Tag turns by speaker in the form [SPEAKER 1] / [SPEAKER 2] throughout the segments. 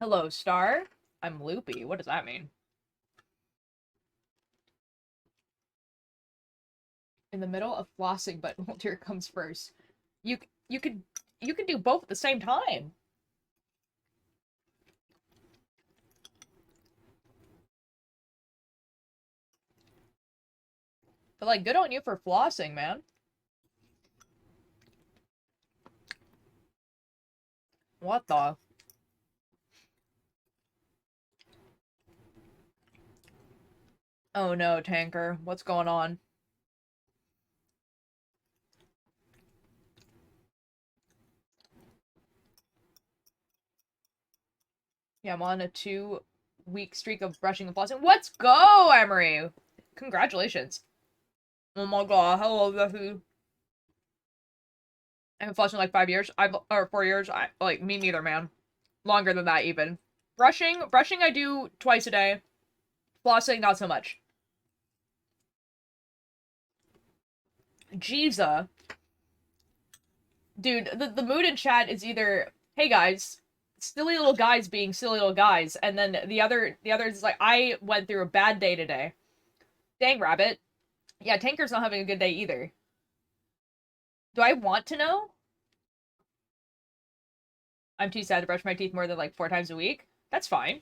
[SPEAKER 1] Hello, Star. I'm loopy. What does that mean? In the middle of flossing, but Walter comes first. You you could you could do both at the same time. But like, good on you for flossing, man. What the? Oh no, Tanker. What's going on? Yeah, I'm on a 2-week streak of brushing and flossing. Let's go, Emery! Congratulations. Oh my god, hello, Buffy. I haven't flossed in like 5 years. Or 4 years. Like, me neither, man. Longer than that, even. Brushing I do twice a day. Flossing, not so much. Giza. Dude, the mood in chat is either, hey guys, silly little guys being silly little guys, and then the other is like, I went through a bad day today. Dang rabbit. Yeah, Tanker's not having a good day either. Do I want to know? I'm too sad to brush my teeth more than like 4 times a week. That's fine.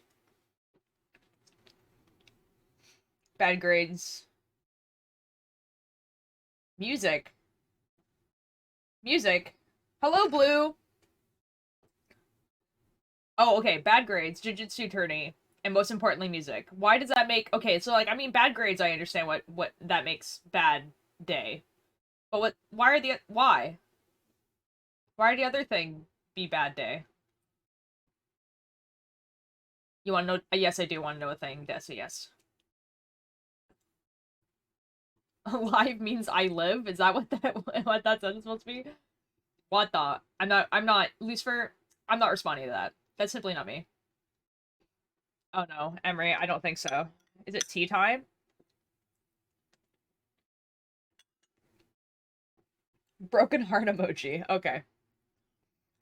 [SPEAKER 1] Bad grades. Music. Music. Hello, Blue! Oh, okay, bad grades, Jujutsu tourney, and most importantly, music. Why does that make... Okay, so, like, I mean, bad grades, I understand what that makes bad day. But why are the... Why? Why are the other thing be bad day? You want to know... Yes, I do want to know a thing, Desi, yes. Alive means I live? Is that what what that sentence supposed to be? What the? I'm not, Lucifer, I'm not responding to that. That's simply not me. Oh no, Emery, I don't think so. Is it tea time? Broken heart emoji. Okay.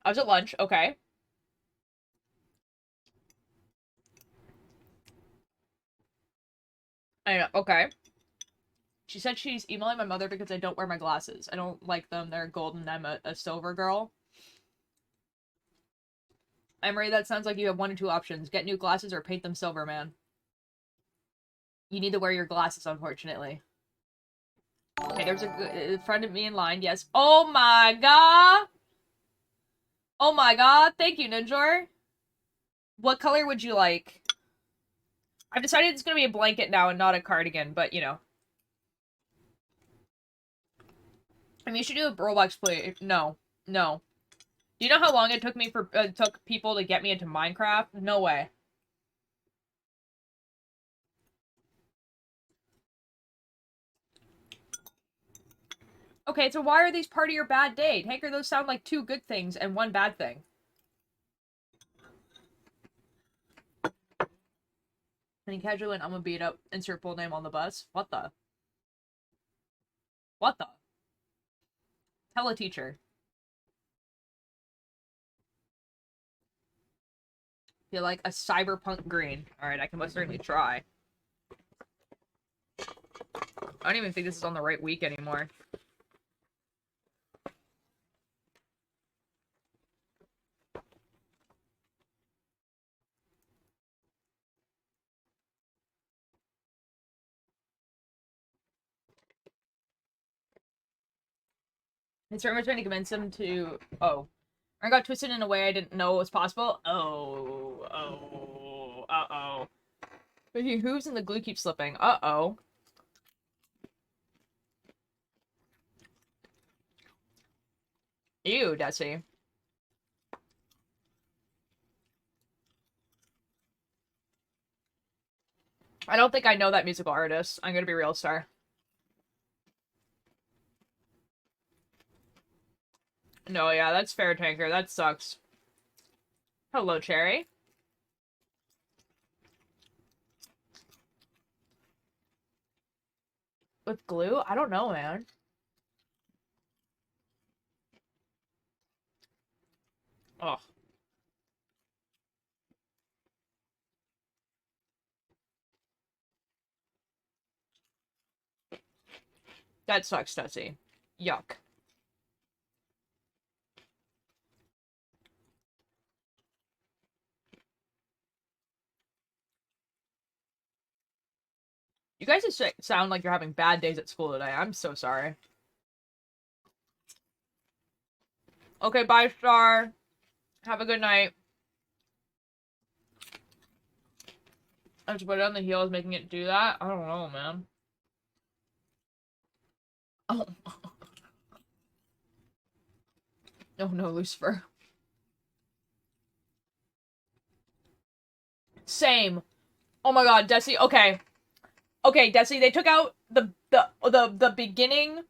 [SPEAKER 1] I was at lunch. Okay. I know. Okay. She said she's emailing my mother because I don't wear my glasses. I don't like them. They're golden. I'm a silver girl. Emery, that sounds like you have one or two options. Get new glasses or paint them silver, man. You need to wear your glasses, unfortunately. Okay, there's a friend of me in line. Yes. Oh my god! Oh my god! Thank you, Ninjor. What color would you like? I've decided it's gonna be a blanket now and not a cardigan, but you know. I mean, you should do a Roblox play. No. No. Do you know how long it took me took people to get me into Minecraft? No way. Okay, so why are these part of your bad day? Tanker, those sound like two good things and one bad thing. Any casual and I'm gonna beat up, insert full name on the bus. What the? What the? Tell a teacher. Feel like a cyberpunk green. Alright, I can most certainly try. I don't even think this is on the right week anymore. It's very much trying to convince him to... Oh. I got twisted in a way I didn't know was possible. Oh. Oh. Uh-oh. But he hooves and the glue keeps slipping. Uh-oh. Ew, Desi. I don't think I know that musical artist. I'm gonna be real, Star. No, yeah, that's fair, Tanker. That sucks. Hello, Cherry. With glue? I don't know, man. Oh. That sucks, Desi. Yuck. You guys just sound like you're having bad days at school today. I'm so sorry. Okay, bye, Star. Have a good night. I just put it on the heels, making it do that? I don't know, man. Oh. Oh no, Lucifer. Same. Oh my god, Desi. Okay. Okay, Desi, they took out the beginning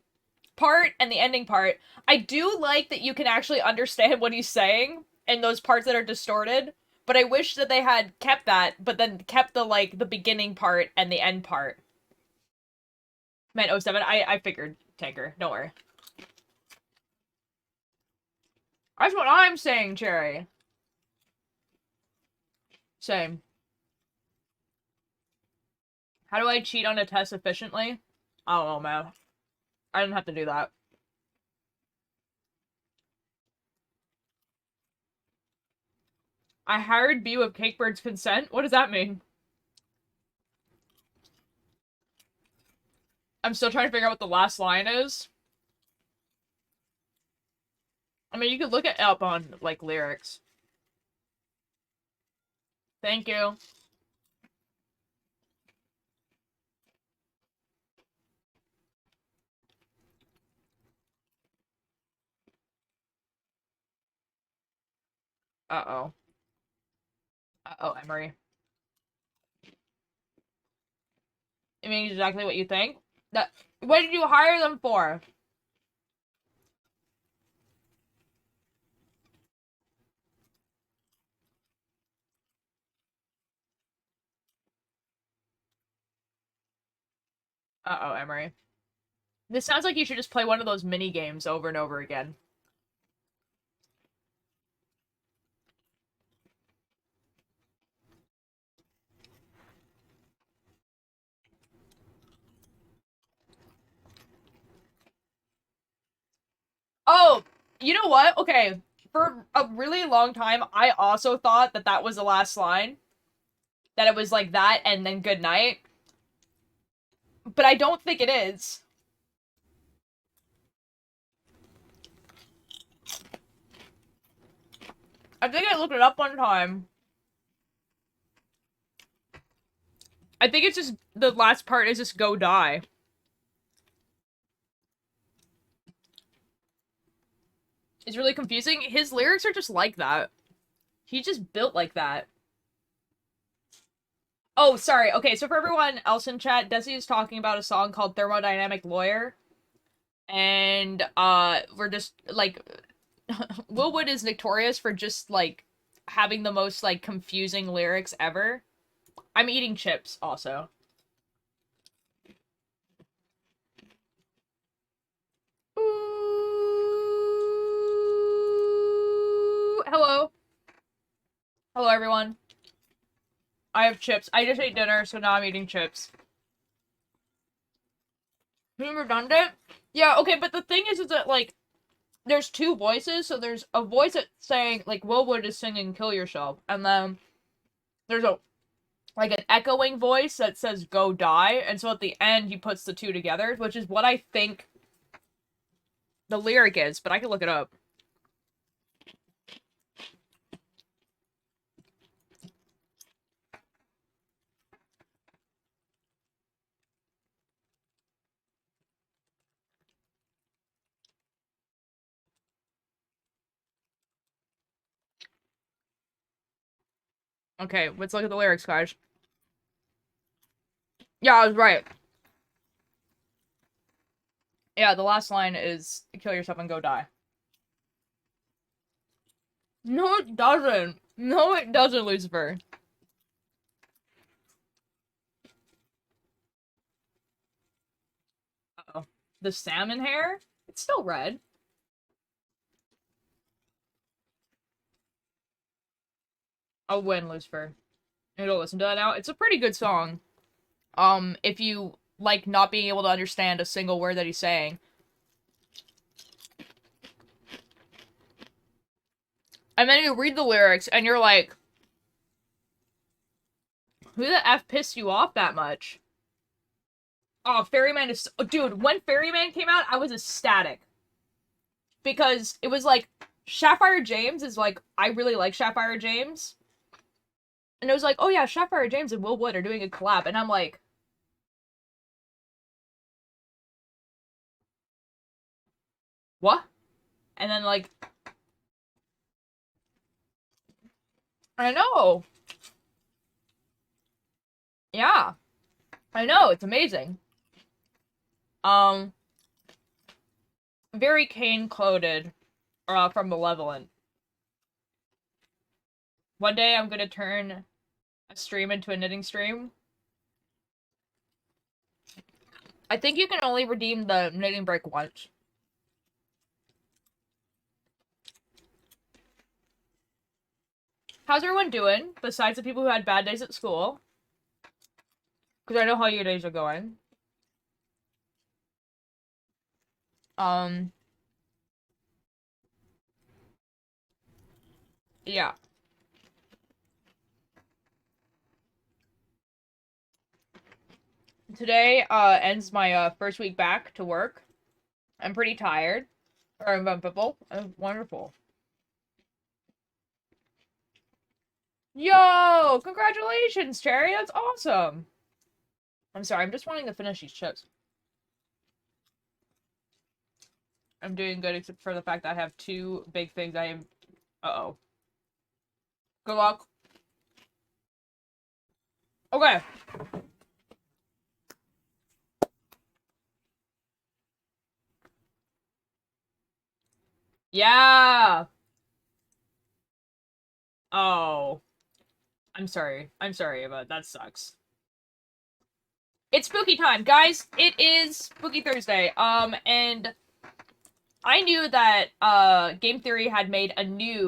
[SPEAKER 1] part and the ending part. I do like that you can actually understand what he's saying in those parts that are distorted, but I wish that they had kept that, but then kept the, like, the beginning part and the end part. Man, oh 07, I figured, Tanker. Don't worry. That's what I'm saying, Cherry. Same. How do I cheat on a test efficiently? I don't know, man. I didn't have to do that. I hired B with Cakebird's consent? What does that mean? I'm still trying to figure out what the last line is. I mean, you could look it up on, like, lyrics. Thank you. Uh-oh. Uh-oh, Emery. You mean exactly what you think? That. What did you hire them for? Uh-oh, Emery. This sounds like you should just play one of those mini games over and over again. Oh, you know what? Okay, for a really long time, I also thought that that was the last line. That it was like that and then good night. But I don't think it is. I think I looked it up one time. I think it's just, the last part is just go die. It's really confusing. His lyrics are just like that. He's just built like that. Oh, sorry. Okay, so for everyone else in chat, Desi is talking about a song called Thermodynamic Lawyer. And, we're just, like, Willwood is notorious for just, like, having the most, like, confusing lyrics ever. I'm eating chips, also. Ooh, hello. Hello, everyone. I have chips. I just ate dinner, so now I'm eating chips. Being redundant? Yeah, okay, but the thing is that, like, there's two voices, so there's a voice that's saying, like, Willwood is singing Kill Yourself, and then there's a, like, an echoing voice that says Go Die, and so at the end he puts the two together, which is what I think the lyric is, but I can look it up. Okay, let's look at the lyrics, guys. Yeah, I was right. Yeah, the last line is Kill Yourself and Go Die. No, it doesn't. No, it doesn't, Lucifer. Uh-oh. The salmon hair? It's still red. I'll win, Lucifer. I'm gonna listen to that now. It's a pretty good song. If you like, not being able to understand a single word that he's saying. And then you read the lyrics, and you're like, who the F pissed you off that much? Oh, Ferryman is... Dude, when Ferryman came out, I was ecstatic. Because it was like, Sapphire James is like, I really like Sapphire James. And it was like, oh yeah, Sapphire James and Will Wood are doing a collab. And I'm like... What? And then like... I know! Yeah. I know, it's amazing. Very Kane-coded from Malevolent. One day I'm gonna turn a stream into a knitting stream. I think you can only redeem the knitting break once. How's everyone doing, besides the people who had bad days at school? Because I know how your days are going. Yeah. Today, ends my, first week back to work. I'm pretty tired. Or uncomfortable. Wonderful. Yo! Congratulations, Cherry! That's awesome! I'm sorry, I'm just wanting to finish these chips. I'm doing good, except for the fact that I have two big things I am... Uh-oh. Good luck. Okay. Yeah! Oh. I'm sorry. I'm sorry, but that sucks. It's spooky time, guys! It is Spooky Thursday, and I knew that, Game Theory had made a new...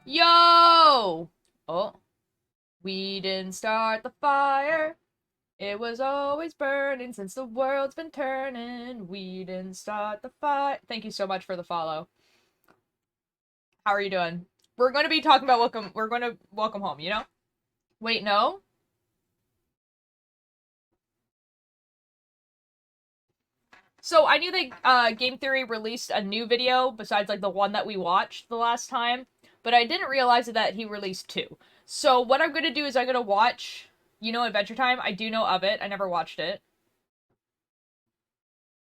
[SPEAKER 1] Yo! Oh. We didn't start the fire. It was always burning since the world's been turning. We didn't start the fire. Thank you so much for the follow. How are you doing? We're going to be talking about welcome home, you know? Wait, no? So I knew that Game Theory released a new video besides like the one that we watched the last time, but I didn't realize that he released two. So what I'm gonna do is I'm gonna watch, you know, Adventure Time. I do know of it. I never watched it.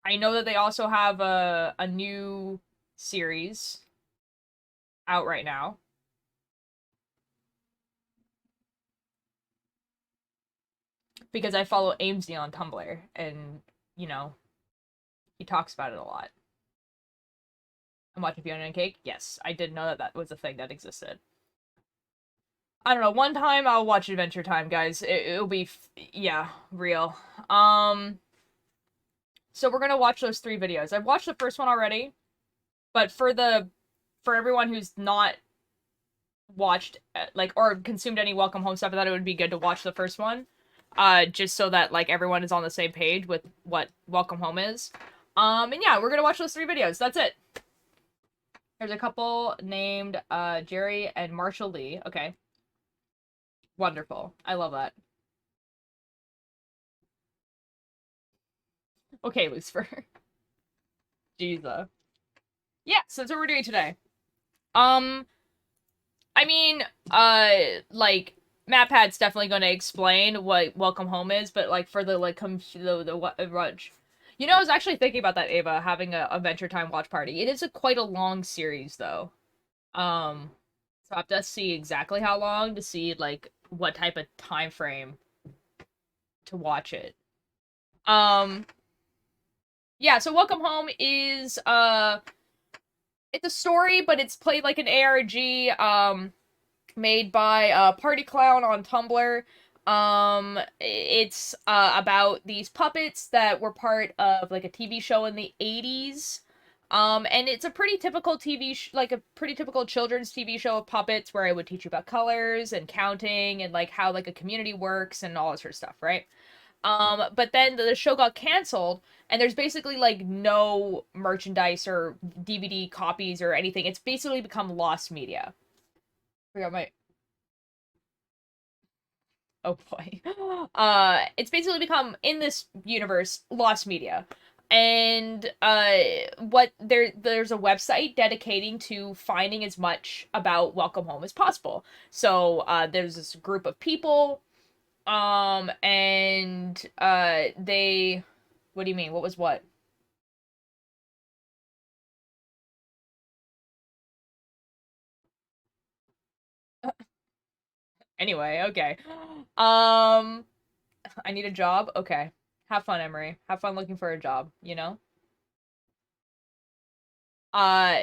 [SPEAKER 1] I know that they also have a new series out right now. Because I follow Amesy on Tumblr, and, you know, he talks about it a lot. I'm watching Fiona and Cake? Yes, I did know that that was a thing that existed. I don't know, one time I'll watch Adventure Time, guys. It'll be, yeah, real. So we're gonna watch those three videos. I've watched the first one already, but for everyone who's not watched, like, or consumed any Welcome Home stuff, I thought it would be good to watch the first one. Just so that, like, everyone is on the same page with what Welcome Home is. And yeah, we're gonna watch those three videos. That's it. There's a couple named, Jerry and Marshall Lee. Okay. Wonderful. I love that. Okay, Lucifer. Jesus. Yeah, so that's what we're doing today. I mean, like, MatPat's definitely gonna explain what Welcome Home is, but, like, for the, like, Rudge. You know, I was actually thinking about that, Ava, having a Adventure Time watch party. It is quite a long series, though. So I have to see exactly how long to see, like, what type of time frame to watch it. Yeah, so Welcome Home is, it's a story, but it's played like an ARG, made by, Party Clown on Tumblr. It's, about these puppets that were part of, like, a TV show in the 80s. And it's a pretty typical like a pretty typical children's TV show of puppets where I would teach you about colors and counting and, like, how, like, a community works and all this sort of stuff, right? But then the show got canceled, and there's basically like no merchandise or DVD copies or anything. It's basically become lost media. Forgot my oh boy. It's basically become in this universe lost media. And what there's a website dedicating to finding as much about Welcome Home as possible. So there's this group of people and they what do you mean? What was what? Anyway, okay. Um I need a job. Okay. Have fun, Emery. Have fun looking for a job, you know? Uh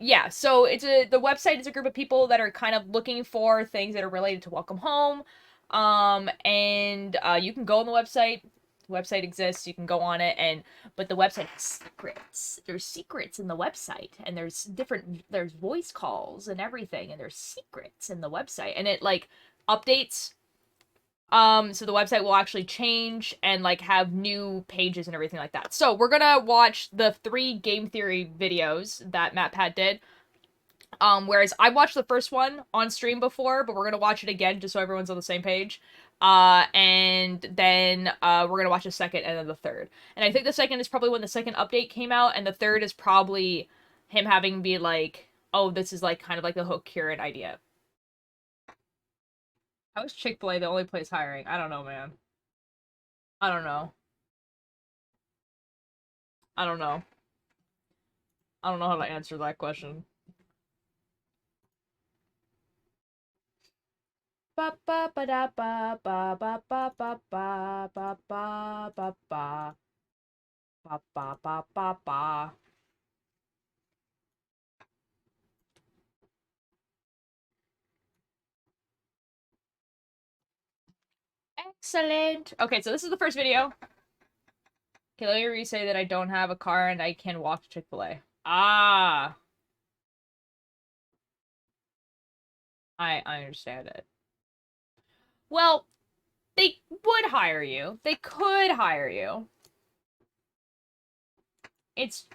[SPEAKER 1] yeah, so the website is a group of people that are kind of looking for things that are related to Welcome Home. And you can go on the website. The website exists, you can go on it, and but the website has secrets. There's secrets in the website, and there's voice calls and everything, and there's secrets in the website. And it like updates. So the website will actually change and like have new pages and everything like that. So we're gonna watch the 3 game theory videos that MatPat did. Whereas I watched the first one on stream before, but we're gonna watch it again just so everyone's on the same page. And then we're gonna watch the second and then the third. And I think the second is probably when the second update came out, and the third is probably him having be like, oh, this is like kind of like the hook current idea. How is Chick-fil-A the only place hiring? I don't know, man. I don't know. I don't know. I don't know how to answer that question. Ba ba ba da ba ba ba ba ba ba ba ba ba ba ba ba ba ba ba. Excellent. Okay, so this is the first video. Okay, let me re-say that I don't have a car and I can walk to Chick-fil-A. Ah, I understand it. Well, they would hire you. They could hire you. It's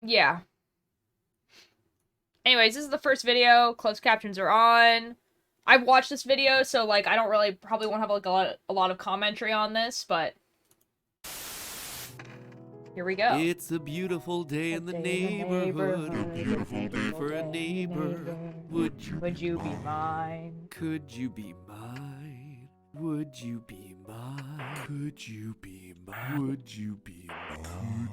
[SPEAKER 1] yeah. Anyways, this is the first video. Closed captions are on. I watched this video, so like I don't really probably won't have like a lot of commentary on this, but here we go.
[SPEAKER 2] It's a beautiful day in the neighborhood. A beautiful day for a neighbor.
[SPEAKER 1] Would you be mine?
[SPEAKER 2] Could you be mine? Would you be mine? Could you be mine? Would you be mine?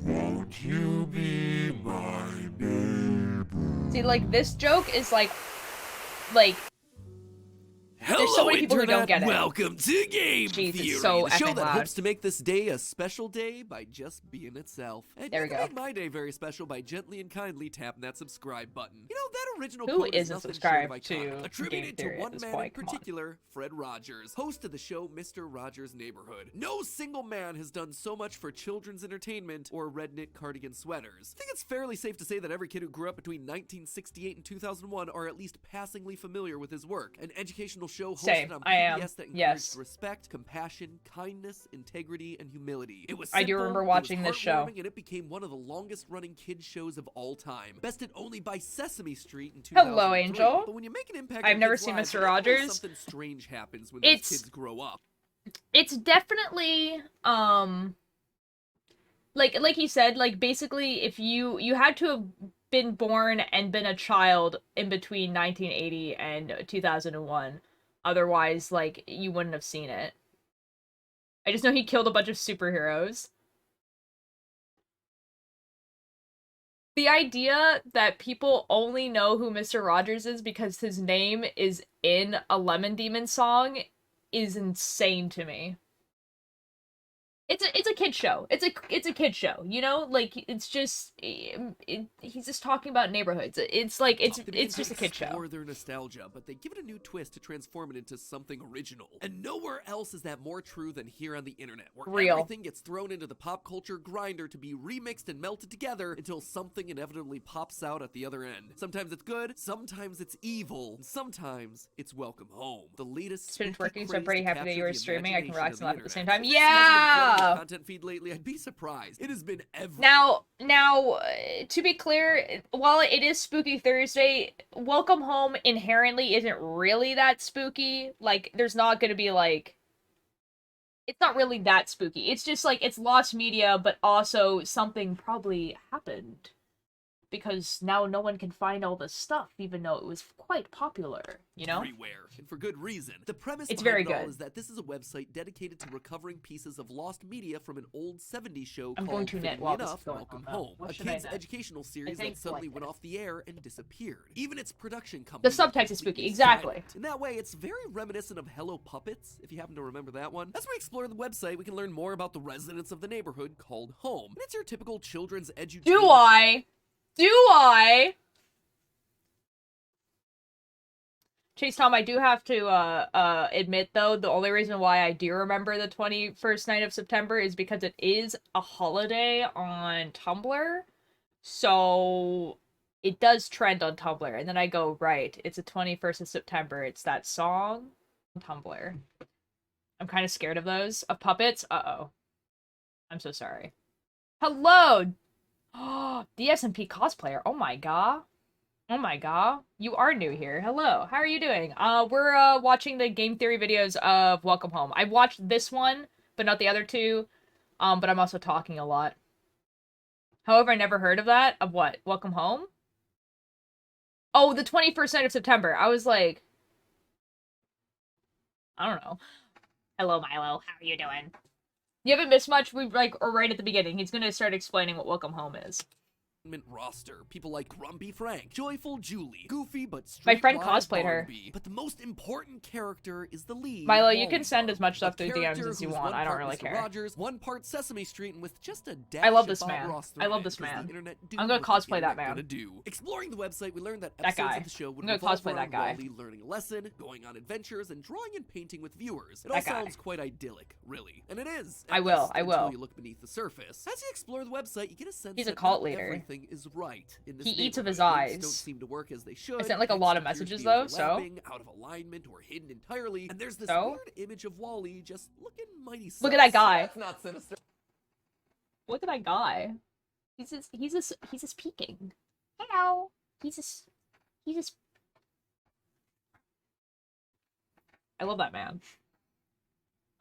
[SPEAKER 2] Won't you be my neighbor?
[SPEAKER 1] See, like this joke is like
[SPEAKER 2] Hello,
[SPEAKER 1] there's so many people
[SPEAKER 2] Internet.
[SPEAKER 1] Who don't get it.
[SPEAKER 2] Welcome to Game
[SPEAKER 1] Jeez,
[SPEAKER 2] Theory,
[SPEAKER 1] it's so
[SPEAKER 2] the show
[SPEAKER 1] effing
[SPEAKER 2] that
[SPEAKER 1] loud.
[SPEAKER 2] hopes to make this day a special day by just being itself. And
[SPEAKER 1] There
[SPEAKER 2] you
[SPEAKER 1] we
[SPEAKER 2] can
[SPEAKER 1] go.
[SPEAKER 2] make my day very special by gently and kindly tapping that subscribe button. You know, that original
[SPEAKER 1] Who
[SPEAKER 2] quote is
[SPEAKER 1] isn't
[SPEAKER 2] nothing
[SPEAKER 1] subscribed
[SPEAKER 2] short of
[SPEAKER 1] to
[SPEAKER 2] iconic, attributed
[SPEAKER 1] Game Theory
[SPEAKER 2] to
[SPEAKER 1] at
[SPEAKER 2] one
[SPEAKER 1] this
[SPEAKER 2] man
[SPEAKER 1] point?
[SPEAKER 2] in
[SPEAKER 1] Come on.
[SPEAKER 2] particular, Fred Rogers, host of the show Mr. Rogers' Neighborhood. No single man has done so much for children's entertainment or red-knit cardigan sweaters. I think it's fairly safe to say that every kid who grew up between 1968 and 2001 are at least passingly familiar with his work. An educational show hosted
[SPEAKER 1] Same.
[SPEAKER 2] on
[SPEAKER 1] I am.
[SPEAKER 2] PBS that encouraged
[SPEAKER 1] Yes.
[SPEAKER 2] respect, compassion, kindness, integrity, and humility. It was
[SPEAKER 1] I do
[SPEAKER 2] simple,
[SPEAKER 1] remember
[SPEAKER 2] it was
[SPEAKER 1] watching this show.
[SPEAKER 2] heartwarming, and it became one of the longest-running kids shows of all time, bested only by Sesame Street in 2003.
[SPEAKER 1] Hello, Angel.
[SPEAKER 2] But when you make an impact
[SPEAKER 1] I've
[SPEAKER 2] on
[SPEAKER 1] never
[SPEAKER 2] kids'
[SPEAKER 1] seen
[SPEAKER 2] lives,
[SPEAKER 1] Mr.
[SPEAKER 2] inevitably
[SPEAKER 1] Rogers.
[SPEAKER 2] something strange happens when those kids grow up.
[SPEAKER 1] It's definitely like you said, like basically if you had to have been born and been a child in between 1980 and 2001, otherwise like you wouldn't have seen it. I just know he killed a bunch of superheroes. The idea that people only know who Mr. Rogers is because his name is in a Lemon Demon song is insane to me. It's a kid show. It's a kid show. You know, like it's just he's just talking about neighborhoods. It's like it's just a kid show.
[SPEAKER 2] Explore their nostalgia, but they give it a new twist to transform it into something original. And nowhere else is that more true than here on the internet, where
[SPEAKER 1] Real.
[SPEAKER 2] everything gets thrown into the pop culture grinder to be remixed and melted together until something inevitably pops out at the other end. Sometimes it's good, sometimes it's evil, and sometimes it's welcome home. The latest
[SPEAKER 1] It's been
[SPEAKER 2] spooky
[SPEAKER 1] working, so I'm
[SPEAKER 2] craze
[SPEAKER 1] pretty
[SPEAKER 2] to
[SPEAKER 1] happy that
[SPEAKER 2] capture
[SPEAKER 1] you were
[SPEAKER 2] the
[SPEAKER 1] streaming. I can
[SPEAKER 2] imagination
[SPEAKER 1] relax
[SPEAKER 2] of
[SPEAKER 1] and
[SPEAKER 2] the
[SPEAKER 1] laugh at the same
[SPEAKER 2] internet.
[SPEAKER 1] time.
[SPEAKER 2] If this hasn't been flooding your
[SPEAKER 1] Yeah.
[SPEAKER 2] content feed lately, I'd be surprised. It has been every
[SPEAKER 1] Now, to be clear, while it is Spooky Thursday, Welcome Home inherently isn't really that spooky. Like, there's not gonna be, like... It's not really that spooky. It's just, like, it's lost media, but also something probably happened. Because now no one can find all this stuff, even though it was quite popular, you know?
[SPEAKER 2] everywhere, and for good reason. The premise
[SPEAKER 1] It's
[SPEAKER 2] behind
[SPEAKER 1] very
[SPEAKER 2] it all
[SPEAKER 1] good.
[SPEAKER 2] is that this is a website dedicated to recovering pieces of lost media from an old 70s show
[SPEAKER 1] I'm
[SPEAKER 2] called,
[SPEAKER 1] going to knit
[SPEAKER 2] fittingly
[SPEAKER 1] while this
[SPEAKER 2] enough,
[SPEAKER 1] is going
[SPEAKER 2] Welcome
[SPEAKER 1] on, though.
[SPEAKER 2] Home,
[SPEAKER 1] What
[SPEAKER 2] a
[SPEAKER 1] should I
[SPEAKER 2] kids'
[SPEAKER 1] knit?
[SPEAKER 2] educational series
[SPEAKER 1] think
[SPEAKER 2] that suddenly
[SPEAKER 1] like
[SPEAKER 2] went
[SPEAKER 1] it.
[SPEAKER 2] off the air and disappeared. Even its production
[SPEAKER 1] The
[SPEAKER 2] company
[SPEAKER 1] subtext is spooky,
[SPEAKER 2] completely
[SPEAKER 1] exactly.
[SPEAKER 2] silent. In that way, it's very reminiscent of Hello Puppets, if you happen to remember that one. As we explore the website, we can learn more about the residents of the neighborhood called Home. And it's your typical children's edutainment.
[SPEAKER 1] Do I? Chase Tom, I do have to admit though, the only reason why I do remember the 21st night of September is because it is a holiday on Tumblr. So it does trend on Tumblr. And then I go, right, it's the 21st of September. It's that song on Tumblr. I'm kind of scared of those. Of puppets? Uh-oh. I'm so sorry. Hello! Oh, DSMP cosplayer. Oh my god. Oh my god. You are new here. Hello. How are you doing? We're watching the game theory videos of Welcome Home. I watched this one, but not the other two. But I'm also talking a lot. However, I never heard of that. Of what? Welcome Home? Oh, the 21st night of September. I was like... I don't know. Hello, Milo. How are you doing? You haven't missed much. We are right at the beginning. He's gonna start explaining what Welcome Home is.
[SPEAKER 2] Roster. People like Grumpy Frank, Joyful Julie, Goofy but
[SPEAKER 1] My friend
[SPEAKER 2] streetwise
[SPEAKER 1] cosplayed her.
[SPEAKER 2] Barnaby. But the most important character is the lead,
[SPEAKER 1] Milo, you
[SPEAKER 2] Wally
[SPEAKER 1] can send as much
[SPEAKER 2] Barr,
[SPEAKER 1] stuff through
[SPEAKER 2] a
[SPEAKER 1] DMs
[SPEAKER 2] character
[SPEAKER 1] as you
[SPEAKER 2] who's
[SPEAKER 1] want.
[SPEAKER 2] one
[SPEAKER 1] I don't
[SPEAKER 2] part
[SPEAKER 1] really
[SPEAKER 2] Mr.
[SPEAKER 1] care.
[SPEAKER 2] Rogers, one part Sesame Street, and with just a dash
[SPEAKER 1] I love
[SPEAKER 2] of
[SPEAKER 1] this
[SPEAKER 2] Bob
[SPEAKER 1] man.
[SPEAKER 2] Ross
[SPEAKER 1] I love
[SPEAKER 2] thrown
[SPEAKER 1] this
[SPEAKER 2] in, 'cause the
[SPEAKER 1] man.
[SPEAKER 2] internet do
[SPEAKER 1] I'm gonna
[SPEAKER 2] what
[SPEAKER 1] cosplay
[SPEAKER 2] the
[SPEAKER 1] that
[SPEAKER 2] internet
[SPEAKER 1] man.
[SPEAKER 2] gonna do. Exploring the website, we learned that
[SPEAKER 1] That
[SPEAKER 2] episodes
[SPEAKER 1] guy.
[SPEAKER 2] of the show would
[SPEAKER 1] I'm gonna
[SPEAKER 2] revolve
[SPEAKER 1] cosplay
[SPEAKER 2] around
[SPEAKER 1] that guy.
[SPEAKER 2] Wally learning a lesson, going on adventures, and drawing and painting with viewers. It all
[SPEAKER 1] That guy.
[SPEAKER 2] sounds quite idyllic, really. And it is.
[SPEAKER 1] I
[SPEAKER 2] at
[SPEAKER 1] will,
[SPEAKER 2] least
[SPEAKER 1] I
[SPEAKER 2] until
[SPEAKER 1] will.
[SPEAKER 2] you look beneath the surface. As you explore the website, you get a sense
[SPEAKER 1] He's a
[SPEAKER 2] that
[SPEAKER 1] cult
[SPEAKER 2] not
[SPEAKER 1] leader.
[SPEAKER 2] everything is right in this
[SPEAKER 1] He eats with his
[SPEAKER 2] neighborhood. Things
[SPEAKER 1] eyes.
[SPEAKER 2] don't seem to work as they should.
[SPEAKER 1] I sent, like, a lot of
[SPEAKER 2] Text appears to
[SPEAKER 1] messages,
[SPEAKER 2] be
[SPEAKER 1] though, so-
[SPEAKER 2] overlapping, out of alignment, or hidden entirely. And there's this
[SPEAKER 1] So?
[SPEAKER 2] weird image of Wally just looking mighty sus.
[SPEAKER 1] Look at that guy.
[SPEAKER 2] That's not sinister.
[SPEAKER 1] Look at that guy. He's just peeking. Hello. He's just I love that man.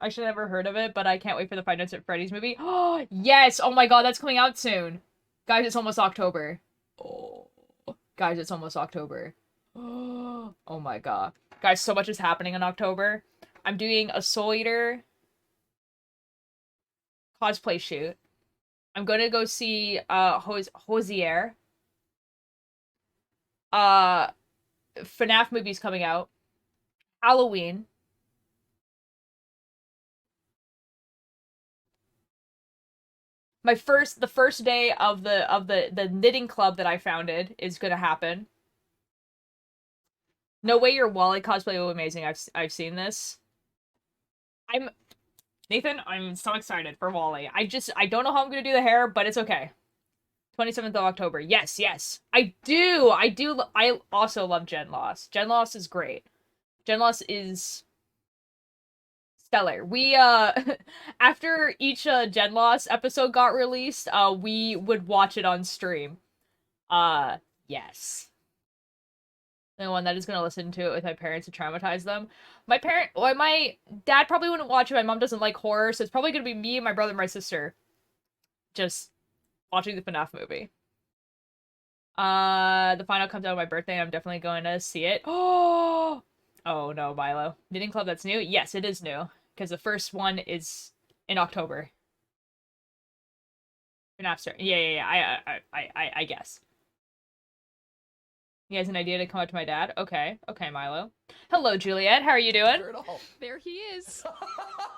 [SPEAKER 1] I should have never heard of it, but I can't wait for the Five Nights at Freddy's movie. Oh, yes! Oh my god, that's coming out soon. Guys, it's almost October. Oh. Guys, it's almost October. Oh my god. Guys, so much is happening in October. I'm doing a Soul Eater cosplay shoot. I'm gonna go see Hosier. FNAF movie's coming out. Halloween. The first day of the knitting club that I founded is gonna happen. No way your Wally cosplay will be amazing. I've seen this. Nathan, I'm so excited for Wally. I don't know how I'm gonna do the hair, but it's okay. 27th of October. Yes, yes. I also love Jen Loss. Jen Loss is great. Jen Loss is stellar. We, after each, Jen Loss episode got released, we would watch it on stream. Yes. The one that is gonna listen to it with my parents to traumatize them. My dad probably wouldn't watch it. My mom doesn't like horror, so it's probably gonna be me, my brother, and my sister. Just watching the FNAF movie. The final comes out on my birthday, and I'm definitely going to see it. Oh no, Milo. Knitting Club that's new? Yes, it is new. Because the first one is in October. FNAF start. Yeah, I guess. He has an idea to come up to my dad. Okay. Okay, Milo. Hello, Juliet. How are you doing?
[SPEAKER 3] There he is.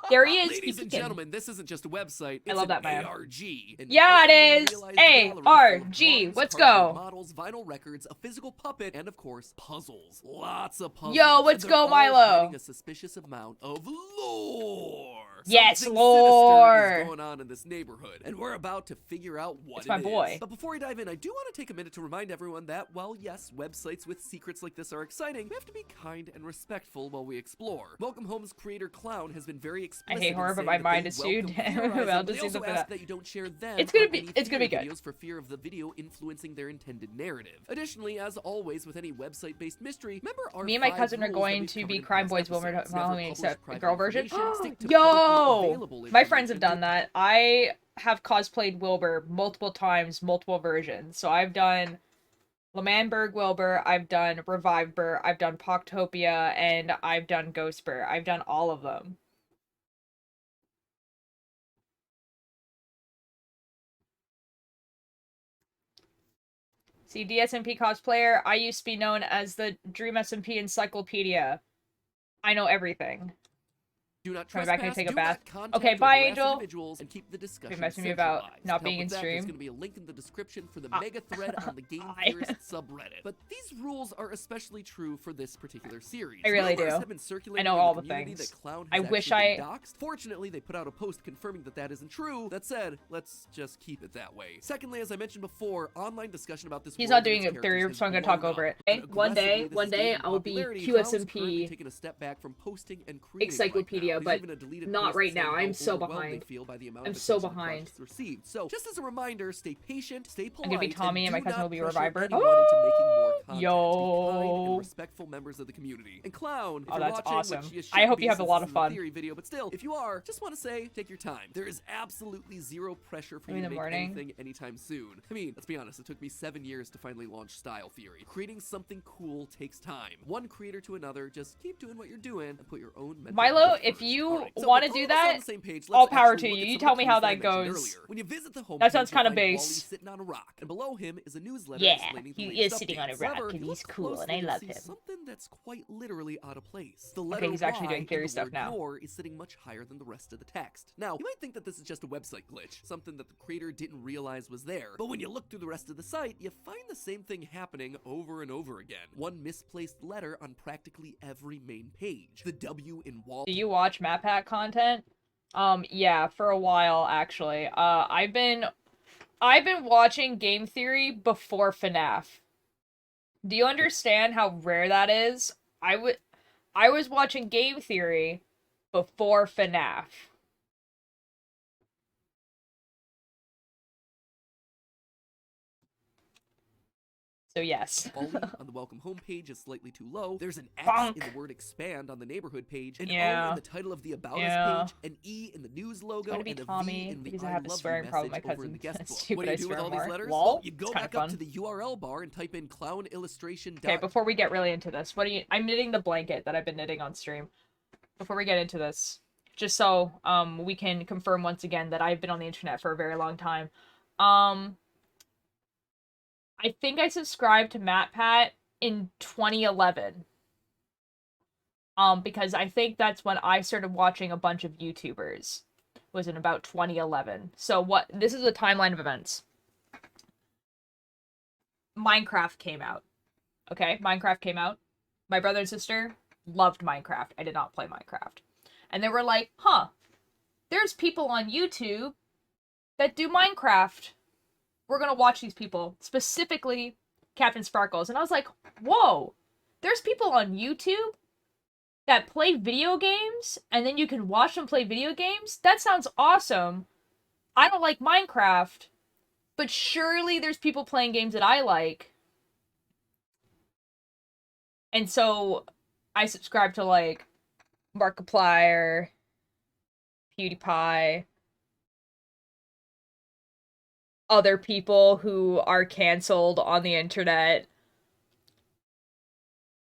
[SPEAKER 1] There he is.
[SPEAKER 2] Ladies and gentlemen, this isn't just a website, it's
[SPEAKER 1] I love
[SPEAKER 2] an
[SPEAKER 1] that man.
[SPEAKER 2] ARG. An
[SPEAKER 1] Yeah, it
[SPEAKER 2] artfully
[SPEAKER 1] is.
[SPEAKER 2] realized gallery full of
[SPEAKER 1] ARG.
[SPEAKER 2] drawings,
[SPEAKER 1] Let's
[SPEAKER 2] cardboard
[SPEAKER 1] go.
[SPEAKER 2] models, vinyl records, a physical puppet, and of course, puzzles. Lots of puzzles.
[SPEAKER 1] Yo, let's
[SPEAKER 2] and they're
[SPEAKER 1] go,
[SPEAKER 2] all
[SPEAKER 1] Milo.
[SPEAKER 2] hiding a suspicious amount of lore.
[SPEAKER 1] Yes,
[SPEAKER 2] Something
[SPEAKER 1] lore.
[SPEAKER 2] sinister is going on in this neighborhood, and we're about to figure out what
[SPEAKER 1] It's my boy.
[SPEAKER 2] But before we dive in, I do want to take a minute to remind everyone that while yes, websites with secrets like this are exciting, we have to be kind and respectful while we explore. Welcome Home's creator Clown has been very explicit.
[SPEAKER 1] I hate horror, but my mind is too well
[SPEAKER 2] They also
[SPEAKER 1] for
[SPEAKER 2] ask
[SPEAKER 1] that.
[SPEAKER 2] that you don't share them.
[SPEAKER 1] It's gonna
[SPEAKER 2] or
[SPEAKER 1] be-
[SPEAKER 2] any
[SPEAKER 1] it's gonna be
[SPEAKER 2] fear
[SPEAKER 1] good.
[SPEAKER 2] videos for fear of the video influencing their intended narrative. Additionally, as always with any website-based mystery, remember our
[SPEAKER 1] Me and my
[SPEAKER 2] 5
[SPEAKER 1] cousin are
[SPEAKER 2] rules that
[SPEAKER 1] going
[SPEAKER 2] we've
[SPEAKER 1] to
[SPEAKER 2] covered
[SPEAKER 1] be
[SPEAKER 2] in
[SPEAKER 1] crime
[SPEAKER 2] past
[SPEAKER 1] boys when we're
[SPEAKER 2] episodes.
[SPEAKER 1] following
[SPEAKER 2] Never
[SPEAKER 1] except
[SPEAKER 2] publish
[SPEAKER 1] the girl
[SPEAKER 2] private
[SPEAKER 1] version.
[SPEAKER 2] information, stick to publicly
[SPEAKER 1] Yo!
[SPEAKER 2] available
[SPEAKER 1] My friends have
[SPEAKER 2] information.
[SPEAKER 1] done that. I have cosplayed Wilbur multiple times, multiple versions. So I've done Lamanberg Wilbur, I've done Revive Burr, I've done Poctopia, and I've done Ghost Burr. I've done all of them. See, DSMP cosplayer, I used to be known as the Dream SMP Encyclopedia. I know everything.
[SPEAKER 2] Do not
[SPEAKER 1] Coming back and
[SPEAKER 2] trespass,
[SPEAKER 1] take a
[SPEAKER 2] do
[SPEAKER 1] bath.
[SPEAKER 2] not contact
[SPEAKER 1] Okay,
[SPEAKER 2] or
[SPEAKER 1] bye,
[SPEAKER 2] harass
[SPEAKER 1] Angel.
[SPEAKER 2] individuals, and keep the discussion
[SPEAKER 1] messing me about
[SPEAKER 2] centralized.
[SPEAKER 1] not
[SPEAKER 2] To
[SPEAKER 1] being
[SPEAKER 2] help
[SPEAKER 1] in
[SPEAKER 2] with that,
[SPEAKER 1] stream.
[SPEAKER 2] There's going to be a link in the description for the mega thread on the Game
[SPEAKER 1] I-
[SPEAKER 2] Theorist subreddit. But these rules are especially true for this particular series.
[SPEAKER 1] I really
[SPEAKER 2] Rumors
[SPEAKER 1] do.
[SPEAKER 2] have been circulating
[SPEAKER 1] I know
[SPEAKER 2] in
[SPEAKER 1] all
[SPEAKER 2] the
[SPEAKER 1] the
[SPEAKER 2] community
[SPEAKER 1] things.
[SPEAKER 2] that Clown
[SPEAKER 1] I
[SPEAKER 2] has
[SPEAKER 1] wish
[SPEAKER 2] actually been
[SPEAKER 1] I-
[SPEAKER 2] doxxed. Fortunately, they put out a post confirming that that isn't true. That said, let's just keep it that way. Secondly, as I mentioned before, online discussion about this
[SPEAKER 1] He's
[SPEAKER 2] world
[SPEAKER 1] not
[SPEAKER 2] and
[SPEAKER 1] doing
[SPEAKER 2] its
[SPEAKER 1] a theory,
[SPEAKER 2] characters
[SPEAKER 1] so I'm
[SPEAKER 2] has
[SPEAKER 1] gonna talk
[SPEAKER 2] blown
[SPEAKER 1] over
[SPEAKER 2] up.
[SPEAKER 1] it.
[SPEAKER 2] And
[SPEAKER 1] One day,
[SPEAKER 2] aggressively, this
[SPEAKER 1] one
[SPEAKER 2] is
[SPEAKER 1] day,
[SPEAKER 2] gaining
[SPEAKER 1] I'll be
[SPEAKER 2] popularity. Clown's
[SPEAKER 1] QSMP
[SPEAKER 2] currently taking a step back from posting and creating
[SPEAKER 1] Encyclopedia,
[SPEAKER 2] right now.
[SPEAKER 1] but
[SPEAKER 2] There's even a deleted
[SPEAKER 1] not
[SPEAKER 2] post
[SPEAKER 1] right
[SPEAKER 2] saying
[SPEAKER 1] now.
[SPEAKER 2] how
[SPEAKER 1] I'm so
[SPEAKER 2] overwhelmed
[SPEAKER 1] behind.
[SPEAKER 2] they feel by the amount
[SPEAKER 1] I'm
[SPEAKER 2] of
[SPEAKER 1] so
[SPEAKER 2] attention the
[SPEAKER 1] behind.
[SPEAKER 2] project's received. So, just as a reminder, stay patient, stay polite,
[SPEAKER 1] I'm gonna be Tommy and my
[SPEAKER 2] do
[SPEAKER 1] cousin
[SPEAKER 2] not
[SPEAKER 1] will be
[SPEAKER 2] pressure
[SPEAKER 1] Reviver.
[SPEAKER 2] anyone into making more content.
[SPEAKER 1] Yo.
[SPEAKER 2] Be kind and respectful members of the community. And Clown, if
[SPEAKER 1] Oh,
[SPEAKER 2] you're
[SPEAKER 1] that's
[SPEAKER 2] watching,
[SPEAKER 1] awesome.
[SPEAKER 2] which you
[SPEAKER 1] I
[SPEAKER 2] should
[SPEAKER 1] hope
[SPEAKER 2] be
[SPEAKER 1] you have a
[SPEAKER 2] since
[SPEAKER 1] lot
[SPEAKER 2] this
[SPEAKER 1] of
[SPEAKER 2] is
[SPEAKER 1] fun.
[SPEAKER 2] theory video, but still, if you are, just want to say, take your time. There is absolutely zero pressure for
[SPEAKER 1] In
[SPEAKER 2] you
[SPEAKER 1] the
[SPEAKER 2] to make
[SPEAKER 1] morning.
[SPEAKER 2] anything anytime soon. I mean, let's be honest, it took me 7 years to finally launch Style Theory. Creating something cool takes time. One creator to another, just keep doing what you're doing and put your own mental
[SPEAKER 1] Milo,
[SPEAKER 2] health
[SPEAKER 1] if
[SPEAKER 2] first.
[SPEAKER 1] you
[SPEAKER 2] Alright, so
[SPEAKER 1] wanna
[SPEAKER 2] with
[SPEAKER 1] do
[SPEAKER 2] all of us on
[SPEAKER 1] that,
[SPEAKER 2] the same page,
[SPEAKER 1] all
[SPEAKER 2] let's
[SPEAKER 1] power
[SPEAKER 2] actually
[SPEAKER 1] to
[SPEAKER 2] look
[SPEAKER 1] you.
[SPEAKER 2] at
[SPEAKER 1] You
[SPEAKER 2] some
[SPEAKER 1] tell
[SPEAKER 2] of the
[SPEAKER 1] me how
[SPEAKER 2] clues I
[SPEAKER 1] that
[SPEAKER 2] mentioned
[SPEAKER 1] goes.
[SPEAKER 2] earlier. When you visit the homepage,
[SPEAKER 1] That sounds
[SPEAKER 2] you'll
[SPEAKER 1] kinda
[SPEAKER 2] find
[SPEAKER 1] base.
[SPEAKER 2] Wally sitting on a rock, and below him is a newsletter
[SPEAKER 1] Yeah,
[SPEAKER 2] explaining the
[SPEAKER 1] he
[SPEAKER 2] latest
[SPEAKER 1] is sitting on a
[SPEAKER 2] updates.
[SPEAKER 1] rock,
[SPEAKER 2] However,
[SPEAKER 1] and
[SPEAKER 2] if you
[SPEAKER 1] he's
[SPEAKER 2] look
[SPEAKER 1] cool, and
[SPEAKER 2] closely,
[SPEAKER 1] I
[SPEAKER 2] you'll
[SPEAKER 1] love
[SPEAKER 2] see
[SPEAKER 1] him.
[SPEAKER 2] something that's quite literally out of place. The letter
[SPEAKER 1] he's actually
[SPEAKER 2] Y
[SPEAKER 1] doing
[SPEAKER 2] in
[SPEAKER 1] theory
[SPEAKER 2] the
[SPEAKER 1] stuff
[SPEAKER 2] word
[SPEAKER 1] now.
[SPEAKER 2] your is sitting much higher than the rest of the text. Now, you might think that this is just a website glitch, something that the creator didn't realize was there. But when you look through the rest of the site, you find the same thing happening over and over again. One misplaced letter on practically every main page. The W in wall.
[SPEAKER 1] Do you watch map hack content? Yeah, for a while actually. I've been watching game theory before FNAF. Do you understand how rare that is? I was watching game theory before FNAF. So yes.
[SPEAKER 2] Wally on the welcome homepage is slightly too low. There's an X
[SPEAKER 1] Bonk.
[SPEAKER 2] in the word expand on the neighborhood page, an O
[SPEAKER 1] Yeah.
[SPEAKER 2] in the title of the about
[SPEAKER 1] Yeah.
[SPEAKER 2] us page, an E in the news logo,
[SPEAKER 1] gonna be
[SPEAKER 2] and a
[SPEAKER 1] Tommy,
[SPEAKER 2] V in the
[SPEAKER 1] because I
[SPEAKER 2] I
[SPEAKER 1] have a
[SPEAKER 2] love you
[SPEAKER 1] swearing problem with
[SPEAKER 2] message
[SPEAKER 1] my
[SPEAKER 2] over in the
[SPEAKER 1] cousin.
[SPEAKER 2] guest book.
[SPEAKER 1] Stupid,
[SPEAKER 2] What do
[SPEAKER 1] I
[SPEAKER 2] you do with
[SPEAKER 1] swear
[SPEAKER 2] all these
[SPEAKER 1] more.
[SPEAKER 2] letters?
[SPEAKER 1] Lol?
[SPEAKER 2] Well, you
[SPEAKER 1] It's
[SPEAKER 2] go
[SPEAKER 1] kinda
[SPEAKER 2] back up
[SPEAKER 1] fun.
[SPEAKER 2] to the URL bar and type in clown illustration.
[SPEAKER 1] Okay, before we get really into this, I'm knitting the blanket that I've been knitting on stream. Before we get into this, just so we can confirm once again that I've been on the internet for a very long time. I think I subscribed to MatPat in 2011. Because I think that's when I started watching a bunch of YouTubers. Was in about 2011. So this is a timeline of events. Minecraft came out. Okay, Minecraft came out. My brother and sister loved Minecraft. I did not play Minecraft. And they were like, huh, there's people on YouTube that do Minecraft. We're gonna watch these people. Specifically, Captain Sparkles. And I was like, whoa, there's people on YouTube that play video games, and then you can watch them play video games? That sounds awesome. I don't like Minecraft, but surely there's people playing games that I like. And so I subscribe to, like, Markiplier, PewDiePie, other people who are canceled on the internet.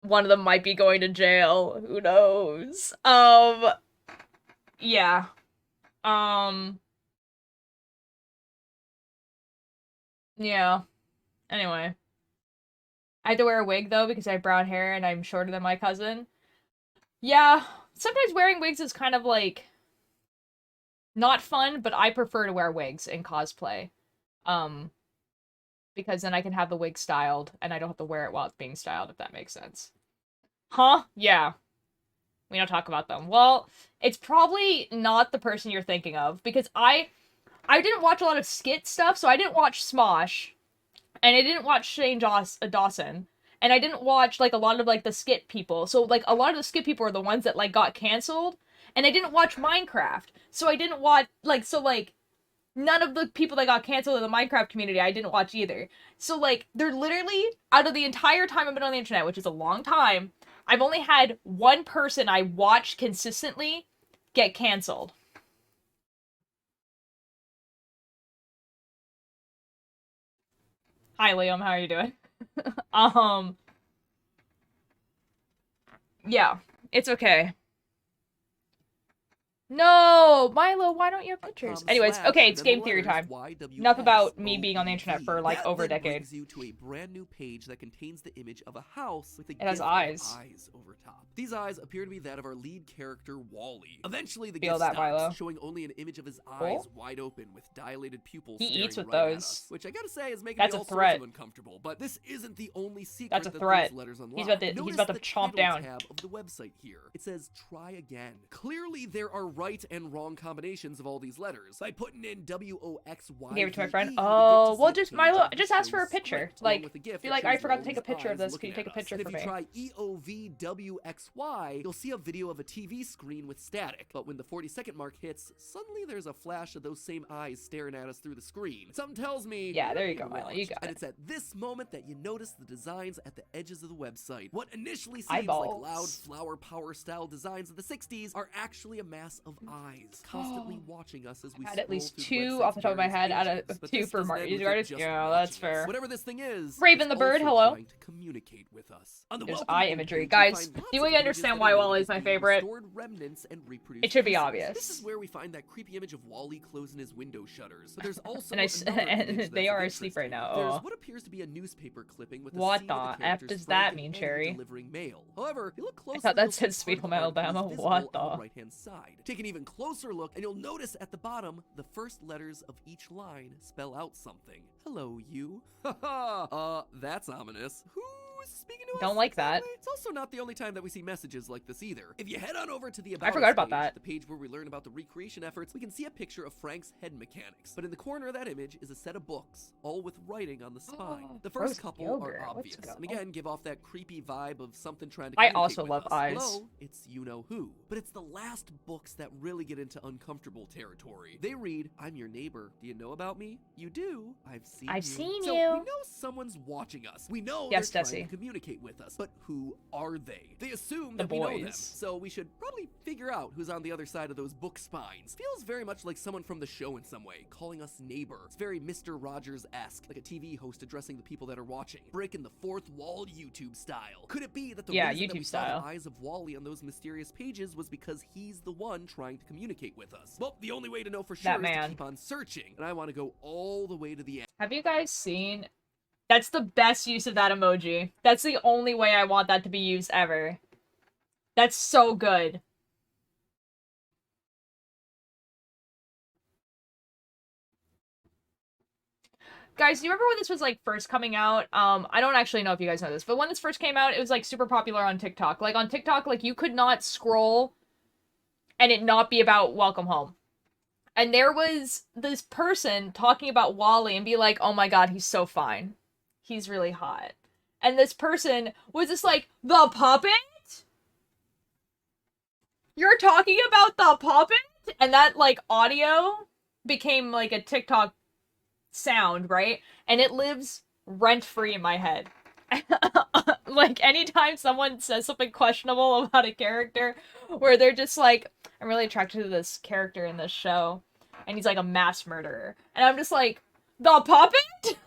[SPEAKER 1] One of them might be going to jail. Who knows? Yeah. Yeah. Anyway. I have to wear a wig, though, because I have brown hair and I'm shorter than my cousin. Yeah, sometimes wearing wigs is kind of, like, not fun, but I prefer to wear wigs in cosplay. Um, because then I can have the wig styled, and I don't have to wear it while it's being styled, if that makes sense. Huh? Yeah. We don't talk about them. Well, it's probably not the person you're thinking of, because I didn't watch a lot of skit stuff, so I didn't watch Smosh, and I didn't watch Dawson, and I didn't watch, like, a lot of, like, the skit people. So, like, a lot of the skit people are the ones that, like, got canceled, and I didn't watch Minecraft. So I didn't watch, like, so, like, none of the people that got canceled in the Minecraft community I didn't watch either. So, like, they're literally, out of the entire time I've been on the internet, which is a long time, I've only had one person I watched consistently get canceled. Hi, Liam, how are you doing? um, yeah, it's okay. No, Milo, why don't you have pictures? Anyways, okay, it's game theory time. Enough about me being on the internet for, like, over a decade.
[SPEAKER 2] Brings you to a brand new page that contains the image of a house with a
[SPEAKER 1] It has
[SPEAKER 2] gift of
[SPEAKER 1] eyes.
[SPEAKER 2] eyes over top. These eyes appear to be that of our lead character, Wally. Eventually, the
[SPEAKER 1] Feel
[SPEAKER 2] gift
[SPEAKER 1] that,
[SPEAKER 2] stops,
[SPEAKER 1] Milo.
[SPEAKER 2] showing only an image of his
[SPEAKER 1] Cool.
[SPEAKER 2] eyes wide open with dilated pupils
[SPEAKER 1] He
[SPEAKER 2] staring
[SPEAKER 1] eats with
[SPEAKER 2] right at
[SPEAKER 1] those.
[SPEAKER 2] us, which I gotta say is making
[SPEAKER 1] That's
[SPEAKER 2] me
[SPEAKER 1] a
[SPEAKER 2] all
[SPEAKER 1] threat.
[SPEAKER 2] sorts of uncomfortable. But this isn't the only secret
[SPEAKER 1] That's a
[SPEAKER 2] that
[SPEAKER 1] threat.
[SPEAKER 2] those letters unlock.
[SPEAKER 1] He's about to
[SPEAKER 2] Notice
[SPEAKER 1] chomp
[SPEAKER 2] the
[SPEAKER 1] down.
[SPEAKER 2] title tab of the website here. It says "Try again." Clearly, there are right and wrong combinations of all these letters. By putting in WOXY,
[SPEAKER 1] Gave it to my friend. Oh, well, just Milo, just ask for a picture. Like, be like, I forgot to take a picture of this. Can you take a picture for me?
[SPEAKER 2] If you try EOVWXY, you'll see a video of a TV screen with static. But when the 40-second mark hits, suddenly there's a flash of those same eyes staring at us through the screen. Something tells me,
[SPEAKER 1] yeah, there you go, Milo. You got it.
[SPEAKER 2] And it's at this moment that you notice the designs at the edges of the website. What initially seems
[SPEAKER 1] Eyeballs.
[SPEAKER 2] like loud flower power style designs of the 60s are actually a mass of eyes constantly watching us as we
[SPEAKER 1] I had at least
[SPEAKER 2] scroll through the
[SPEAKER 1] two off the top of my
[SPEAKER 2] website's
[SPEAKER 1] head out
[SPEAKER 2] pages.
[SPEAKER 1] of
[SPEAKER 2] But
[SPEAKER 1] two
[SPEAKER 2] this
[SPEAKER 1] for
[SPEAKER 2] doesn't end
[SPEAKER 1] Marty's
[SPEAKER 2] with it
[SPEAKER 1] artist.
[SPEAKER 2] just
[SPEAKER 1] Yeah,
[SPEAKER 2] watching
[SPEAKER 1] that's
[SPEAKER 2] us.
[SPEAKER 1] fair.
[SPEAKER 2] Whatever this thing is,
[SPEAKER 1] Raven
[SPEAKER 2] it's
[SPEAKER 1] the bird,
[SPEAKER 2] also
[SPEAKER 1] hello.
[SPEAKER 2] trying to communicate with us. On the
[SPEAKER 1] There's
[SPEAKER 2] welcome
[SPEAKER 1] eye
[SPEAKER 2] home
[SPEAKER 1] imagery.
[SPEAKER 2] page,
[SPEAKER 1] Guys,
[SPEAKER 2] you'll find lots
[SPEAKER 1] do
[SPEAKER 2] of
[SPEAKER 1] we
[SPEAKER 2] pages
[SPEAKER 1] understand why
[SPEAKER 2] dedicated
[SPEAKER 1] Wally
[SPEAKER 2] to
[SPEAKER 1] is my
[SPEAKER 2] being
[SPEAKER 1] favorite?
[SPEAKER 2] restored remnants and reproduced
[SPEAKER 1] It should be
[SPEAKER 2] pieces.
[SPEAKER 1] obvious.
[SPEAKER 2] This is where we find that creepy image of Wally closing his window shutters. But there's also
[SPEAKER 1] And
[SPEAKER 2] another
[SPEAKER 1] and
[SPEAKER 2] image
[SPEAKER 1] they
[SPEAKER 2] that's
[SPEAKER 1] are
[SPEAKER 2] of
[SPEAKER 1] asleep right
[SPEAKER 2] interest.
[SPEAKER 1] now.
[SPEAKER 2] There's
[SPEAKER 1] Oh.
[SPEAKER 2] what appears to be a newspaper clipping with a
[SPEAKER 1] What
[SPEAKER 2] scene of
[SPEAKER 1] the
[SPEAKER 2] the
[SPEAKER 1] F
[SPEAKER 2] characters
[SPEAKER 1] does that
[SPEAKER 2] frantic
[SPEAKER 1] mean,
[SPEAKER 2] and
[SPEAKER 1] Cherry?
[SPEAKER 2] delivering mail. However, if you look closely,
[SPEAKER 1] thought that
[SPEAKER 2] you'll see
[SPEAKER 1] said Sweet
[SPEAKER 2] part
[SPEAKER 1] Home
[SPEAKER 2] of the article
[SPEAKER 1] Alabama.
[SPEAKER 2] is
[SPEAKER 1] What
[SPEAKER 2] visible on
[SPEAKER 1] the?
[SPEAKER 2] the right-hand side. Take an even closer look, and you'll notice at the bottom the first letters of each line spell out something. Hello, you. Haha. That's ominous. Who's speaking to us?
[SPEAKER 1] Don't like that.
[SPEAKER 2] It's also not the only time that we see messages like this either. If you head on over to the
[SPEAKER 1] I
[SPEAKER 2] About
[SPEAKER 1] forgot
[SPEAKER 2] Us
[SPEAKER 1] about
[SPEAKER 2] page,
[SPEAKER 1] that.
[SPEAKER 2] the page where we learn about the recreation efforts, we can see a picture of Frank's head mechanics. But in the corner of that image is a set of books, all with writing on the spine. The first
[SPEAKER 1] roast
[SPEAKER 2] couple
[SPEAKER 1] yogurt.
[SPEAKER 2] are
[SPEAKER 1] Let's
[SPEAKER 2] obvious,
[SPEAKER 1] go.
[SPEAKER 2] and again give off that creepy vibe of something trying to
[SPEAKER 1] I
[SPEAKER 2] communicate
[SPEAKER 1] also
[SPEAKER 2] with
[SPEAKER 1] love
[SPEAKER 2] us.
[SPEAKER 1] eyes.
[SPEAKER 2] Hello, it's you know who. But it's the last books that really get into uncomfortable territory. They read, "I'm your neighbor. Do you know about me? You do. I've seen you."
[SPEAKER 1] I've seen
[SPEAKER 2] So
[SPEAKER 1] you.
[SPEAKER 2] we know someone's watching us. We know
[SPEAKER 1] Yes,
[SPEAKER 2] they're
[SPEAKER 1] Desi.
[SPEAKER 2] trying to communicate with us. But who are they? They assume
[SPEAKER 1] The
[SPEAKER 2] that we know them.
[SPEAKER 1] boys.
[SPEAKER 2] So we should probably figure out who's on the other side of those book spines. Feels very much like someone from the show in some way, calling us neighbor. It's very Mr. Rogers-esque, like a TV host addressing the people that are watching, breaking the fourth wall YouTube style. Could it be that the reason that
[SPEAKER 1] YouTube
[SPEAKER 2] we saw
[SPEAKER 1] style.
[SPEAKER 2] the eyes of Wally on those mysterious pages was because he's the one trying to communicate with us? Well, the only way to know for sure
[SPEAKER 1] That
[SPEAKER 2] is
[SPEAKER 1] man.
[SPEAKER 2] to keep on searching, and I want to go all the way to the end.
[SPEAKER 1] Have you guys seen? That's the best use of that emoji. That's the only way I want that to be used ever. That's so good. Guys, do you remember when this was, like, first coming out? I don't actually know if you guys know this, but when this first came out, it was, like, super popular on TikTok. Like, on TikTok, like, you could not scroll and it not be about Welcome Home. And there was this person talking about Wally and be like, oh my god, he's so fine. He's really hot. And this person was just like, the puppet? You're talking about the puppet? And that, like, audio became, like, a TikTok sound, right? And it lives rent-free in my head. Like, anytime someone says something questionable about a character, where they're just like, I'm really attracted to this character in this show, and he's like a mass murderer. And I'm just like, the puppet?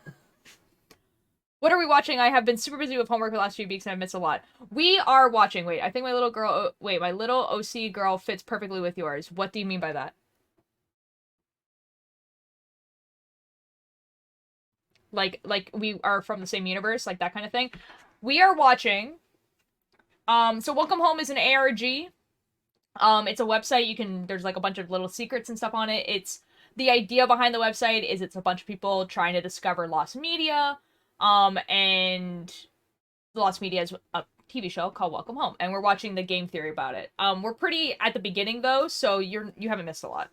[SPEAKER 1] What are we watching? I have been super busy with homework the last few weeks and I've missed a lot. We are watching, wait, I think my little OC girl fits perfectly with yours. What do you mean by that? Like we are from the same universe, like that kind of thing. We are watching. So Welcome Home is an ARG. It's a website. There's like a bunch of little secrets and stuff on it. The idea behind the website is it's a bunch of people trying to discover lost media. And the Lost Media is a TV show called Welcome Home, and we're watching the game theory about it. We're pretty at the beginning though, so you haven't missed a lot.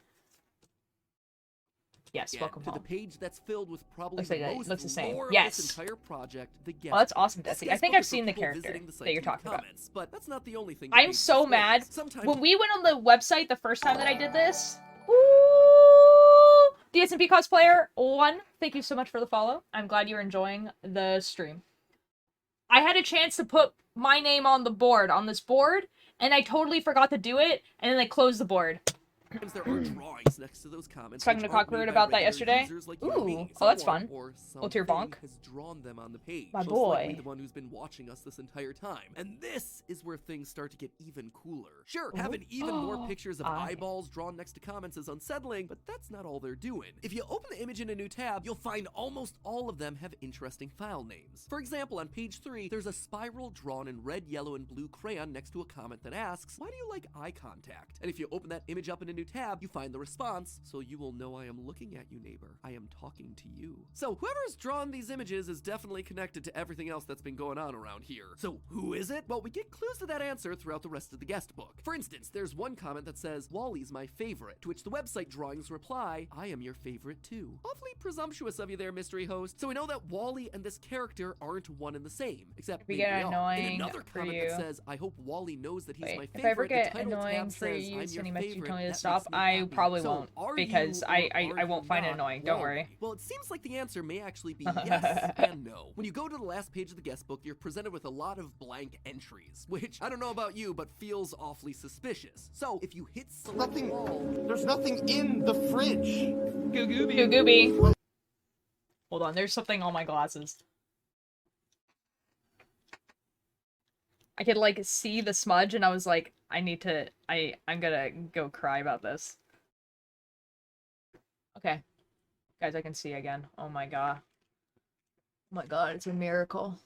[SPEAKER 1] Yes, Welcome
[SPEAKER 2] to
[SPEAKER 1] Home.
[SPEAKER 2] the page that's filled with probably
[SPEAKER 1] Looks
[SPEAKER 2] the
[SPEAKER 1] like
[SPEAKER 2] most
[SPEAKER 1] looks the same.
[SPEAKER 2] lore
[SPEAKER 1] Yes.
[SPEAKER 2] of this entire project, the guest.
[SPEAKER 1] Oh, that's awesome,
[SPEAKER 2] This
[SPEAKER 1] Desi. I
[SPEAKER 2] guest
[SPEAKER 1] think
[SPEAKER 2] book
[SPEAKER 1] I've
[SPEAKER 2] is for
[SPEAKER 1] seen the
[SPEAKER 2] people
[SPEAKER 1] character
[SPEAKER 2] visiting the site
[SPEAKER 1] that you're
[SPEAKER 2] to leave
[SPEAKER 1] talking about.
[SPEAKER 2] comments, but that's not the only thing.
[SPEAKER 1] I'm so mad.
[SPEAKER 2] Sometimes
[SPEAKER 1] When we went on the website the first time that I did this, ooh, the S&P cosplayer 1, thank you so much for the follow. I'm glad you're enjoying the stream. I had a chance to put my name on this board, and I totally forgot to do it, and then I closed the board.
[SPEAKER 2] Sometimes there are drawings next to those comments.
[SPEAKER 1] Talking to
[SPEAKER 2] which aren't
[SPEAKER 1] Cockroot
[SPEAKER 2] made by
[SPEAKER 1] about that
[SPEAKER 2] regular
[SPEAKER 1] yesterday.
[SPEAKER 2] users like you and me.
[SPEAKER 1] Ooh, oh, that's
[SPEAKER 2] Someone
[SPEAKER 1] fun.
[SPEAKER 2] or
[SPEAKER 1] What's your
[SPEAKER 2] something
[SPEAKER 1] bonk?
[SPEAKER 2] has drawn them on the page.
[SPEAKER 1] My
[SPEAKER 2] Most likely
[SPEAKER 1] boy.
[SPEAKER 2] the one who's been watching us this entire time. And this is where things start to get even cooler. Sure, having even more pictures of eyeballs drawn next to comments is unsettling, but that's not all they're doing. If you open the image in a new tab, you'll find almost all of them have interesting file names. For example, on page 3, there's a spiral drawn in red, yellow, and blue crayon next to a comment that asks, "Why do you like eye contact?" And if you open that image up in a new tab, you find the response, "So you will know I am looking at you, neighbor. I am talking to you." So whoever's drawn these images is definitely connected to everything else that's been going on around here. So who is it? Well, we get clues to that answer throughout the rest of the guest book. For instance, there's one comment that says, "Wally's my favorite," to which the website drawings reply, "I am your favorite too." Awfully presumptuous of you there, mystery host. So we know that Wally and this character aren't one and the same, except
[SPEAKER 1] We
[SPEAKER 2] maybe
[SPEAKER 1] get
[SPEAKER 2] they are.
[SPEAKER 1] annoying
[SPEAKER 2] In another
[SPEAKER 1] for
[SPEAKER 2] comment
[SPEAKER 1] you.
[SPEAKER 2] that says, "I hope Wally knows that he's my
[SPEAKER 1] Wait,
[SPEAKER 2] favorite,"
[SPEAKER 1] if I ever
[SPEAKER 2] the
[SPEAKER 1] get
[SPEAKER 2] title
[SPEAKER 1] annoying
[SPEAKER 2] tab
[SPEAKER 1] for
[SPEAKER 2] says,
[SPEAKER 1] you
[SPEAKER 2] "I'm your
[SPEAKER 1] sending messages
[SPEAKER 2] favorite."
[SPEAKER 1] telling me to
[SPEAKER 2] That
[SPEAKER 1] stop,
[SPEAKER 2] makes me
[SPEAKER 1] I
[SPEAKER 2] happy.
[SPEAKER 1] probably
[SPEAKER 2] So
[SPEAKER 1] won't,
[SPEAKER 2] are
[SPEAKER 1] because
[SPEAKER 2] you or
[SPEAKER 1] I
[SPEAKER 2] are
[SPEAKER 1] won't
[SPEAKER 2] you
[SPEAKER 1] find it
[SPEAKER 2] not
[SPEAKER 1] annoying. Don't
[SPEAKER 2] Wally?
[SPEAKER 1] worry.
[SPEAKER 2] Well, it seems like the answer may actually be yes and no. When you go to the last page of the guest book, you're presented with a lot of blank entries, which I don't know about you, but feels awfully suspicious. So if you hit select all,
[SPEAKER 4] There's nothing in the fridge.
[SPEAKER 1] Goo gooby. Hold on, there's something on my glasses. I could like see the smudge and I was like, I'm gonna go cry about this. Okay. Guys, I can see again. Oh my god. Oh my god, it's a miracle.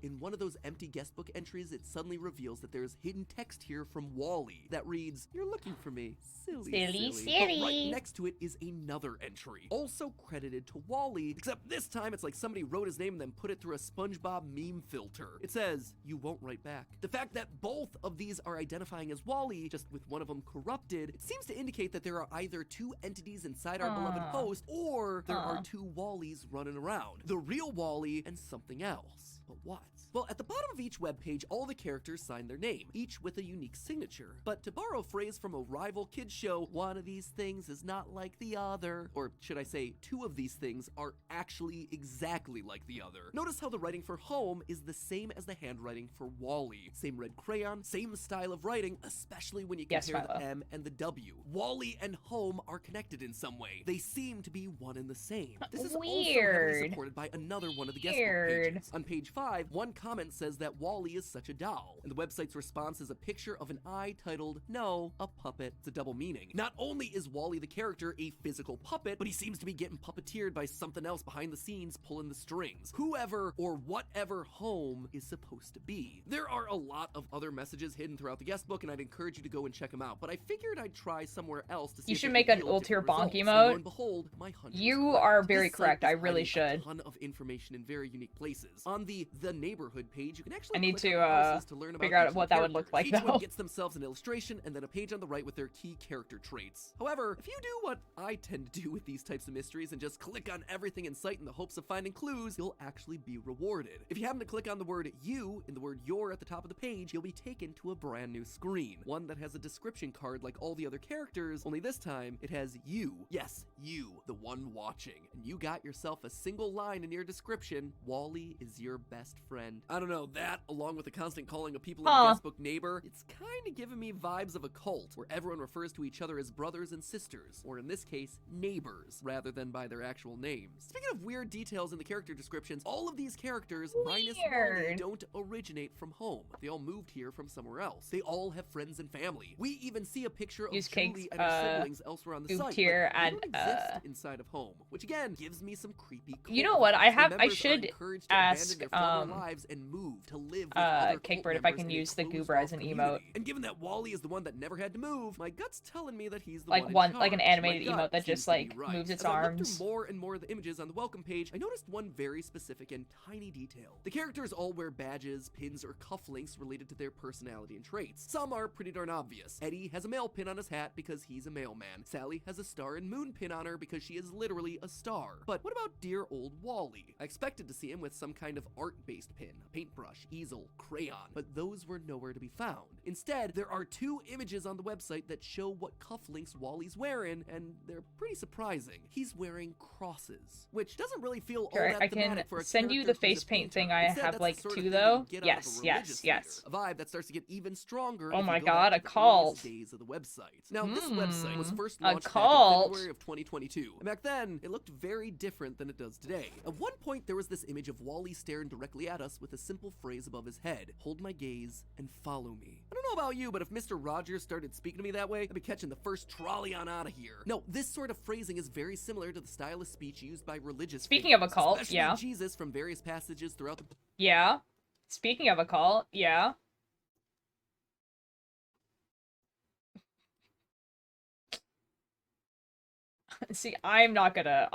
[SPEAKER 2] in one of those empty guest book entries, it suddenly reveals that there's hidden text here from Wally that reads, "You're looking for me. Silly. But right next to it is another entry, also credited to Wally, except this time it's like somebody wrote his name and then put it through a SpongeBob meme filter. It says, "You won't write back." The fact that both of these are identifying as Wally, just with one of them corrupted, it seems to indicate that there are either two entities inside our beloved host, or there are two Wallys running around. The real Wally and something else. But what? Well, at the bottom of each webpage, all the characters sign their name, each with a unique signature. But to borrow a phrase from a rival kids show, one of these things is not like the other. Or should I say, two of these things are actually exactly like the other. Notice how the writing for home is the same as the handwriting for Wally. Same red crayon, same style of writing, especially when you compare the M and the W. Wally and home are connected in some way. They seem to be one and the same. This is also heavily supported by another one of the guest book pages. On page 5, one comment says that Wally is such a doll, and the website's response is a picture of an eye titled, "No, a puppet." It's a double meaning. Not only is Wally the character a physical puppet, but he seems to be getting puppeteered by something else behind the scenes pulling the strings. Whoever or whatever home is supposed to be. There are a lot of other messages hidden throughout the guest book, and I'd encourage you to go and check them out, but I figured I'd try somewhere else to see
[SPEAKER 1] You
[SPEAKER 2] if
[SPEAKER 1] should
[SPEAKER 2] they
[SPEAKER 1] make an
[SPEAKER 2] reveal
[SPEAKER 1] ultier
[SPEAKER 2] different
[SPEAKER 1] bonk
[SPEAKER 2] results. And
[SPEAKER 1] emote.
[SPEAKER 2] lo and behold, my hunch was
[SPEAKER 1] You
[SPEAKER 2] correct.
[SPEAKER 1] are very
[SPEAKER 2] This site
[SPEAKER 1] correct.
[SPEAKER 2] is
[SPEAKER 1] I really
[SPEAKER 2] hiding
[SPEAKER 1] should.
[SPEAKER 2] a ton of information in very unique places. On the neighborhood page, you can actually
[SPEAKER 1] I need
[SPEAKER 2] click
[SPEAKER 1] to,
[SPEAKER 2] on the houses to learn about
[SPEAKER 1] figure out
[SPEAKER 2] each of the
[SPEAKER 1] what that would look
[SPEAKER 2] characters.
[SPEAKER 1] like,
[SPEAKER 2] Each one
[SPEAKER 1] though.
[SPEAKER 2] gets themselves an illustration and then a page on the right with their key character traits. However, if you do what I tend to do with these types of mysteries and just click on everything in sight in the hopes of finding clues, you'll actually be rewarded. If you happen to click on the word you in the word your at the top of the page, you'll be taken to a brand new screen. One that has a description card like all the other characters, only this time it has you. Yes, you, the one watching. And you got yourself a single line in your description: Wally is your best friend. I don't know, that, along with the constant calling of people in the guest book neighbor, it's kind of giving me vibes of a cult, where everyone refers to each other as brothers and sisters, or in this case, neighbors, rather than by their actual names. Speaking of weird details in the character descriptions, all of these characters, minus Wally, don't originate from home. They all moved here from somewhere else. They all have friends and family. We even see a picture of Julie and her siblings elsewhere on the site, but they don't exist inside of home, which again gives me some creepy.
[SPEAKER 1] You know what? I should ask
[SPEAKER 2] normal lives and move to live with other cult
[SPEAKER 1] Cakebird, if I
[SPEAKER 2] members
[SPEAKER 1] can
[SPEAKER 2] in a
[SPEAKER 1] use the
[SPEAKER 2] closed
[SPEAKER 1] goober as
[SPEAKER 2] off
[SPEAKER 1] an emote.
[SPEAKER 2] community. And given that Wally is the one that never had to move, my gut's telling me that he's the
[SPEAKER 1] Like
[SPEAKER 2] one in
[SPEAKER 1] like an
[SPEAKER 2] charge.
[SPEAKER 1] animated
[SPEAKER 2] My gut
[SPEAKER 1] emote that
[SPEAKER 2] seems
[SPEAKER 1] just
[SPEAKER 2] to be
[SPEAKER 1] like
[SPEAKER 2] right.
[SPEAKER 1] moves its
[SPEAKER 2] As I looked
[SPEAKER 1] arms.
[SPEAKER 2] through more and more of the images on the welcome page, I noticed one very specific and tiny detail. The characters all wear badges, pins, or cufflinks related to their personality and traits. Some are pretty darn obvious. Eddie has a male pin on his hat because he's a mailman. Sally has a star and moon pin on her because she is literally a star. But what about dear old Wally? I expected to see him with some kind of art-based pin, a paintbrush, easel, crayon, but those were nowhere to be found. Instead, there are 2 images on the website that show what cufflinks Wally's wearing, and they're pretty surprising. He's wearing crosses, which doesn't really feel all that
[SPEAKER 1] I can
[SPEAKER 2] thematic for a
[SPEAKER 1] send you
[SPEAKER 2] character
[SPEAKER 1] the
[SPEAKER 2] who's
[SPEAKER 1] face
[SPEAKER 2] a
[SPEAKER 1] paint
[SPEAKER 2] painter.
[SPEAKER 1] thing. I
[SPEAKER 2] Instead,
[SPEAKER 1] have
[SPEAKER 2] that's
[SPEAKER 1] like
[SPEAKER 2] the sort
[SPEAKER 1] 2
[SPEAKER 2] of thing that
[SPEAKER 1] though.
[SPEAKER 2] you get out of
[SPEAKER 1] Yes,
[SPEAKER 2] a
[SPEAKER 1] yes,
[SPEAKER 2] religious
[SPEAKER 1] yes.
[SPEAKER 2] leader. A vibe that starts to get even stronger.
[SPEAKER 1] Oh
[SPEAKER 2] if
[SPEAKER 1] my
[SPEAKER 2] you go
[SPEAKER 1] god,
[SPEAKER 2] back
[SPEAKER 1] a
[SPEAKER 2] to the
[SPEAKER 1] cult.
[SPEAKER 2] earliest days of the website. Now, this website was first
[SPEAKER 1] a
[SPEAKER 2] launched back in
[SPEAKER 1] cult.
[SPEAKER 2] February of 2022. And back then, it looked very different than it does today. At one point, there was this image of Wally staring directly at us with a simple phrase above his head: hold my gaze and follow me. I don't know about you, but if Mr. Rogers started speaking to me that way, I'd be catching the first trolley on out of here. No, this sort of phrasing is very similar to the style of speech used by religious
[SPEAKER 1] Speaking
[SPEAKER 2] figures,
[SPEAKER 1] of a cult,
[SPEAKER 2] especially
[SPEAKER 1] yeah.
[SPEAKER 2] Jesus from various passages throughout the
[SPEAKER 1] Yeah. Speaking of a cult, yeah. See, I'm not gonna.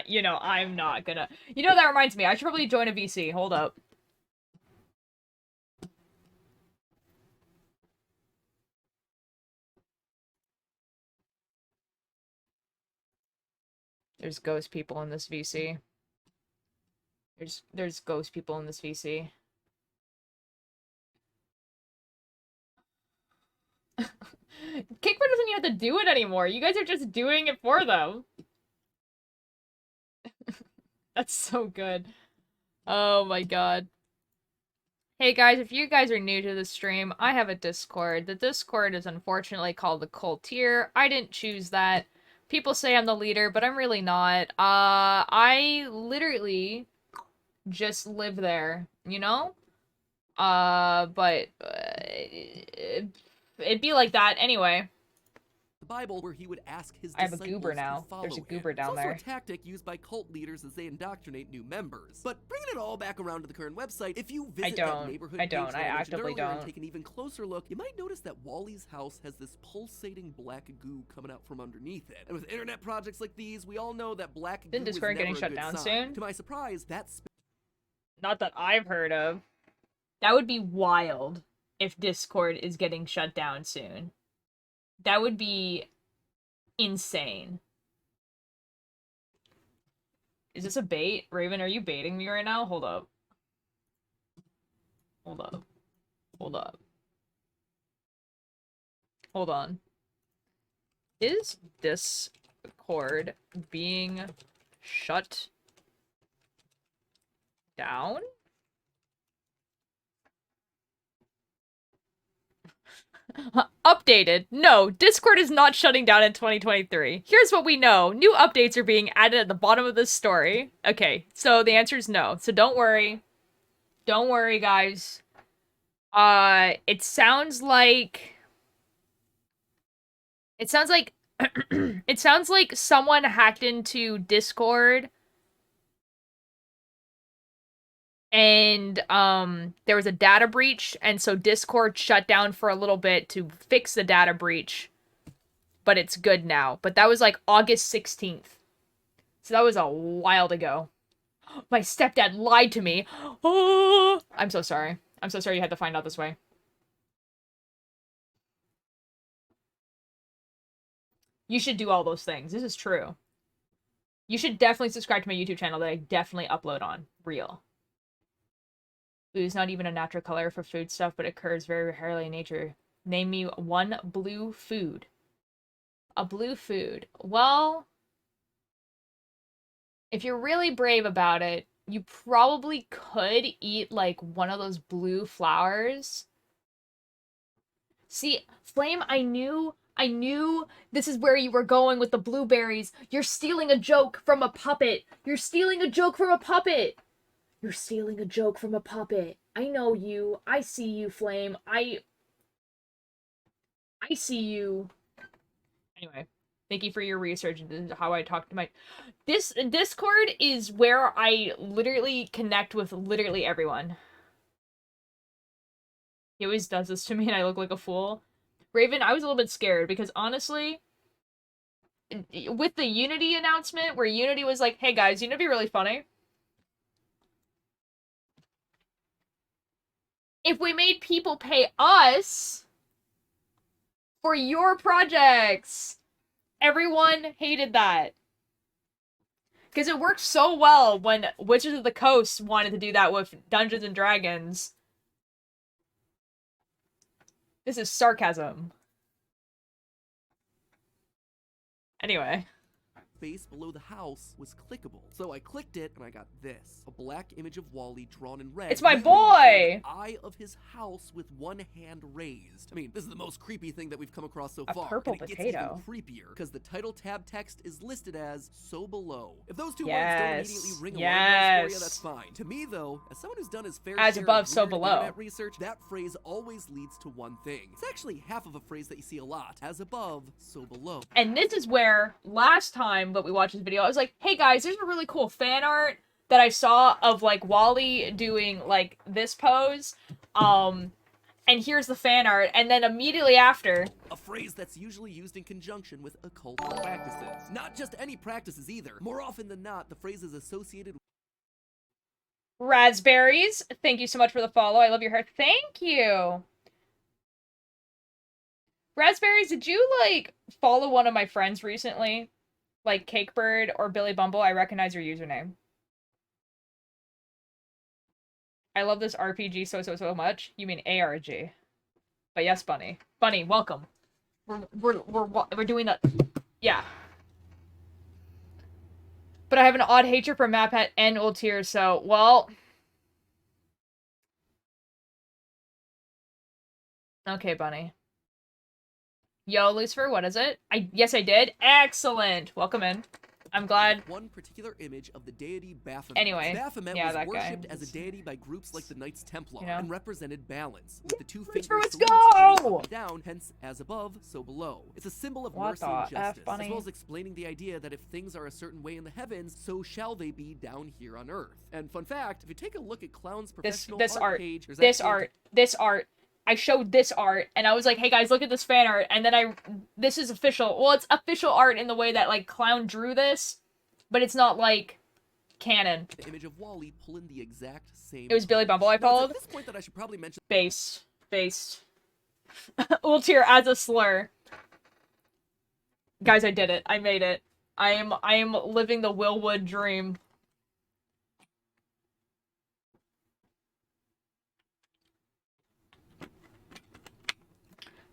[SPEAKER 1] You know, I'm not gonna. You know, that reminds me. I should probably join a VC. Hold up. There's ghost people in this VC. There's ghost people in this VC. Kickford doesn't even have to do it anymore. You guys are just doing it for them. That's so good. Oh my god. Hey guys, if you guys are new to the stream, I have a Discord. The Discord is unfortunately called the Cult Tier. I didn't choose that. People say I'm the leader, but I'm really not. I literally just live there, you know? But it'd be like that anyway.
[SPEAKER 2] Bible, where he would ask his
[SPEAKER 1] I have a
[SPEAKER 2] disciples
[SPEAKER 1] goober now.
[SPEAKER 2] to follow
[SPEAKER 1] There's a
[SPEAKER 2] him.
[SPEAKER 1] goober down
[SPEAKER 2] It's also
[SPEAKER 1] there.
[SPEAKER 2] a tactic used by cult leaders as they indoctrinate new members. But bringing it all back around to the current website, if you visit that neighborhood page that I mentioned
[SPEAKER 1] actively
[SPEAKER 2] earlier and
[SPEAKER 1] don't.
[SPEAKER 2] take an even closer look, you might notice that Wally's house has this pulsating black goo coming out from underneath it. And with internet projects like these, we all know that black goo
[SPEAKER 1] Isn't
[SPEAKER 2] is
[SPEAKER 1] Discord
[SPEAKER 2] never
[SPEAKER 1] getting
[SPEAKER 2] a
[SPEAKER 1] shut
[SPEAKER 2] good
[SPEAKER 1] down
[SPEAKER 2] sign.
[SPEAKER 1] soon?
[SPEAKER 2] To my surprise, that's
[SPEAKER 1] Not that I've heard of. That would be wild if Discord is getting shut down soon. That would be insane. Is this a bait? Raven, are you baiting me right now? Hold up. Hold up. Hold up. Hold on. Is Discord being shut down? Updated. No, Discord is not shutting down in 2023. Here's what we know. New updates are being added at the bottom of this story. Okay, so the answer is no. So don't worry. Don't worry, guys. It sounds like... It sounds like... it sounds like someone hacked into Discord and there was a data breach, and so Discord shut down for a little bit to fix the data breach, but it's good now. But that was like August 16th, so that was a while ago. My stepdad lied to me. Oh, I'm so sorry. I'm so sorry you had to find out this way. You should do all those things. This is true. You should definitely subscribe to my YouTube channel that I definitely upload on. Real. Blue is not even a natural color for food stuff, but occurs very rarely in nature. Name me one blue food. A blue food. Well, if you're really brave about it, you probably could eat, like, one of those blue flowers. See, Flame, I knew this is where you were going with the blueberries. You're stealing a joke from a puppet. You're stealing a joke from a puppet. You're stealing a joke from a puppet. I know you. I see you, Flame. I see you. Anyway. Thank you for your research into how I talk to my... This Discord is where I literally connect with literally everyone. He always does this to me and I look like a fool. Raven, I was a little bit scared because honestly, with the Unity announcement where Unity was like, hey guys, you know, it'd be really funny if we made people pay us for your projects. Everyone hated that. Because it worked so well when Witches of the Coast wanted to do that with Dungeons and Dragons. This is sarcasm. Anyway.
[SPEAKER 2] Space below the house was clickable. So I clicked it and I got this. A black image of Wally drawn in red.
[SPEAKER 1] It's my boy!
[SPEAKER 2] The eye of his house with one hand raised. I mean, this is the most creepy thing that we've come across so far.
[SPEAKER 1] A purple
[SPEAKER 2] and it
[SPEAKER 1] potato.
[SPEAKER 2] gets even creepier because the title tab text is listed as "so below." If those two words don't immediately ring alarm bells for you, that's fine. To me though, as someone who's done his fair
[SPEAKER 1] as
[SPEAKER 2] share
[SPEAKER 1] above,
[SPEAKER 2] of
[SPEAKER 1] so
[SPEAKER 2] weird
[SPEAKER 1] below
[SPEAKER 2] internet research, that phrase always leads to one thing. It's actually half of a phrase that you see a lot. As above, so below.
[SPEAKER 1] And this is where last time that we watched this video, I was like, hey guys, there's a really cool fan art that I saw of like Wally doing like this pose. And here's the fan art, and then immediately after,
[SPEAKER 2] a phrase that's usually used in conjunction with occult practices. Not just any practices either. More often than not, the phrase is associated with
[SPEAKER 1] Raspberries, thank you so much for the follow. I love your hair. Thank you. Raspberries, did you like follow one of my friends recently? Like Cakebird or Billy Bumble? I recognize your username. I love this RPG so much. You mean ARG. But yes, Bunny. Bunny, welcome. We're doing that. Yeah. But I have an odd hatred for Maphat and Ultier, so, well... Okay, Bunny. Yo, Lucifer, what is it? Yes, I did. Excellent! Welcome in. I'm glad.
[SPEAKER 2] One particular image of the deity Baphomet.
[SPEAKER 1] Anyway,
[SPEAKER 2] Baphomet
[SPEAKER 1] yeah,
[SPEAKER 2] was
[SPEAKER 1] that
[SPEAKER 2] worshipped
[SPEAKER 1] guy.
[SPEAKER 2] as a deity by groups like the Knights Templar,
[SPEAKER 1] You know?
[SPEAKER 2] and represented balance, with the two fingers
[SPEAKER 1] let's
[SPEAKER 2] saluting
[SPEAKER 1] go!
[SPEAKER 2] up and down, hence as above, so below. It's a symbol of
[SPEAKER 1] What
[SPEAKER 2] mercy
[SPEAKER 1] the
[SPEAKER 2] and
[SPEAKER 1] F,
[SPEAKER 2] justice,
[SPEAKER 1] Bunny?
[SPEAKER 2] as well as explaining the idea that if things are a certain way in the heavens, so shall they be down here on Earth. And fun fact, if you take a look at Clown's professional art page, there's
[SPEAKER 1] this
[SPEAKER 2] actually
[SPEAKER 1] art. I showed this art, and I was like, hey guys, look at this fan art, and then this is official. Well, it's official art in the way that, like, Clown drew this, but it's not, like, canon.
[SPEAKER 2] the image of Wally pulling the exact same.
[SPEAKER 1] It was Billy Bumble I
[SPEAKER 2] Now, it's
[SPEAKER 1] followed.
[SPEAKER 2] at this point that I should probably mention
[SPEAKER 1] Based. Ultier as a slur. Guys, I did it. I made it. I am living the Willwood dream.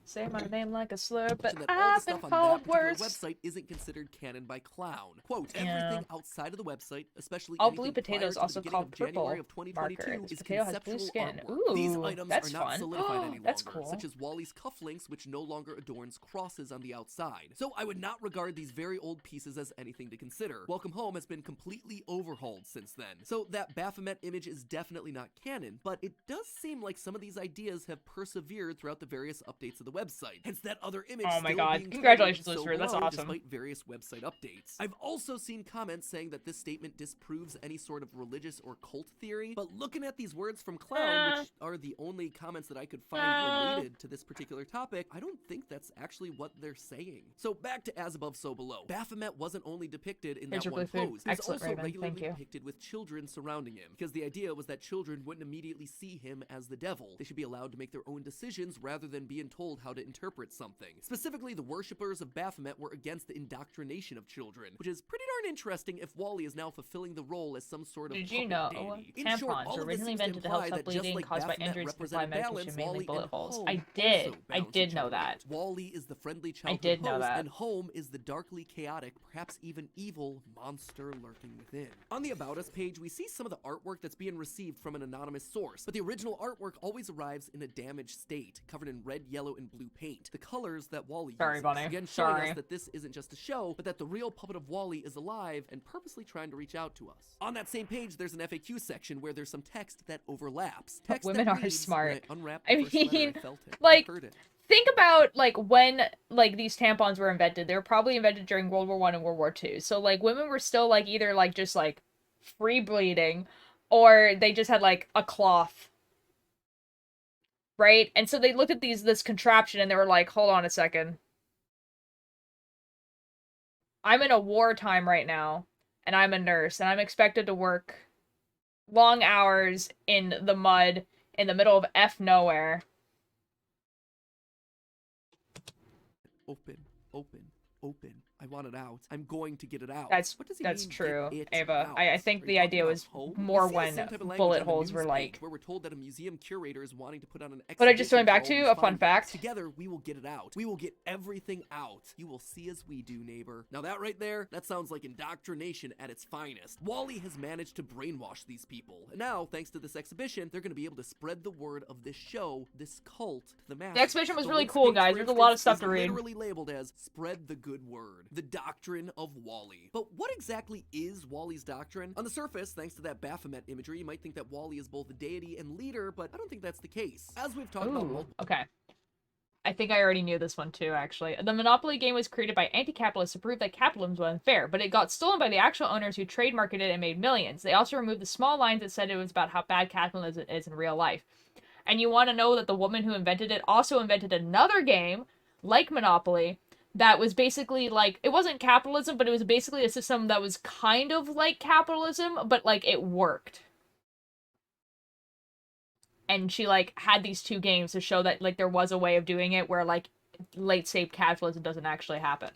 [SPEAKER 1] Say my name like a slur, but
[SPEAKER 2] that all the
[SPEAKER 1] I've been
[SPEAKER 2] stuff on that
[SPEAKER 1] called
[SPEAKER 2] particular
[SPEAKER 1] worse.
[SPEAKER 2] website isn't considered canon by Clown. Quote,
[SPEAKER 1] Yeah.
[SPEAKER 2] everything outside of the website, especially
[SPEAKER 1] All
[SPEAKER 2] anything
[SPEAKER 1] blue potato
[SPEAKER 2] prior
[SPEAKER 1] is
[SPEAKER 2] to the
[SPEAKER 1] also
[SPEAKER 2] beginning
[SPEAKER 1] called
[SPEAKER 2] of January
[SPEAKER 1] purple
[SPEAKER 2] of 2022
[SPEAKER 1] marker. This
[SPEAKER 2] is
[SPEAKER 1] potato has blue
[SPEAKER 2] conceptual
[SPEAKER 1] skin.
[SPEAKER 2] artwork. These
[SPEAKER 1] Ooh,
[SPEAKER 2] items
[SPEAKER 1] that's
[SPEAKER 2] are not
[SPEAKER 1] fun.
[SPEAKER 2] solidified any longer,
[SPEAKER 1] That's cool.
[SPEAKER 2] such as Wally's cufflinks, which no longer adorns crosses on the outside. So I would not regard these very old pieces as anything to consider. Welcome Home has been completely overhauled since then. So that Baphomet image is definitely not canon, but it does seem like some of these ideas have persevered throughout the various updates of the website. Hence that other image
[SPEAKER 1] Oh my
[SPEAKER 2] still
[SPEAKER 1] God.
[SPEAKER 2] being
[SPEAKER 1] Congratulations,
[SPEAKER 2] titled
[SPEAKER 1] Lucifer. That's
[SPEAKER 2] below,
[SPEAKER 1] awesome.
[SPEAKER 2] Despite various website updates. I've also seen comments saying that this statement disproves any sort of religious or cult theory, but looking at these words from Clown, which are the only comments that I could find related to this particular topic, I don't think that's actually what they're saying. So back to as above, so below. Baphomet wasn't only depicted in
[SPEAKER 1] Here's
[SPEAKER 2] that
[SPEAKER 1] your
[SPEAKER 2] one
[SPEAKER 1] blue food.
[SPEAKER 2] pose, he was
[SPEAKER 1] Excellent,
[SPEAKER 2] also
[SPEAKER 1] Raven.
[SPEAKER 2] regularly
[SPEAKER 1] Thank you.
[SPEAKER 2] depicted with children surrounding him, because the idea was that children wouldn't immediately see him as the devil. They should be allowed to make their own decisions rather than being told how to interpret something. Specifically, the worshippers of Baphomet were against the indoctrination of children, which is pretty darn interesting if Wally is now fulfilling the role as some sort of
[SPEAKER 1] Did you
[SPEAKER 2] puppet
[SPEAKER 1] know
[SPEAKER 2] deity. In short,
[SPEAKER 1] tampons
[SPEAKER 2] all
[SPEAKER 1] were
[SPEAKER 2] of this
[SPEAKER 1] originally
[SPEAKER 2] seems to
[SPEAKER 1] invented to help
[SPEAKER 2] imply
[SPEAKER 1] stop
[SPEAKER 2] that just
[SPEAKER 1] bleeding
[SPEAKER 2] like
[SPEAKER 1] caused by
[SPEAKER 2] Baphomet
[SPEAKER 1] injuries and supply
[SPEAKER 2] represented
[SPEAKER 1] medication,
[SPEAKER 2] balance,
[SPEAKER 1] mainly
[SPEAKER 2] Wally
[SPEAKER 1] bullet
[SPEAKER 2] and
[SPEAKER 1] holes?
[SPEAKER 2] home
[SPEAKER 1] I did.
[SPEAKER 2] also
[SPEAKER 1] I
[SPEAKER 2] balance
[SPEAKER 1] did
[SPEAKER 2] each
[SPEAKER 1] know
[SPEAKER 2] other
[SPEAKER 1] that.
[SPEAKER 2] out. Wally is the friendly childhood
[SPEAKER 1] did know
[SPEAKER 2] host,
[SPEAKER 1] that.
[SPEAKER 2] and home is the darkly chaotic, perhaps even evil monster lurking within. On the About Us page, we see some of the artwork that's being received from an anonymous source, but the original artwork always arrives in a damaged state, covered in red, yellow, and blue paint. The colors that Wally
[SPEAKER 1] Sorry,
[SPEAKER 2] uses.
[SPEAKER 1] Bunny.
[SPEAKER 2] Again, showing
[SPEAKER 1] Sorry.
[SPEAKER 2] us that this isn't just a show, but that the real puppet of Wally is alive and purposely trying to reach out to us. On that same page, there's an FAQ section where there's some text that overlaps. Text
[SPEAKER 1] Women
[SPEAKER 2] that
[SPEAKER 1] are
[SPEAKER 2] reads,
[SPEAKER 1] smart.
[SPEAKER 2] "When I unwrapped
[SPEAKER 1] I
[SPEAKER 2] the first letter,
[SPEAKER 1] mean,
[SPEAKER 2] I felt it. I
[SPEAKER 1] like,
[SPEAKER 2] heard it.
[SPEAKER 1] think about, like, when, like, these tampons were invented. They were probably invented during World War I and World War II. So, like, women were still, like, either, like, just, like, free bleeding, or they just had, like, a cloth. Right? And so they looked at this contraption and they were like, hold on a second. I'm in a wartime right now, and I'm a nurse, and I'm expected to work long hours in the mud in the middle of F nowhere.
[SPEAKER 2] Open, open, open. I want it out. I'm going to get it out.
[SPEAKER 1] That's
[SPEAKER 2] What does he
[SPEAKER 1] that's
[SPEAKER 2] mean,
[SPEAKER 1] true,
[SPEAKER 2] get it
[SPEAKER 1] Ava.
[SPEAKER 2] out?
[SPEAKER 1] I think
[SPEAKER 2] Are
[SPEAKER 1] the
[SPEAKER 2] you
[SPEAKER 1] idea
[SPEAKER 2] talking
[SPEAKER 1] was
[SPEAKER 2] about home?
[SPEAKER 1] more
[SPEAKER 2] We see the
[SPEAKER 1] when
[SPEAKER 2] same type of language
[SPEAKER 1] bullet
[SPEAKER 2] on the
[SPEAKER 1] holes were
[SPEAKER 2] news
[SPEAKER 1] like.
[SPEAKER 2] page, where we're told that a museum curator is wanting to put on an exhibition.
[SPEAKER 1] But I just going back
[SPEAKER 2] for all
[SPEAKER 1] to
[SPEAKER 2] these
[SPEAKER 1] a fun
[SPEAKER 2] findings.
[SPEAKER 1] fact.
[SPEAKER 2] Together, we will get it out. We will get everything out. You will see as we do, neighbor. Now that right there, that sounds like indoctrination at its finest. Wally has managed to brainwash these people. And now, thanks to this exhibition, they're going to be able to spread the word of this show, this cult, to the masses.
[SPEAKER 1] The exhibition was
[SPEAKER 2] The
[SPEAKER 1] really
[SPEAKER 2] links
[SPEAKER 1] cool,
[SPEAKER 2] page,
[SPEAKER 1] guys.
[SPEAKER 2] for
[SPEAKER 1] There's a lot of
[SPEAKER 2] instance,
[SPEAKER 1] stuff
[SPEAKER 2] is
[SPEAKER 1] to read.
[SPEAKER 2] literally labeled as "Spread the Good Word," the doctrine of Wally. But what exactly is Wally's doctrine? On the surface, thanks to that Baphomet imagery, you might think that Wally is both a deity and leader, but I don't think that's the case. As we've talked about multiple
[SPEAKER 1] Okay. I think I already knew this one too, actually. The Monopoly game was created by anti-capitalists to prove that capitalism was unfair, but it got stolen by the actual owners who trademarked it and made millions. They also removed the small lines that said it was about how bad capitalism is in real life. And you want to know that the woman who invented it also invented another game, like Monopoly, that was basically like, it wasn't capitalism, but it was basically a system that was kind of like capitalism, but like it worked. And she like had these two games to show that like there was a way of doing it where like late stage capitalism doesn't actually happen.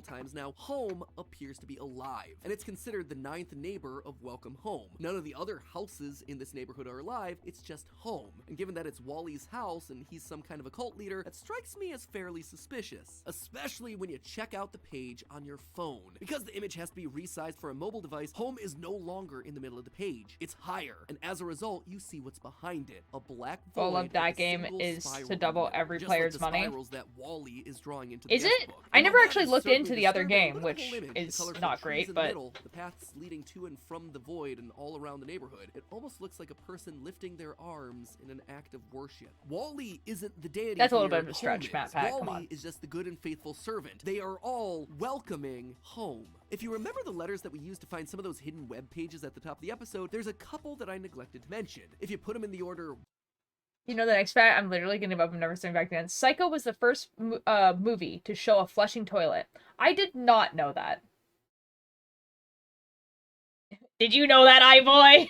[SPEAKER 2] times now, home appears to be alive, and it's considered the ninth neighbor of Welcome Home. None of the other houses in this neighborhood are alive, it's just home. And given that it's Wally's house and he's some kind of a cult leader, that strikes me as fairly suspicious. Especially when you check out the page on your phone. Because the image has to be resized for a mobile device, home is no longer in the middle of the page. It's higher, and as a result, you see what's behind it. A black void.
[SPEAKER 1] All of that
[SPEAKER 2] with a
[SPEAKER 1] game
[SPEAKER 2] single
[SPEAKER 1] is
[SPEAKER 2] spiral
[SPEAKER 1] to double
[SPEAKER 2] in it,
[SPEAKER 1] every
[SPEAKER 2] just
[SPEAKER 1] player's
[SPEAKER 2] like the
[SPEAKER 1] money.
[SPEAKER 2] spirals that Wally is drawing into the
[SPEAKER 1] Is
[SPEAKER 2] guest
[SPEAKER 1] it?
[SPEAKER 2] book.
[SPEAKER 1] I
[SPEAKER 2] And
[SPEAKER 1] never
[SPEAKER 2] while that
[SPEAKER 1] actually
[SPEAKER 2] is
[SPEAKER 1] looked into
[SPEAKER 2] certainly
[SPEAKER 1] the other
[SPEAKER 2] disturbing,
[SPEAKER 1] game,
[SPEAKER 2] look at the
[SPEAKER 1] which
[SPEAKER 2] whole image,
[SPEAKER 1] is
[SPEAKER 2] the colorful
[SPEAKER 1] not
[SPEAKER 2] trees
[SPEAKER 1] great,
[SPEAKER 2] in
[SPEAKER 1] but-
[SPEAKER 2] the middle, the paths leading to and from the void and all around the neighborhood. It almost looks like a person lifting their arms in an act of worship. Wally isn't the deity.
[SPEAKER 1] That's a little
[SPEAKER 2] here,
[SPEAKER 1] bit of a stretch,
[SPEAKER 2] home
[SPEAKER 1] Matt
[SPEAKER 2] is.
[SPEAKER 1] Pat, come
[SPEAKER 2] Wally
[SPEAKER 1] on.
[SPEAKER 2] is just the good and faithful servant. They are all welcoming home. If you remember the letters that we used to find some of those hidden web pages at the top of the episode, there's a couple that I neglected to mention. If you put them in the order...
[SPEAKER 1] You know the next fact? I'm literally giving up. I'm never saying back then. Psycho was the first movie to show a flushing toilet. I did not know that. Did you know that, iBoy?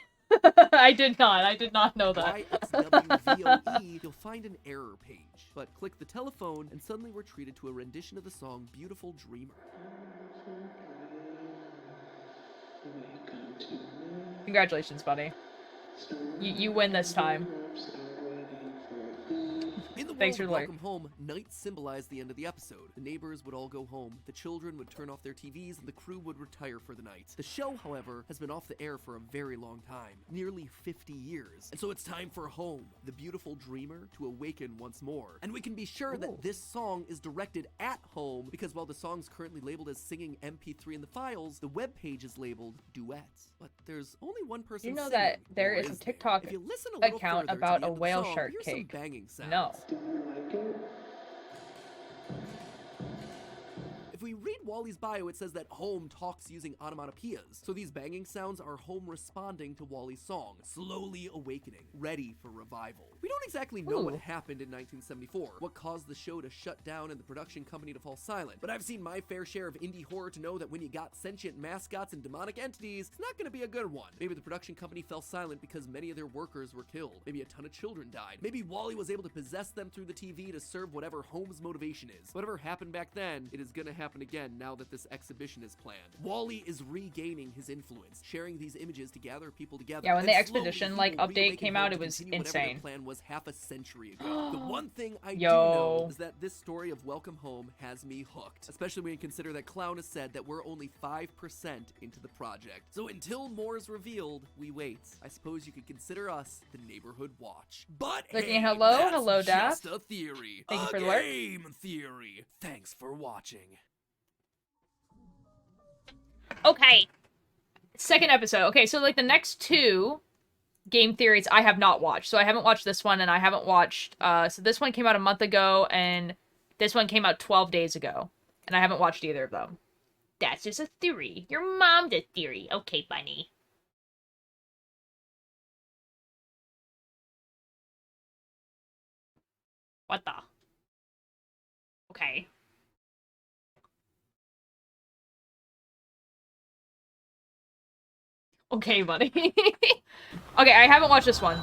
[SPEAKER 1] I did not. I did not know that.
[SPEAKER 2] YXWVOE, you'll find an error page. But click the telephone, and suddenly we're treated to a rendition of the song Beautiful Dreamer.
[SPEAKER 1] Congratulations, buddy. You win this time.
[SPEAKER 2] In the
[SPEAKER 1] Thanks
[SPEAKER 2] world
[SPEAKER 1] for
[SPEAKER 2] of
[SPEAKER 1] the
[SPEAKER 2] Welcome Home, night symbolized the end of the episode. The neighbors would all go home, the children would turn off their TVs, and the crew would retire for the night. The show, however, has been off the air for a very long time, nearly 50 years. And so it's time for Home, the beautiful dreamer, to awaken once more. And we can be sure that this song is directed at home, because while the song's currently labeled as singing MP3 in the files, the webpage is labeled duets. But there's only one person
[SPEAKER 1] You know
[SPEAKER 2] singing,
[SPEAKER 1] that there
[SPEAKER 2] or
[SPEAKER 1] is a
[SPEAKER 2] there?
[SPEAKER 1] TikTok
[SPEAKER 2] If you listen a little
[SPEAKER 1] account
[SPEAKER 2] further to
[SPEAKER 1] about
[SPEAKER 2] the
[SPEAKER 1] a
[SPEAKER 2] end of the
[SPEAKER 1] whale
[SPEAKER 2] song,
[SPEAKER 1] shark
[SPEAKER 2] here's some
[SPEAKER 1] cake.
[SPEAKER 2] banging sounds.
[SPEAKER 1] No.
[SPEAKER 4] Do you like it?
[SPEAKER 2] If we read Wally's bio, it says that Home talks using onomatopoeias. So these banging sounds are Home responding to Wally's song, slowly awakening, ready for revival. We don't exactly know what happened in 1974, what caused the show to shut down and the production company to fall silent, but I've seen my fair share of indie horror to know that when you got sentient mascots and demonic entities, it's not gonna be a good one. Maybe the production company fell silent because many of their workers were killed. Maybe a ton of children died. Maybe Wally was able to possess them through the TV to serve whatever Home's motivation is. Whatever happened back then, it is gonna happen again now that this exhibition is planned. Wally is regaining his influence, sharing these images to gather people together.
[SPEAKER 1] Yeah, when the
[SPEAKER 2] and
[SPEAKER 1] expedition,
[SPEAKER 2] slowly
[SPEAKER 1] like,
[SPEAKER 2] he will
[SPEAKER 1] update
[SPEAKER 2] reawaken
[SPEAKER 1] came
[SPEAKER 2] Home
[SPEAKER 1] out,
[SPEAKER 2] to
[SPEAKER 1] it was
[SPEAKER 2] continue whatever
[SPEAKER 1] insane.
[SPEAKER 2] their plan was half a century ago. The one thing I do
[SPEAKER 1] Yo.
[SPEAKER 2] know is that this story of Welcome Home has me hooked, especially when you consider that Clown has said that we're only 5% into the project. So until more is revealed, we wait. I suppose you could consider us the neighborhood watch. But
[SPEAKER 1] Looking
[SPEAKER 2] hey,
[SPEAKER 1] at hello,
[SPEAKER 2] that's
[SPEAKER 1] hello,
[SPEAKER 2] just
[SPEAKER 1] Daft.
[SPEAKER 2] a theory.
[SPEAKER 1] Thank you
[SPEAKER 2] a
[SPEAKER 1] for the alert.
[SPEAKER 2] game theory. Thanks for watching.
[SPEAKER 1] Okay. Second episode. Okay, so like the next two game theories I have not watched. So I haven't watched this one, and I haven't watched, so this one came out a month ago, and this one came out 12 days ago. And I haven't watched either of them. That's just a theory. Your mom's a theory. Okay, bunny. What the? Okay. Okay, buddy. Okay, I haven't watched this one.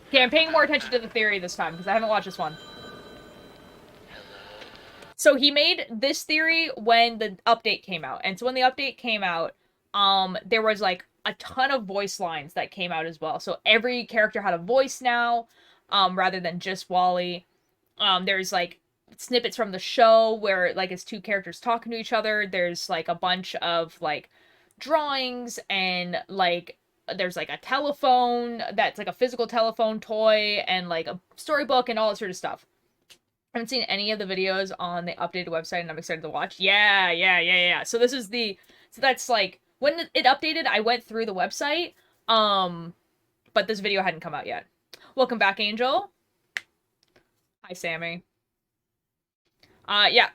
[SPEAKER 1] Okay, I'm paying more attention to the theory this time, because I haven't watched this one. So he made this theory when the update came out. And so when the update came out, there was, like, a ton of voice lines that came out as well. So every character had a voice now, rather than just Wally. There's, like, snippets from the show where, like, it's two characters talking to each other. There's, like, a bunch of, like, drawings and, like, there's, like, a telephone that's, like, a physical telephone toy and, like, a storybook and all that sort of stuff. I haven't seen any of the videos on the updated website, and I'm excited to watch. Yeah. So this is the... So that's, like... When it updated, I went through the website, but this video hadn't come out yet. Welcome back, Angel. Hi, Sammy. Yeah.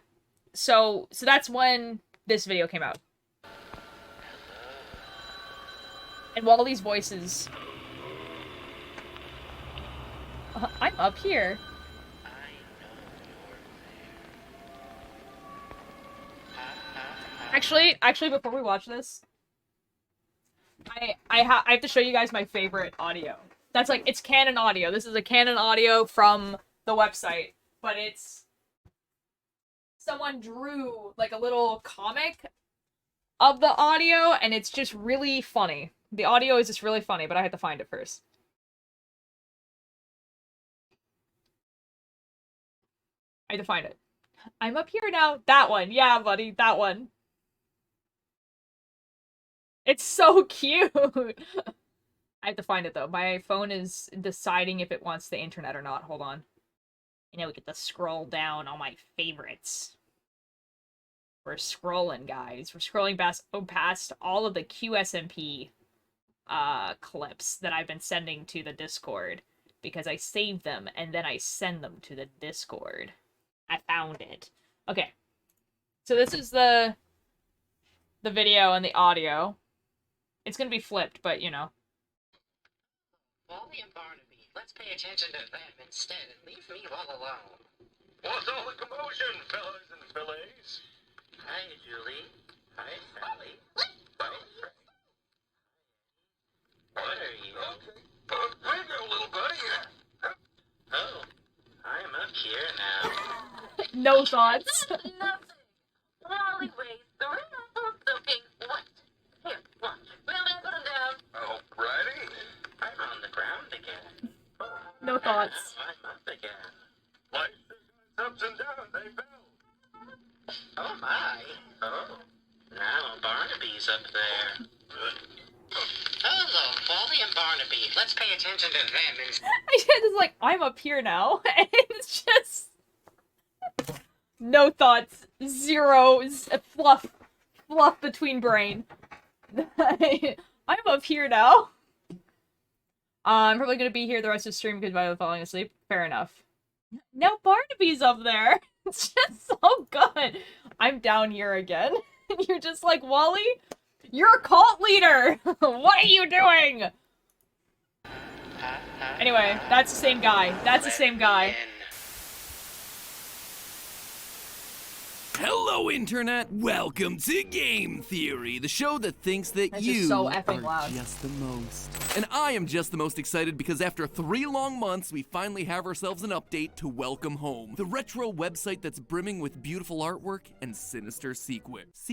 [SPEAKER 1] So that's when this video came out. And Wally's voices... I'm up here. Actually, before we watch this, I have to show you guys my favorite audio. That's like, it's Canon audio. This is a Canon audio from the website, but it's... Someone drew, like, a little comic of the audio, and it's just really funny. The audio is just really funny, but I had to find it first. I had to find it. I'm up here now. That one. Yeah, buddy. That one. It's so cute! I have to find it, though. My phone is deciding if it wants the internet or not. Hold on. You know, we get to scroll down all my favorites. We're scrolling, guys. We're scrolling past all of the QSMP clips that I've been sending to the Discord. Because I save them, and then I send them to the Discord. I found it. Okay. So this is the video and the audio. It's gonna be flipped, but, you know.
[SPEAKER 5] Wally and Barnaby, let's pay attention to them instead and leave me all alone. What's all the commotion, fellas and fillies? Hi, Julie. Hi, Sally. Hi, Frank. What are you? Okay. Where you, little buddy? Oh, I'm up here now.
[SPEAKER 1] No thoughts.
[SPEAKER 5] Nothing. Wally weighs 3 ounces soaking wet. Here, watch. Building, put him down. Alrighty. I'm on the ground again.
[SPEAKER 1] No thoughts.
[SPEAKER 5] I'm up again. Life's ups and downs, they fell. Oh my. Oh. Now Barnaby's up there. Hello, Wally and Barnaby. Let's pay attention to them and...
[SPEAKER 1] I just like, I'm up here now. And it's just... No thoughts. Zero. Fluff between brain. I'm up here now. I'm probably gonna be here the rest of the stream because I'm falling asleep. Fair enough. Now Barnaby's up there. It's just so good. I'm down here again. And you're just like, Wally, you're a cult leader. What are you doing? Anyway, that's the same guy. That's the same guy.
[SPEAKER 2] Hello, Internet! Welcome to Game Theory, the show that thinks that
[SPEAKER 1] That's
[SPEAKER 2] you
[SPEAKER 1] just so effing
[SPEAKER 2] are
[SPEAKER 1] loud.
[SPEAKER 2] just the most. And I am just the most excited because after 3 long months, we finally have ourselves an update to welcome home. The retro website that's brimming with beautiful artwork and sinister secrets.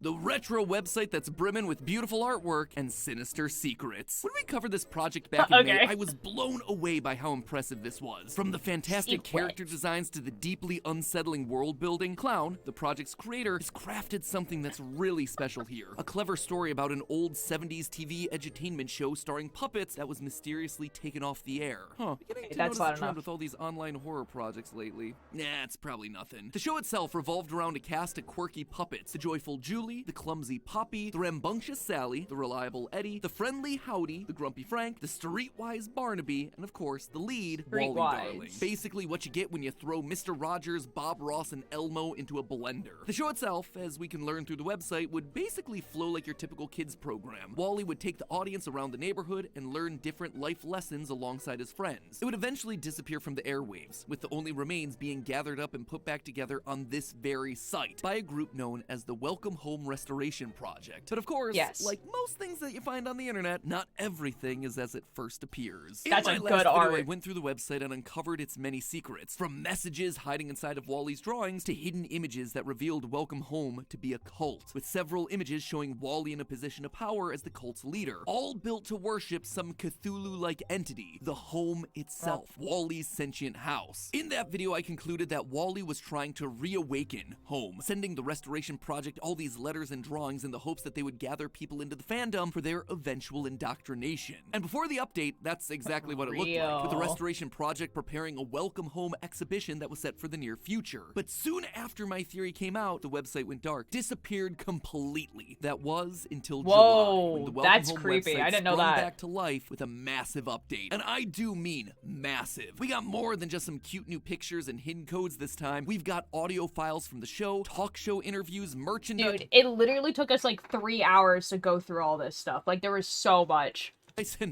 [SPEAKER 2] The retro website that's brimming with beautiful artwork and sinister secrets. When we covered this project back in May, I was blown away by how impressive this was. From the fantastic character designs to the deeply unsettling world building, Clown, the project's creator, has crafted something that's really special here. A clever story about an old 70s TV edutainment show starring puppets that was mysteriously taken off the air. Huh. Beginning to
[SPEAKER 1] That's
[SPEAKER 2] notice a
[SPEAKER 1] loud
[SPEAKER 2] trend
[SPEAKER 1] enough.
[SPEAKER 2] with all these online horror projects lately. Nah, it's probably nothing. The show itself revolved around a cast of quirky puppets. The joyful Julie, the clumsy Poppy, the rambunctious Sally, the reliable Eddie, the friendly Howdy, the grumpy Frank, the streetwise Barnaby, and of course, the lead, Wally Darling. Basically what you get when you throw Mr. Rogers, Bob Ross, and Elmo into a blender. The show itself, as we can learn through the website, would basically flow like your typical kids program. Wally would take the audience around the neighborhood and learn different life lessons alongside his friends. It would eventually disappear from the airwaves, with the only remains being gathered up and put back together on this very site by a group known as the Welcome Home Restoration Project. But of course, like most things that you find on the internet, not everything is as it first appears.
[SPEAKER 1] That's
[SPEAKER 2] In
[SPEAKER 1] a
[SPEAKER 2] my
[SPEAKER 1] good
[SPEAKER 2] last video,
[SPEAKER 1] art.
[SPEAKER 2] I went through the website and uncovered its many secrets, from messages hiding inside of Wally's drawings to hidden images that revealed Welcome Home to be a cult, with several images showing Wally in a position of power as the cult's leader, all built to worship some Cthulhu-like entity, the home itself, Wally's sentient house. In that video, I concluded that Wally was trying to reawaken home, sending the Restoration Project all these letters and drawings in the hopes that they would gather people into the fandom for their eventual indoctrination. And before the update, that's exactly what it looked like, with the Restoration Project preparing a Welcome Home exhibition that was set for the near future. But soon after my theory came out, the website went dark, disappeared completely. That was until July, when the Welcome
[SPEAKER 1] that's
[SPEAKER 2] Home
[SPEAKER 1] creepy.
[SPEAKER 2] website
[SPEAKER 1] I didn't know
[SPEAKER 2] sprung
[SPEAKER 1] that.
[SPEAKER 2] back to life with a massive update. And I do mean massive. We got more than just some cute new pictures and hidden codes this time. We've got audio files from the show, talk show interviews, merchandise.
[SPEAKER 1] Dude, it literally took us like 3 hours to go through all this stuff. Like, there was so much.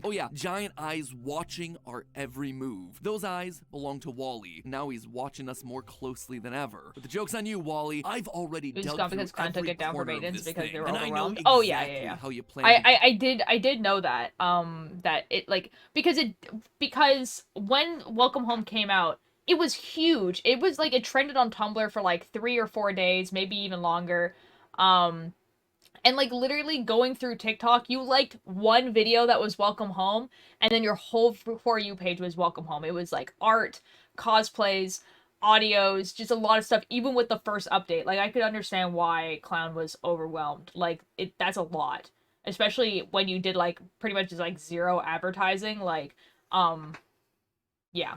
[SPEAKER 2] Oh yeah, giant eyes watching our every move. Those eyes belong to Wally. Now he's watching us more closely than ever. But the joke's on you, Wally. I've already
[SPEAKER 1] It was
[SPEAKER 2] dug
[SPEAKER 1] gone
[SPEAKER 2] through
[SPEAKER 1] because Clan took
[SPEAKER 2] every
[SPEAKER 1] it down for
[SPEAKER 2] corner of
[SPEAKER 1] maintenance
[SPEAKER 2] this
[SPEAKER 1] because
[SPEAKER 2] thing,
[SPEAKER 1] they were
[SPEAKER 2] and I know
[SPEAKER 1] overwhelmed.
[SPEAKER 2] exactly
[SPEAKER 1] Oh yeah.
[SPEAKER 2] how you plan.
[SPEAKER 1] I did know that it because when Welcome Home came out, it was huge. It was like it trended on Tumblr for like 3 or 4 days, maybe even longer. And like literally going through TikTok, you liked one video that was Welcome Home, and then your whole For You page was Welcome Home. It was like art, cosplays, audios, just a lot of stuff, even with the first update. Like, I could understand why Clown was overwhelmed. Like, that's a lot. Especially when you did, like, pretty much just, like, zero advertising. Like, yeah.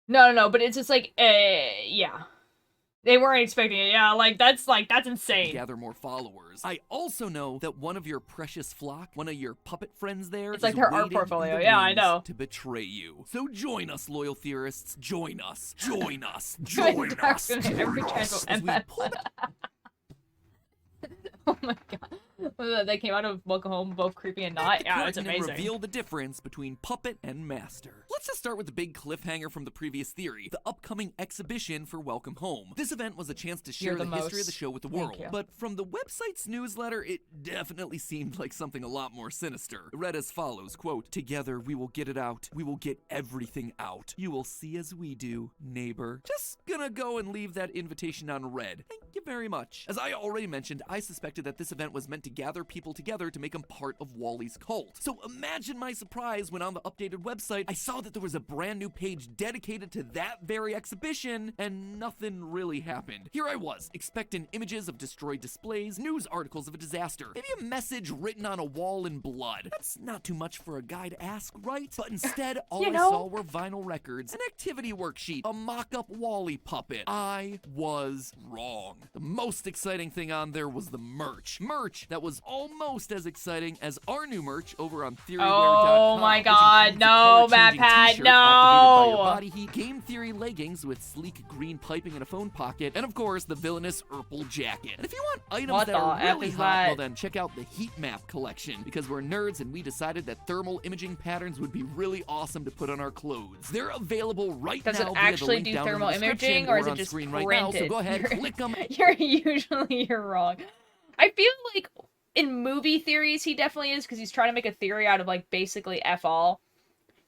[SPEAKER 1] No, but it's just like, yeah. They weren't expecting it. Yeah, that's insane.
[SPEAKER 2] Gather more followers. I also know that one of your precious flock, one of your puppet friends there,
[SPEAKER 1] it's like
[SPEAKER 2] is
[SPEAKER 1] their art
[SPEAKER 2] waiting
[SPEAKER 1] portfolio.
[SPEAKER 2] in the
[SPEAKER 1] Yeah, I
[SPEAKER 2] wings
[SPEAKER 1] know.
[SPEAKER 2] to betray you. So join us, loyal theorists. Join us. Join us. Join us.
[SPEAKER 1] Every chance
[SPEAKER 2] As we pull
[SPEAKER 1] Oh my god. They came out of Welcome Home both creepy and not. Yeah, it's amazing.
[SPEAKER 2] And reveal the difference between puppet and master. Let's just start with the big cliffhanger from the previous theory, the upcoming exhibition for Welcome Home. This event was a chance to share the history of the show with the world, but from the website's newsletter, it definitely seemed like something a lot more sinister. It read as follows, quote, "Together we will get it out. We will get everything out. You will see as we do, neighbor." Just gonna go and leave that invitation on red. Thank you very much. As I already mentioned, I suspected that this event was meant to gather people together to make them part of Wally's cult. So imagine my surprise when on the updated website, I saw that there was a brand new page dedicated to that very exhibition, and nothing really happened. Here I was, expecting images of destroyed displays, news articles of a disaster, maybe a message written on a wall in blood. That's not too much for a guy to ask, right? But instead, all I saw were vinyl records, an activity worksheet, a mock-up Wally puppet. I was wrong. The most exciting thing on there was the merch. Merch that was almost as exciting as our new merch over on theoryware.com.
[SPEAKER 1] Oh my god, no, MatPat, no!
[SPEAKER 2] Activated by your body heat, game theory leggings with sleek green piping and a phone pocket, and of course the villainous Urple jacket. And if you want items that are really hot, well then check out the heat map collection, because we're nerds and we decided that thermal imaging patterns would be really awesome to put on our clothes. They're available right now via the link down in the description. Does it actually do thermal imaging, or is it just printed? Right now, so go ahead, click them.
[SPEAKER 1] You're wrong. I feel like in movie theories he definitely is, because he's trying to make a theory out of like basically F all.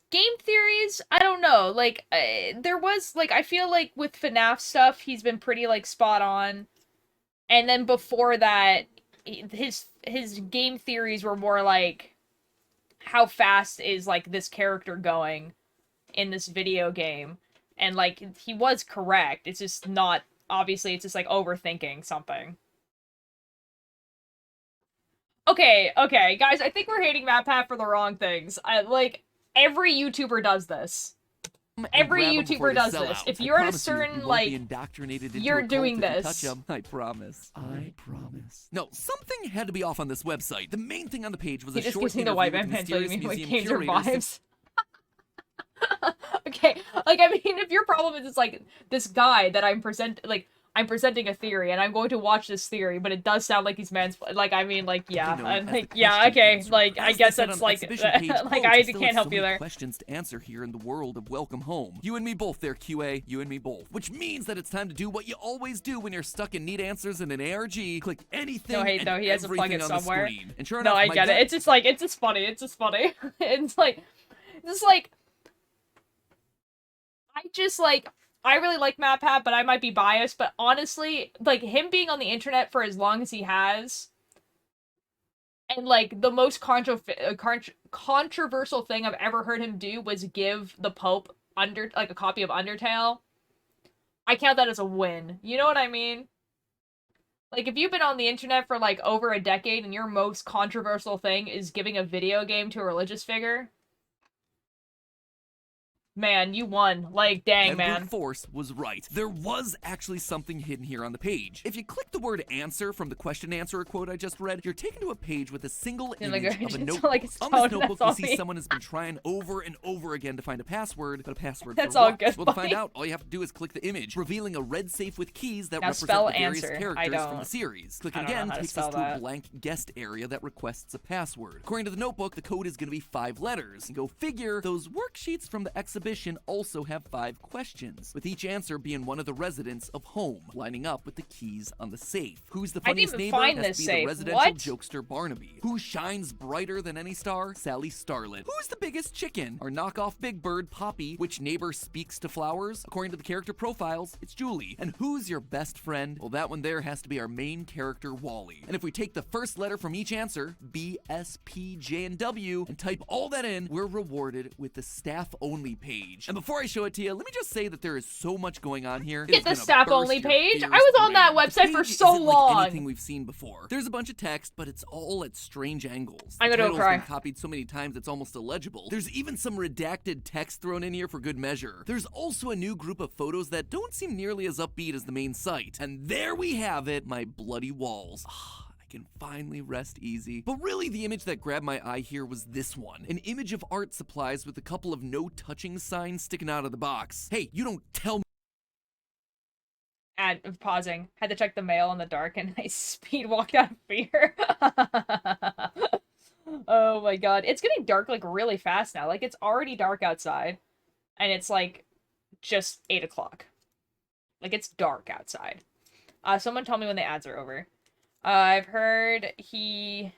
[SPEAKER 1] Game theories, I don't know. Like there was like, I feel like with FNAF stuff he's been pretty like spot on, and then before that his game theories were more like how fast is like this character going in this video game. And, like, he was correct. It's just not, obviously, it's just, like, overthinking something. Okay, guys, I think we're hating MatPat for the wrong things. Like, every YouTuber does this. Every YouTuber does this. If you're at a certain, like, you're doing this.
[SPEAKER 2] I promise. I promise. No, something had to be off on this website. The main thing on the page was a short interview with the mysterious museum
[SPEAKER 1] curator
[SPEAKER 2] curator.
[SPEAKER 1] vibes. Okay, like, I mean, if your problem is it's like this guy that I'm presenting a theory and I'm going to watch this theory, but it does sound like he's like, I mean, like, yeah, and like, yeah, okay, like, I guess that's like, like, I can't help you there.
[SPEAKER 2] Questions to answer here in the world of Welcome Home. You and me both there, QA. You and me both. Which means that it's time to do what you always do when you're stuck and need answers in an ARG. Click anything and
[SPEAKER 1] he has to plug it
[SPEAKER 2] everything on the
[SPEAKER 1] somewhere.
[SPEAKER 2] screen. And sure
[SPEAKER 1] No,
[SPEAKER 2] enough,
[SPEAKER 1] I get it. It's just like, it's just funny. It's just funny. It's like, I really like MatPat, but I might be biased, but honestly, like, him being on the internet for as long as he has, and, like, the most controversial thing I've ever heard him do was give the Pope, a copy of Undertale. I count that as a win. You know what I mean? Like, if you've been on the internet for, like, over a decade, and your most controversial thing is giving a video game to a religious figure, man, you won. Like, dang, man.
[SPEAKER 2] Force was right. There was actually something hidden here on the page. If you click the word answer from the question answer quote I just read, you're taken to a page with a single image of a notebook. On this notebook, you see someone has been trying over and over again to find a password, but a password
[SPEAKER 1] that's
[SPEAKER 2] for
[SPEAKER 1] all
[SPEAKER 2] what?
[SPEAKER 1] good.
[SPEAKER 2] Well, to find out, all you have to do is click the image, revealing a red safe with keys that represent the various characters from the series. Clicking again takes us to a blank guest area that requests a password. According to the notebook, the code is going to be 5 letters. And go figure, those worksheets from the exhibition also have 5 questions, with each answer being one of the residents of home, lining up with the keys on the safe. Who's the funniest neighbor? Has to be the residential jokester Barnaby. Who shines brighter than any star? Sally Starlet. Who's the biggest chicken? Our knockoff Big Bird, Poppy. Which neighbor speaks to flowers? According to the character profiles, it's Julie. And who's your best friend? Well, that one there has to be our main character, Wally. And if we take the first letter from each answer, B, S, P, J, and W, and type all that in, we're rewarded with the staff-only page. And before I show it to you, let me just say that there is so much going on here.
[SPEAKER 1] Get the staff-only page? I was on that website for so long.
[SPEAKER 2] Like anything we've seen before. There's a bunch of text, but it's all at strange angles.
[SPEAKER 1] I'm gonna cry.
[SPEAKER 2] Been copied so many times it's almost illegible. There's even some redacted text thrown in here for good measure. There's also a new group of photos that don't seem nearly as upbeat as the main site. And there we have it, my bloody walls. I can finally rest easy. But really, the image that grabbed my eye here was this one. An image of art supplies with a couple of no touching signs sticking out of the box. Hey, you don't tell me.
[SPEAKER 1] Pausing. Had to check the mail in the dark and I speed walked out of fear. Oh my god. It's getting dark, like, really fast now. Like, it's already dark outside. And it's, like, just 8 o'clock. Like, it's dark outside. Someone tell me when the ads are over. I've heard he...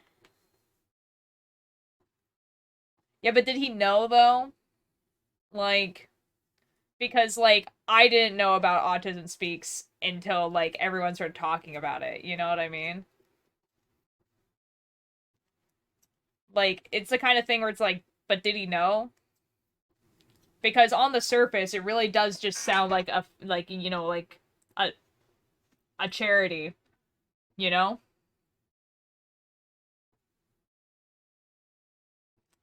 [SPEAKER 1] Yeah, but did he know, though? Like... Because, like, I didn't know about Autism Speaks until, like, everyone started talking about it. You know what I mean? Like, it's the kind of thing where it's like, but did he know? Because on the surface, it really does just sound like a, like, you know, like, a charity. You know?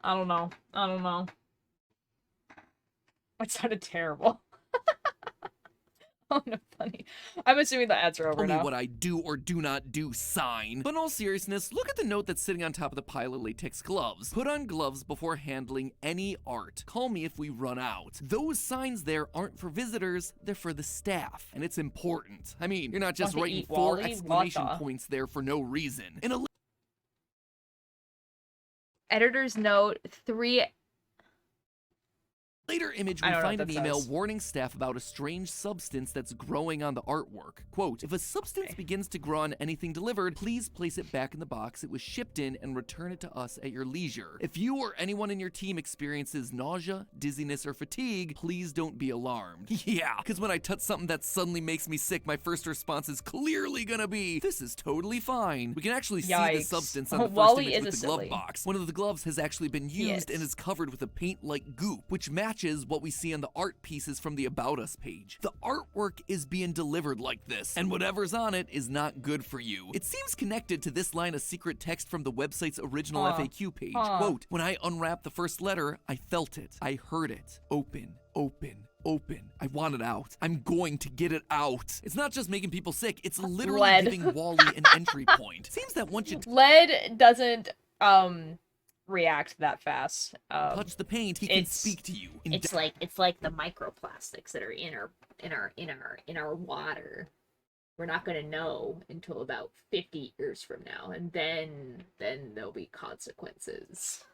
[SPEAKER 1] I don't know. I don't know. It sounded terrible. Oh, no, funny. I'm assuming the ads are over now.
[SPEAKER 2] Tell me what I do or do not do sign. But in all seriousness, look at the note that's sitting on top of the pile of latex gloves. Put on gloves before handling any art. Call me if we run out. Those signs there aren't for visitors, they're for the staff. And it's important. I mean, you're not just writing 4 exclamation points there for no reason. In a
[SPEAKER 1] editor's note, 3...
[SPEAKER 2] later image, we find an email warning staff about a strange substance that's growing on the artwork. Quote, if a substance begins to grow on anything delivered, please place it back in the box it was shipped in and return it to us at your leisure. If you or anyone in your team experiences nausea, dizziness, or fatigue, please don't be alarmed. Yeah, because when I touch something that suddenly makes me sick, my first response is clearly gonna be, this is totally fine. We can actually see the substance on the first image with the glove box. One of the gloves has actually been used and is covered with a paint-like goop, which matches matches what we see on the art pieces from the About Us page. The artwork is being delivered like this, and whatever's on it is not good for you. It seems connected to this line of secret text from the website's original FAQ page. Quote, when I unwrapped the first letter, I felt it. I heard it. Open, open, open. I want it out. I'm going to get it out. It's not just making people sick, it's literally
[SPEAKER 1] Lead.
[SPEAKER 2] giving Wally an entry point. Seems that once you
[SPEAKER 1] Lead doesn't react that fast.
[SPEAKER 2] touch the paint, he can speak to you.
[SPEAKER 6] It's like the microplastics that are in our water. We're not gonna know until about 50 years from now, and then there'll be consequences.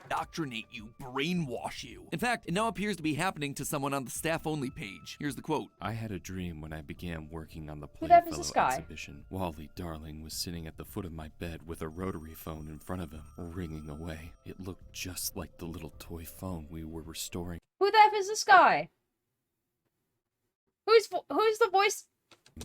[SPEAKER 2] Indoctrinate you, brainwash you. In fact, it now appears to be happening to someone on the staff-only page. Here's the quote.
[SPEAKER 7] I had a dream when I began working on the
[SPEAKER 1] Who the heck is
[SPEAKER 7] Playfellow
[SPEAKER 1] this guy?
[SPEAKER 7] exhibition. Wally Darling was sitting at the foot of my bed with a rotary phone in front of him, ringing away. It looked just like the little toy phone we were restoring
[SPEAKER 1] Who the F is this guy? Who's the voice?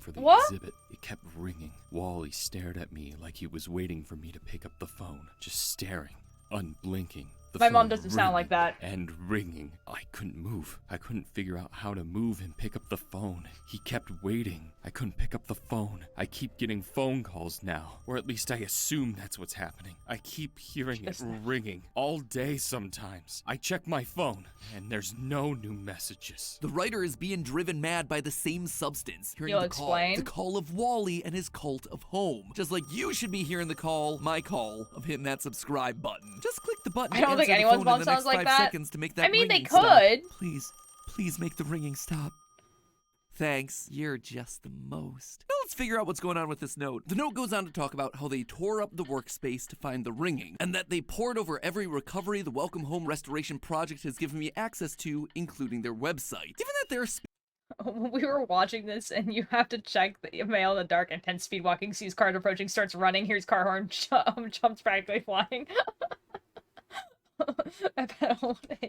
[SPEAKER 7] for the
[SPEAKER 1] What?
[SPEAKER 7] exhibit. It kept ringing. Wally stared at me like he was waiting for me to pick up the phone, just staring, unblinking. The
[SPEAKER 1] My mom
[SPEAKER 7] phone
[SPEAKER 1] doesn't sound like that.
[SPEAKER 7] And ringing. I couldn't move. I couldn't figure out how to move and pick up the phone. He kept waiting. I couldn't pick up the phone. I keep getting phone calls now. Or at least I assume that's what's happening. I keep hearing it ringing. All day sometimes. I check my phone, and there's no new messages.
[SPEAKER 2] The writer is being driven mad by the same substance. Hearing
[SPEAKER 1] You'll
[SPEAKER 2] the
[SPEAKER 1] explain?
[SPEAKER 2] call of Wally and his cult of home. Just like you should be hearing the call, my call, of hitting that subscribe button. Just click the button.
[SPEAKER 1] I don't
[SPEAKER 2] to
[SPEAKER 1] think
[SPEAKER 2] answer the
[SPEAKER 1] anyone's
[SPEAKER 2] phone
[SPEAKER 1] mom
[SPEAKER 2] in the
[SPEAKER 1] sounds
[SPEAKER 2] next
[SPEAKER 1] like
[SPEAKER 2] 5
[SPEAKER 1] that.
[SPEAKER 2] seconds to make that
[SPEAKER 1] I mean, they
[SPEAKER 2] ringing stop.
[SPEAKER 1] could.
[SPEAKER 2] Please make the ringing stop. Thanks, you're just the most. Now let's figure out what's going on with this note. The note goes on to talk about how they tore up the workspace to find the ringing, and that they poured over every recovery the Welcome Home Restoration Project has given me access to, including their website. Given that they're
[SPEAKER 1] We were watching this, and you have to check the mail in the dark. Intense speed walking, sees cars approaching, starts running, hears car horn, jumps practically flying.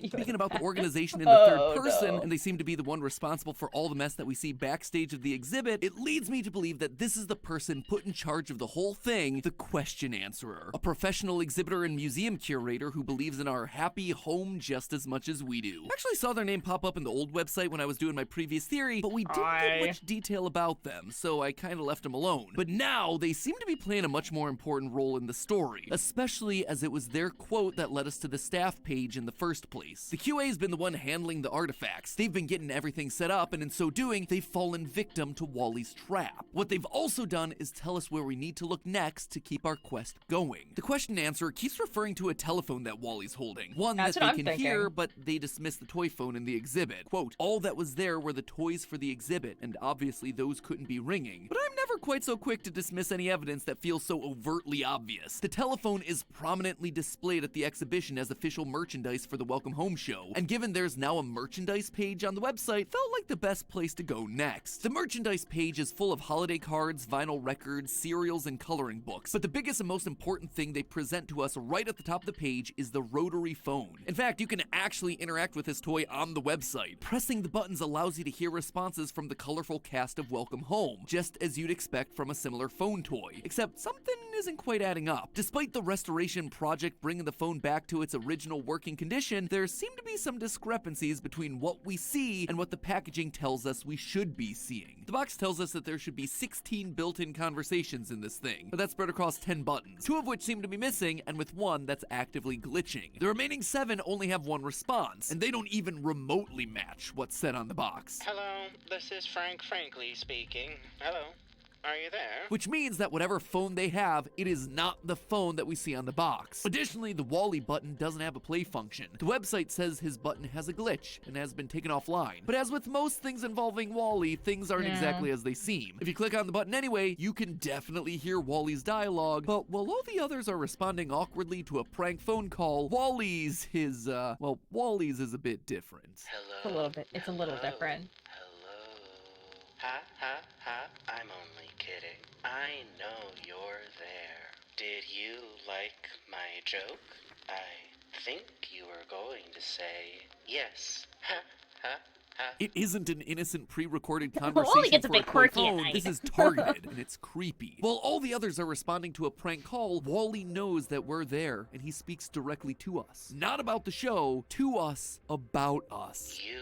[SPEAKER 2] speaking about the organization in the third person,
[SPEAKER 1] no.
[SPEAKER 2] and they seem to be the one responsible for all the mess that we see backstage of the exhibit, it leads me to believe that this is the person put in charge of the whole thing, the question answerer. A professional exhibitor and museum curator who believes in our happy home just as much as we do. I actually saw their name pop up in the old website when I was doing my previous theory, but we didn't get much detail about them, so I kind of left them alone. But now, they seem to be playing a much more important role in the story, especially as it was their quote that led us to the staff page in the first place. The QA has been the one handling the artifacts. They've been getting everything set up, and in so doing, they've fallen victim to Wally's trap. What they've also done is tell us where we need to look next to keep our quest going. The question answer keeps referring to a telephone that Wally's holding. One
[SPEAKER 1] That's
[SPEAKER 2] that
[SPEAKER 1] what
[SPEAKER 2] they
[SPEAKER 1] I'm
[SPEAKER 2] can hear,
[SPEAKER 1] thinking.
[SPEAKER 2] but they dismiss the toy phone in the exhibit. Quote, all that was there were the toys for the exhibit, and obviously those couldn't be ringing. But I'm never quite so quick to dismiss any evidence that feels so overtly obvious. The telephone is prominently displayed at the exhibition as official merchandise for the Welcome Home show, and given there's now a merchandise page on the website, felt like the best place to go next. The merchandise page is full of holiday cards, vinyl records, cereals, and coloring books, but the biggest and most important thing they present to us right at the top of the page is the rotary phone. In fact, you can actually interact with this toy on the website. Pressing the buttons allows you to hear responses from the colorful cast of Welcome Home, just as you'd expect from a similar phone toy, except something isn't quite adding up. Despite the restoration project bringing the phone back to its original working condition, there seem to be some discrepancies between what we see and what the packaging tells us we should be seeing. The box tells us that there should be 16 built-in conversations in this thing, but that's spread across 10 buttons, 2 of which seem to be missing, and with 1 that's actively glitching. The remaining 7 only have 1 response, and they don't even remotely match what's said on the box.
[SPEAKER 5] Hello, this is Frank Frankly speaking. Hello, are you there?
[SPEAKER 2] Which means that whatever phone they have, it is not the phone that we see on the box. Additionally, the Wally button doesn't have a play function. The website says his button has a glitch and has been taken offline. But as with most things involving Wally, things aren't exactly as they seem. If you click on the button anyway, you can definitely hear Wally's dialogue, but while all the others are responding awkwardly to a prank phone call, Wally's is a bit different.
[SPEAKER 5] Hello.
[SPEAKER 1] It's a little different.
[SPEAKER 5] Hello. Ha ha ha, I'm only kidding. I know you're there. Did you like my joke? I think you were going to say yes. Ha ha
[SPEAKER 2] It isn't an innocent pre-recorded
[SPEAKER 6] Wally
[SPEAKER 2] conversation
[SPEAKER 6] gets a
[SPEAKER 2] for
[SPEAKER 6] bit
[SPEAKER 2] a toy
[SPEAKER 6] quirky at
[SPEAKER 2] phone.
[SPEAKER 6] night.
[SPEAKER 2] This is targeted, and it's creepy. While all the others are responding to a prank call, Wally knows that we're there, and he speaks directly to us. Not about the show, to us, about us.
[SPEAKER 5] You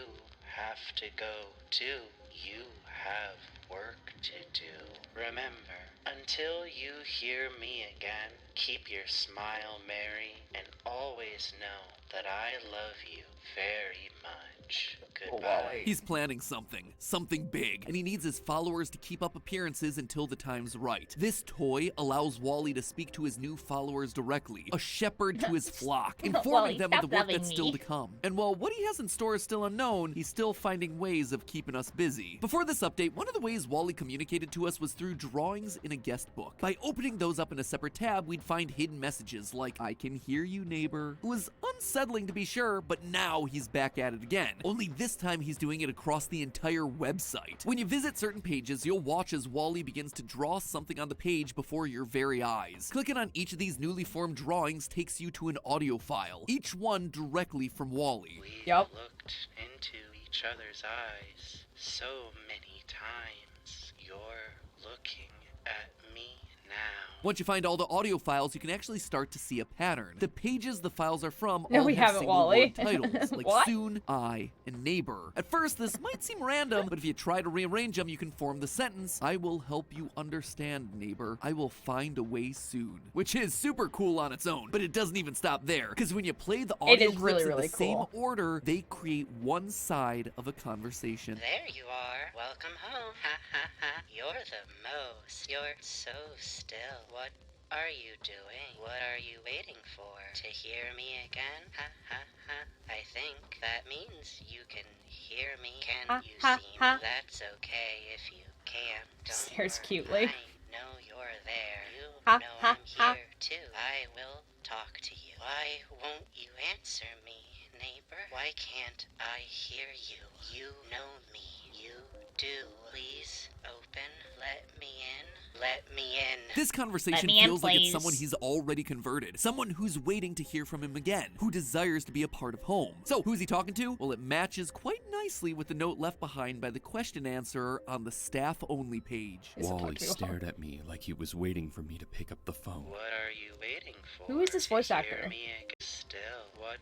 [SPEAKER 5] have to go too. You have work to do. Remember, until you hear me again, keep your smile merry and always know that I love you very much. Goodbye.
[SPEAKER 2] He's planning something big, and he needs his followers to keep up appearances until the time's right. This toy allows Wally to speak to his new followers directly, a shepherd to his flock, informing
[SPEAKER 6] Wally,
[SPEAKER 2] them of the
[SPEAKER 6] stop
[SPEAKER 2] work
[SPEAKER 6] loving
[SPEAKER 2] that's still
[SPEAKER 6] me.
[SPEAKER 2] to come. And while what he has in store is still unknown, he's still finding ways of keeping us busy. Before this update, one of the ways Wally communicated to us was through drawings in a guest book. By opening those up in a separate tab, we'd find hidden messages like, "I can hear you, neighbor." It was unsettling to be sure, but now he's back at it again. Only this time he's doing it across the entire website. When you visit certain pages, you'll watch as Wally begins to draw something on the page before your very eyes. Clicking on each of these newly formed drawings takes you to an audio file, each one directly from Wally.
[SPEAKER 5] We
[SPEAKER 1] Yup.
[SPEAKER 5] looked into each other's eyes so many times. You're looking at me now.
[SPEAKER 2] Once you find all the audio files, you can actually start to see a pattern. The pages the files are from
[SPEAKER 1] No,
[SPEAKER 2] all
[SPEAKER 1] we
[SPEAKER 2] have
[SPEAKER 1] haven't,
[SPEAKER 2] single
[SPEAKER 1] Wally.
[SPEAKER 2] word titles, like
[SPEAKER 1] What?
[SPEAKER 2] soon, I, and neighbor. At first, this might seem random, but if you try to rearrange them, you can form the sentence, "I will help you understand, neighbor. I will find a way soon." Which is super cool on its own, but it doesn't even stop there, because when you play the audio
[SPEAKER 1] is
[SPEAKER 2] clips
[SPEAKER 1] really,
[SPEAKER 2] in
[SPEAKER 1] really
[SPEAKER 2] the same
[SPEAKER 1] cool.
[SPEAKER 2] order, they create one side of a conversation.
[SPEAKER 5] There you are. Welcome home. Ha ha ha. You're the most. You're so still. What are you doing? What are you waiting for? To hear me again? Ha ha ha. I think that means you can hear me. Can
[SPEAKER 1] Ha,
[SPEAKER 5] you
[SPEAKER 1] ha,
[SPEAKER 5] see
[SPEAKER 1] ha.
[SPEAKER 5] me? That's okay if you can. Don't
[SPEAKER 1] Stares
[SPEAKER 5] worry.
[SPEAKER 1] cutely.
[SPEAKER 5] I know you're there. You
[SPEAKER 1] Ha,
[SPEAKER 5] know
[SPEAKER 1] ha,
[SPEAKER 5] I'm
[SPEAKER 1] ha.
[SPEAKER 5] here too. I will talk to you. Why won't you answer me, neighbor? Why can't I hear you? You know me. You do. Please open. Let me in. Let me in.
[SPEAKER 2] This conversation
[SPEAKER 6] me in,
[SPEAKER 2] feels like it's
[SPEAKER 6] please.
[SPEAKER 2] someone he's already converted. Someone who's waiting to hear from him again, who desires to be a part of home. So, who's he talking to? Well, it matches quite nicely with the note left behind by the question answerer on the staff-only page.
[SPEAKER 1] Is it
[SPEAKER 7] Wally
[SPEAKER 1] talking
[SPEAKER 7] stared at me like he was waiting for me to pick up the phone.
[SPEAKER 5] What are you waiting for?
[SPEAKER 1] Who is this voice
[SPEAKER 5] To
[SPEAKER 1] actor?
[SPEAKER 5] Hear me again. Still. What?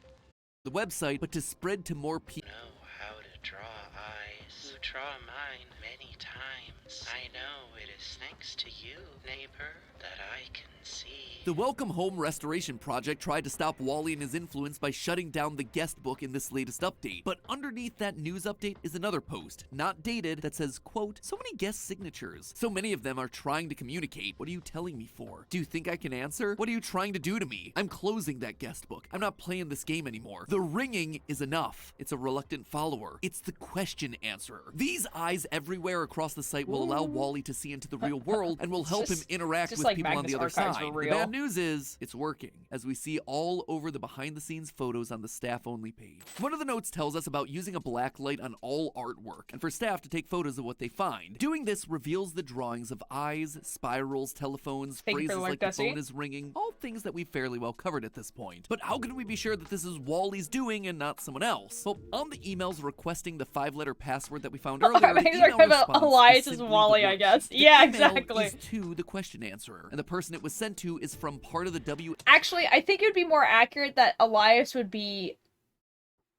[SPEAKER 2] The website, but to spread to more people.
[SPEAKER 5] Know how to draw eyes. You draw mine many times. I know it is thanks to you, neighbor, that I can see.
[SPEAKER 2] The Welcome Home Restoration Project tried to stop Wally and his influence by shutting down the guest book in this latest update. But underneath that news update is another post, not dated, that says, quote, "So many guest signatures. So many of them are trying to communicate. What are you telling me for? Do you think I can answer? What are you trying to do to me? I'm closing that guest book. I'm not playing this game anymore. The ringing is enough. It's a reluctant follower. It's the question answerer." These eyes everywhere across the site will allow Wally to see into the real world and will
[SPEAKER 1] It's
[SPEAKER 2] help
[SPEAKER 1] just-
[SPEAKER 2] him interact
[SPEAKER 1] just
[SPEAKER 2] with
[SPEAKER 1] like
[SPEAKER 2] people on
[SPEAKER 1] Magnus
[SPEAKER 2] the other
[SPEAKER 1] Archives
[SPEAKER 2] side.
[SPEAKER 1] for
[SPEAKER 2] The
[SPEAKER 1] real.
[SPEAKER 2] bad news is, it's working, as we see all over the behind-the-scenes photos on the staff-only page. One of the notes tells us about using a black light on all artwork, and for staff to take photos of what they find. Doing this reveals the drawings of eyes, spirals, telephones,
[SPEAKER 1] Thank you for
[SPEAKER 2] phrases
[SPEAKER 1] the link,
[SPEAKER 2] like the
[SPEAKER 1] Dusty.
[SPEAKER 2] phone is ringing, all things that we've fairly well covered at this point. But how can we be sure that this is Wally's doing and not someone else? Well, on the emails requesting the 5-letter password that we found earlier, the
[SPEAKER 1] Maybe
[SPEAKER 2] email
[SPEAKER 1] they're gonna
[SPEAKER 2] response
[SPEAKER 1] Elias
[SPEAKER 2] is
[SPEAKER 1] is
[SPEAKER 2] simply
[SPEAKER 1] Wally,
[SPEAKER 2] the
[SPEAKER 1] I
[SPEAKER 2] work
[SPEAKER 1] guess.
[SPEAKER 2] sheet.
[SPEAKER 1] Yeah,
[SPEAKER 2] The email
[SPEAKER 1] exactly.
[SPEAKER 2] is to the question answerer, and the person it was sent to is from part of the
[SPEAKER 1] Actually, I think it would be more accurate that Elias would be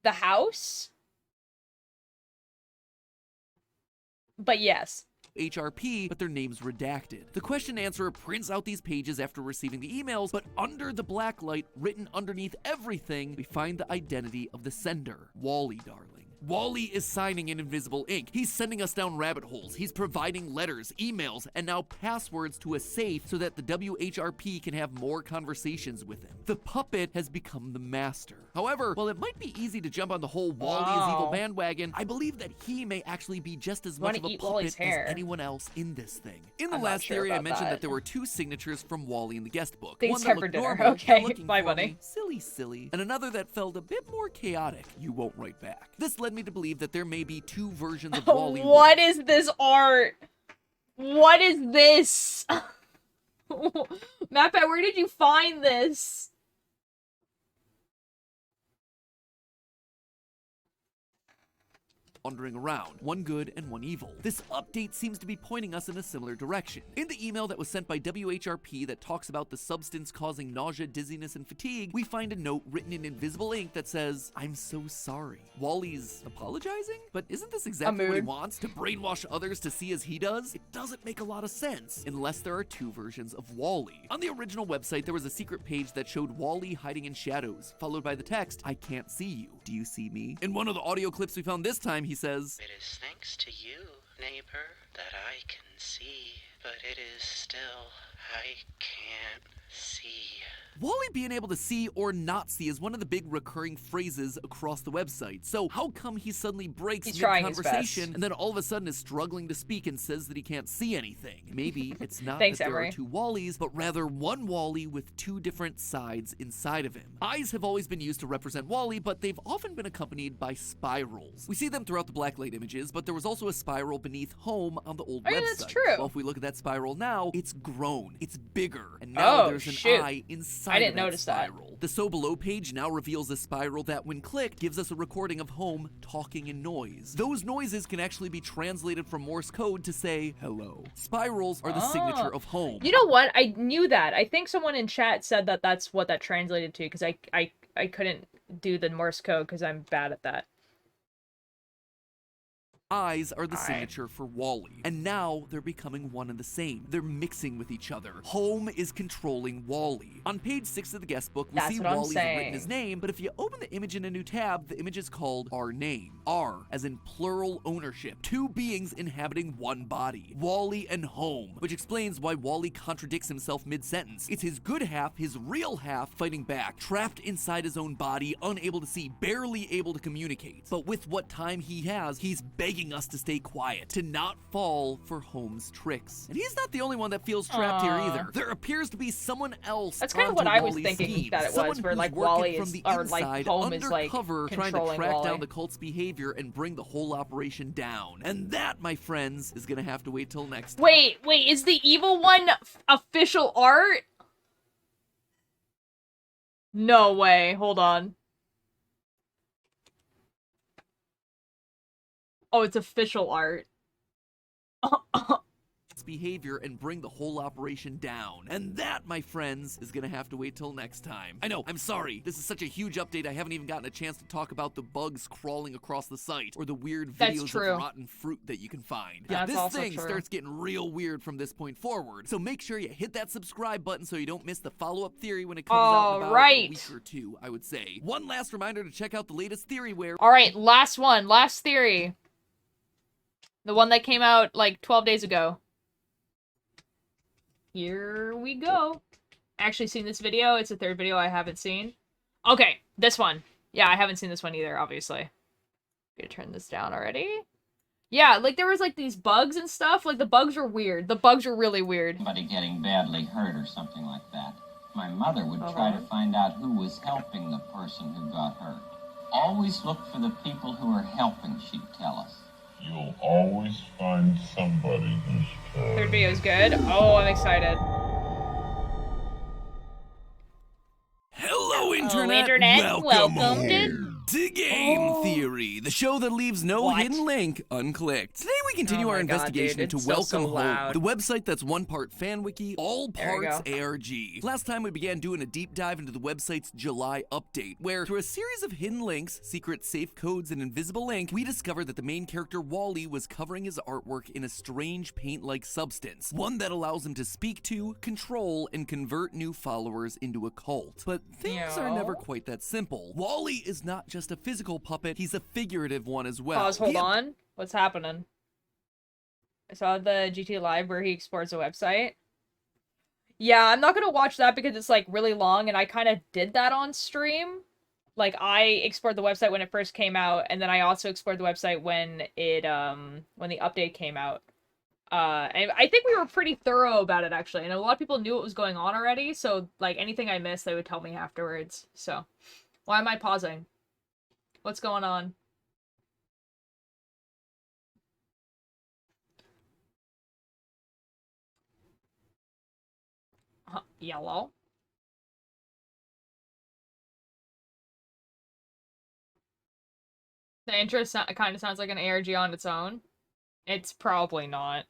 [SPEAKER 1] the house. But yes.
[SPEAKER 2] HRP, but their names redacted. The question answerer prints out these pages after receiving the emails, but under the black light, written underneath everything, we find the identity of the sender, Wally, darling. Wally is signing in invisible ink. He's sending us down rabbit holes. He's providing letters, emails, and now passwords to a safe so that the WHRP can have more conversations with him. The puppet has become the master. However, while it might be easy to jump on the whole Wally is evil
[SPEAKER 1] Wow.
[SPEAKER 2] bandwagon, I believe that he may actually be just as much
[SPEAKER 1] Wanna
[SPEAKER 2] of a
[SPEAKER 1] eat Wally's
[SPEAKER 2] puppet
[SPEAKER 1] hair.
[SPEAKER 2] as anyone else in this thing. In the
[SPEAKER 1] I'm not
[SPEAKER 2] last
[SPEAKER 1] sure
[SPEAKER 2] theory, I
[SPEAKER 1] about
[SPEAKER 2] mentioned that
[SPEAKER 1] that.
[SPEAKER 2] there were 2 signatures from Wally in the guest book.
[SPEAKER 1] Thanks,
[SPEAKER 2] One that
[SPEAKER 1] Pepper
[SPEAKER 2] looked
[SPEAKER 1] Dinner.
[SPEAKER 2] normal,
[SPEAKER 1] Okay,
[SPEAKER 2] "You're looking
[SPEAKER 1] bye,
[SPEAKER 2] for
[SPEAKER 1] buddy."
[SPEAKER 2] me, silly, and another that felt a bit more chaotic, "You won't write back." This led me to believe that there may be 2 versions of Wally.
[SPEAKER 1] What is this art? What is this? Mappa, where did you find this?
[SPEAKER 2] wandering around, one good and one evil. This update seems to be pointing us in a similar direction. In the email that was sent by WHRP that talks about the substance causing nausea, dizziness, and fatigue, we find a note written in invisible ink that says, "I'm so sorry." Wally's apologizing? But isn't this exactly what he wants? To brainwash others to see as he does? It doesn't make a lot of sense, unless there are two versions of Wally. On the original website, there was a secret page that showed Wally hiding in shadows, followed by the text, "I can't see you. Do you see me?" In one of the audio clips we found this time, he says,
[SPEAKER 5] It is thanks to you, neighbor, that I can see, but it is still, I can't see.
[SPEAKER 2] Wally being able to see or not see is one of the big recurring phrases across the website. So how come he suddenly breaks mid-conversation and then all of a sudden is struggling to speak and says that he can't see anything? Maybe it's not that there are two Wallys, but rather one Wally with two different sides inside of him. Eyes have always been used to represent Wally, but they've often been accompanied by spirals. We see them throughout the blacklight images, but there was also a spiral beneath home on the old website.
[SPEAKER 1] That's true.
[SPEAKER 2] Well, if we look at that spiral now, it's grown, it's bigger, and now there's an eye inside
[SPEAKER 1] I didn't
[SPEAKER 2] of that
[SPEAKER 1] notice
[SPEAKER 2] spiral. The So Below page now reveals a spiral that, when clicked, gives us a recording of home talking in noise. Those noises can actually be translated from Morse code to say hello. Spirals are the signature of home.
[SPEAKER 1] You know what? I knew that. I think someone in chat said that that's what that translated to, because I couldn't do the Morse code because I'm bad at that.
[SPEAKER 2] Eyes are the signature for Wally, and now they're becoming one and the same. They're mixing with each other. Home is controlling Wally. On page 6 of the guest book, we see Wally's written his name, but if you open the image in a new tab, the image is called Our Name. R, as in plural ownership. Two beings inhabiting one body. Wally and Home, which explains why Wally contradicts himself mid-sentence. It's his good half, his real half, fighting back, trapped inside his own body, unable to see, barely able to communicate. But with what time he has, he's begging us to stay quiet, to not fall for Home's tricks. And he's not the only one that feels trapped here either. There appears to be someone else.
[SPEAKER 1] That's kind of what I was thinking that it was, where like Wally is, or like Home is like
[SPEAKER 2] trying to track down the cult's behavior and bring the whole operation down. And that, my friends, is gonna have to wait till next time.
[SPEAKER 1] Wait, is the evil one official art? No way, hold on. Oh, it's official art.
[SPEAKER 2] Behavior and bring the whole operation down. And that, my friends, is gonna have to wait till next time. I know, I'm sorry. This is such a huge update, I haven't even gotten a chance to talk about the bugs crawling across the site or the weird videos of rotten fruit that you can find. Yeah, this thing starts getting real weird from this point forward. So make sure you hit that subscribe button so you don't miss the follow-up theory when it comes out in about a week or two, I would say. One last reminder to check out the latest theory where...
[SPEAKER 1] Alright, last one. Last theory. The one that came out like 12 days ago. Here we go. Actually seen this video. It's the third video I haven't seen. Okay, this one. Yeah, I haven't seen this one either, obviously. I'm gonna turn this down already. Yeah, like there was like these bugs and stuff. Like the bugs were weird. The bugs were really weird.
[SPEAKER 8] Somebody getting badly hurt or something like that. My mother would try to find out who was helping the person who got hurt. Always look for the people who are helping, she'd tell us.
[SPEAKER 9] You'll always find somebody who's trying.
[SPEAKER 1] Third video is good. Oh, I'm excited.
[SPEAKER 2] Hello, Internet! Welcome to Game Theory, the show that leaves no hidden link unclicked. Today we continue our investigation into Welcome Home, the website that's one part fan wiki, all parts ARG. Last time we began doing a deep dive into the website's July update, where through a series of hidden links, secret safe codes, and invisible ink, we discovered that the main character Wally was covering his artwork in a strange paint-like substance, one that allows him to speak to, control, and convert new followers into a cult. But things are never quite that simple. Wally is not just a physical puppet, he's a figurative one as well.
[SPEAKER 1] Pause, hold on. What's happening? I saw the GT Live where he explores the website. Yeah, I'm not gonna watch that because it's like really long and I kind of did that on stream. Like I explored the website when it first came out and then I also explored the website when it when the update came out. And I think we were pretty thorough about it actually, and a lot of people knew what was going on already, so like anything I missed they would tell me afterwards. So why am I pausing? What's going on? Yellow. The intro kind of sounds like an ARG on its own. It's probably not.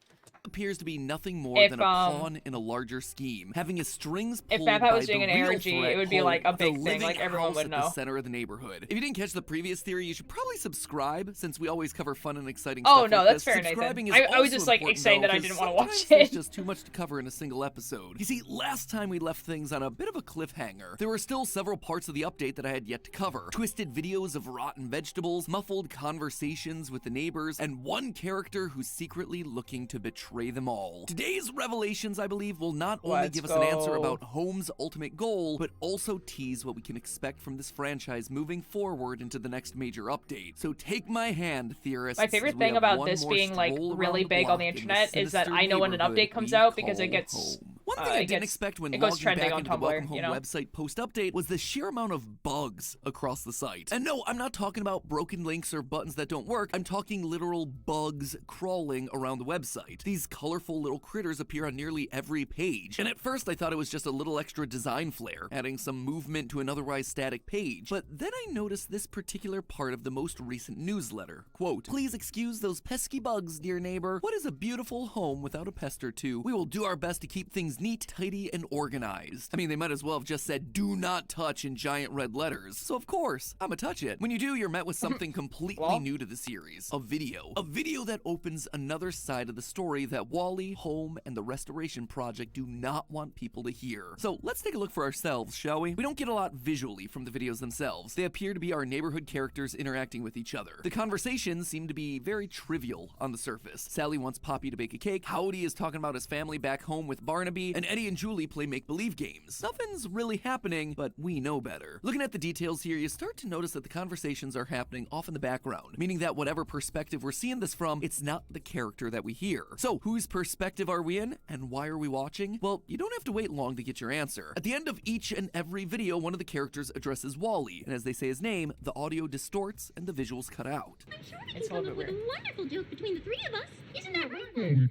[SPEAKER 2] Appears to be nothing more than a pawn in a larger scheme, having his strings pulled
[SPEAKER 1] if Vampire
[SPEAKER 2] by
[SPEAKER 1] was doing
[SPEAKER 2] the
[SPEAKER 1] an
[SPEAKER 2] real
[SPEAKER 1] ARG,
[SPEAKER 2] threat,
[SPEAKER 1] it would be like a
[SPEAKER 2] the
[SPEAKER 1] big thing,
[SPEAKER 2] living
[SPEAKER 1] like everyone
[SPEAKER 2] house
[SPEAKER 1] would
[SPEAKER 2] at
[SPEAKER 1] know.
[SPEAKER 2] the center of the neighborhood. If you didn't catch the previous theory, you should probably subscribe, since we always cover fun and exciting stuff.
[SPEAKER 1] Oh no,
[SPEAKER 2] like
[SPEAKER 1] that's
[SPEAKER 2] this.
[SPEAKER 1] fair,
[SPEAKER 2] Subscribing
[SPEAKER 1] Nathan.
[SPEAKER 2] is
[SPEAKER 1] I was
[SPEAKER 2] also
[SPEAKER 1] just like
[SPEAKER 2] important,
[SPEAKER 1] saying
[SPEAKER 2] though,
[SPEAKER 1] that I
[SPEAKER 2] 'cause
[SPEAKER 1] didn't want to watch
[SPEAKER 2] sometimes there's
[SPEAKER 1] it.
[SPEAKER 2] just too much to cover in a single episode. You see, last time we left things on a bit of a cliffhanger. There were still several parts of the update that I had yet to cover. Twisted videos of rotten vegetables, muffled conversations with the neighbors, and one character who's secretly looking to betray them all. Today's revelations, I believe, will not only give us an answer about Home's ultimate goal, but also tease what we can expect from this franchise moving forward into the next major update. So take my hand, theorists.
[SPEAKER 1] My favorite thing about this being like really big on the internet is that I know when an update comes out because it gets
[SPEAKER 2] one thing I didn't expect when
[SPEAKER 1] it goes
[SPEAKER 2] logging
[SPEAKER 1] trending
[SPEAKER 2] back
[SPEAKER 1] on
[SPEAKER 2] into the
[SPEAKER 1] Tumblr,
[SPEAKER 2] Welcome Home
[SPEAKER 1] you know?
[SPEAKER 2] website post-update was the sheer amount of bugs across the site. And no, I'm not talking about broken links or buttons that don't work. I'm talking literal bugs crawling around the website. These colorful little critters appear on nearly every page. And at first I thought it was just a little extra design flair, adding some movement to an otherwise static page. But then I noticed this particular part of the most recent newsletter. Quote, "Please excuse those pesky bugs, dear neighbor. What is a beautiful home without a pest or two? We will do our best to keep things neat, tidy, and organized." I mean, they might as well have just said, "Do not touch" in giant red letters. So of course, I'ma touch it. When you do, you're met with something completely new to the series. A video. A video that opens another side of the story that Wally, Home, and the Restoration Project do not want people to hear. So let's take a look for ourselves, shall we? We don't get a lot visually from the videos themselves. They appear to be our neighborhood characters interacting with each other. The conversations seem to be very trivial on the surface. Sally wants Poppy to bake a cake, Howdy is talking about his family back home with Barnaby, and Eddie and Julie play make-believe games. Nothing's really happening, but we know better. Looking at the details here, you start to notice that the conversations are happening off in the background, meaning that whatever perspective we're seeing this from, it's not the character that we hear. So, whose perspective are we in, and why are we watching? Well, you don't have to wait long to get your answer. At the end of each and every video, one of the characters addresses Wally, and as they say his name, the audio distorts and the visuals cut out.
[SPEAKER 10] I'm sure we can come up with a wonderful joke between the three of us. Isn't that right?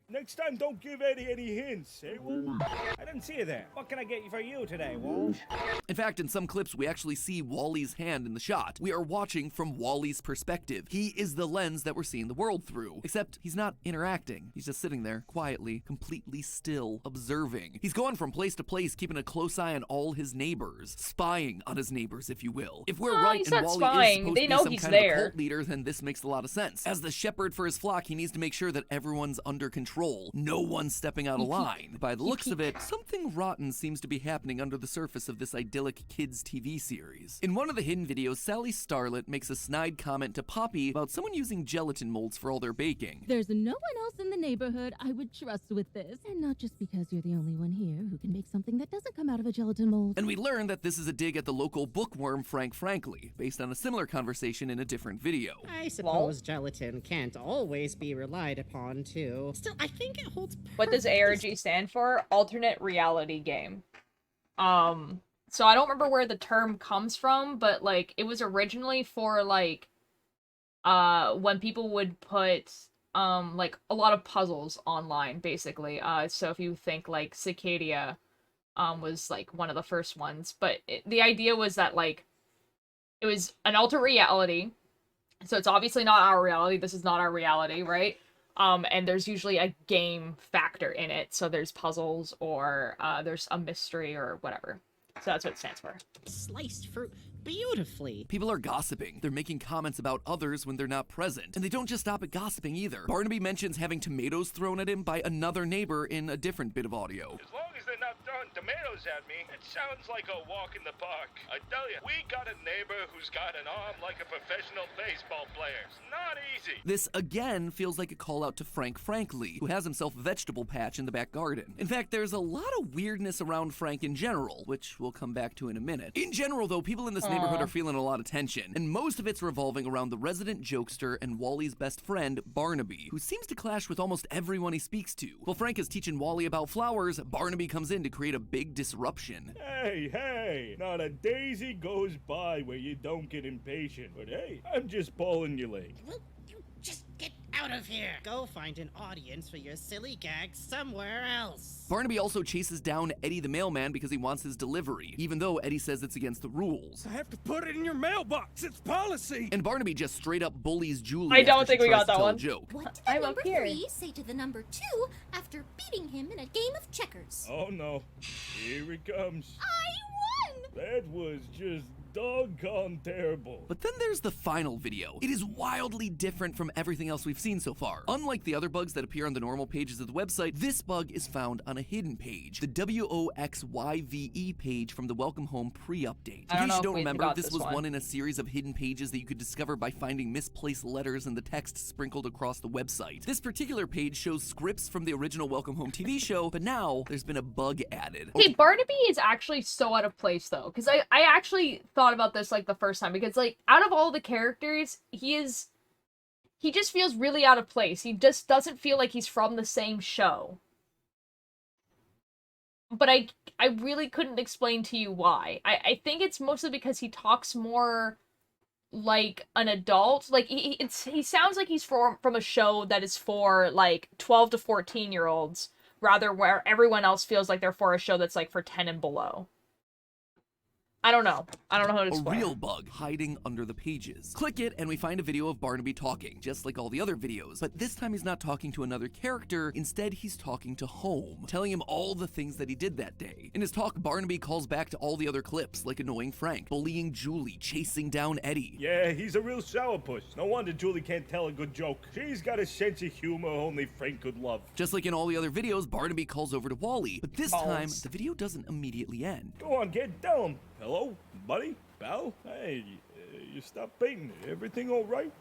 [SPEAKER 11] Next time, don't give Eddie any hints, eh, Wolf? I didn't see you there. What can I get for you today, Wolf?
[SPEAKER 2] In fact, in some clips, we actually see Wally's hand in the shot. We are watching from Wally's perspective. He is the lens that we're seeing the world through. Except he's not interacting. He's just sitting there, quietly, completely still, observing. He's going from place to place, keeping a close eye on all his neighbors. Spying on his neighbors, if you will. If we're right
[SPEAKER 1] he's
[SPEAKER 2] and
[SPEAKER 1] not
[SPEAKER 2] Wally
[SPEAKER 1] spying.
[SPEAKER 2] is supposed
[SPEAKER 1] They
[SPEAKER 2] to be
[SPEAKER 1] know
[SPEAKER 2] some
[SPEAKER 1] he's
[SPEAKER 2] kind of a
[SPEAKER 1] there.
[SPEAKER 2] cult leader, then this makes a lot of sense. As the shepherd for his flock, he needs to make sure that everyone's under control. No one's stepping out of line. By the looks of it, something rotten seems to be happening under the surface of this idyllic kids TV series. In one of the hidden videos, Sally Starlet makes a snide comment to Poppy about someone using gelatin molds for all their baking.
[SPEAKER 12] There's no one else in the neighborhood I would trust with this. And not just because you're the only one here who can make something that doesn't come out of a gelatin mold.
[SPEAKER 2] And we learn that this is a dig at the local bookworm Frank Frankly, based on a similar conversation in a different video.
[SPEAKER 13] I suppose gelatin can't always be relied upon, too. Still, I think it holds.
[SPEAKER 1] What does ARG stand for? Alternate reality game. So I don't remember where the term comes from, but like it was originally for like when people would put like a lot of puzzles online, basically. So if you think like Cicadia was like one of the first ones, but the idea was that like it was an alternate reality. So it's obviously not our reality. This is not our reality, right? And there's usually a game factor in it. So there's puzzles or there's a mystery or whatever. So that's what it stands for.
[SPEAKER 13] Sliced fruit beautifully.
[SPEAKER 2] People are gossiping. They're making comments about others when they're not present. And they don't just stop at gossiping either. Barnaby mentions having tomatoes thrown at him by another neighbor in a different bit of audio.
[SPEAKER 11] As long as they're not throwing tomatoes at me, it sounds like a walk in the park. I tell you, we got a neighbor who's got an arm like a professional baseball player. It's not easy.
[SPEAKER 2] This again feels like a call out to Frank Frankly, who has himself a vegetable patch in the back garden. In fact, there's a lot of weirdness around Frank in general, which we'll come back to in a minute. In general, though, people in this neighborhood are feeling a lot of tension, and most of it's revolving around the resident jokester and Wally's best friend, Barnaby, who seems to clash with almost everyone he speaks to. While Frank is teaching Wally about flowers, Barnaby comes in to create a big disruption.
[SPEAKER 11] Hey, not a daisy goes by where you don't get impatient. But hey, I'm just pulling your leg.
[SPEAKER 13] Will you just get out of here. Go find an audience for your silly gags somewhere else.
[SPEAKER 2] Barnaby also chases down Eddie the mailman because he wants his delivery, even though Eddie says it's against the rules.
[SPEAKER 14] I have to put it in your mailbox. It's policy.
[SPEAKER 2] And Barnaby just straight up bullies Julie.
[SPEAKER 1] I don't
[SPEAKER 2] after
[SPEAKER 1] think
[SPEAKER 2] she
[SPEAKER 1] we
[SPEAKER 2] tries
[SPEAKER 1] got
[SPEAKER 2] to
[SPEAKER 1] that
[SPEAKER 2] tell a
[SPEAKER 1] one.
[SPEAKER 2] joke.
[SPEAKER 10] What did
[SPEAKER 1] I'm
[SPEAKER 10] the
[SPEAKER 1] up
[SPEAKER 10] number
[SPEAKER 1] here.
[SPEAKER 10] 3 say to the number 2 after beating him in a game of checkers?
[SPEAKER 14] Oh no, here it comes.
[SPEAKER 10] I won!
[SPEAKER 14] That was just doggone terrible.
[SPEAKER 2] But then there's the final video. It is wildly different from everything else we've seen so far. Unlike the other bugs that appear on the normal pages of the website, this bug is found on a hidden page, the WOXYVE page from the Welcome Home pre-update. In case you don't remember, this was one in a series of hidden pages that you could discover by finding misplaced letters in the text sprinkled across the website. This particular page shows scripts from the original Welcome Home TV show, but now there's been a bug added.
[SPEAKER 1] Hey, Barnaby is actually so out of place though, because I actually thought about this like the first time, because like out of all the characters, he just feels really out of place. He just doesn't feel like he's from the same show. But I really couldn't explain to you why. I think it's mostly because he talks more like an adult. Like he sounds like he's from a show that is for like 12 to 14-year-olds, rather where everyone else feels like they're for a show that's like for 10 and below. I don't know how to explain.
[SPEAKER 2] A real bug hiding under the pages. Click it and we find a video of Barnaby talking, just like all the other videos. But this time he's not talking to another character, instead he's talking to Home, telling him all the things that he did that day. In his talk, Barnaby calls back to all the other clips, like annoying Frank, bullying Julie, chasing down Eddie.
[SPEAKER 14] Yeah, he's a real sourpuss. No wonder Julie can't tell a good joke. She's got a sense of humor only Frank could love.
[SPEAKER 2] Just like in all the other videos, Barnaby calls over to Wally, but this time, the video doesn't immediately end.
[SPEAKER 14] Go on, kid, tell him. Hello, buddy? Pal? Hey, you stopped beating. Everything all right?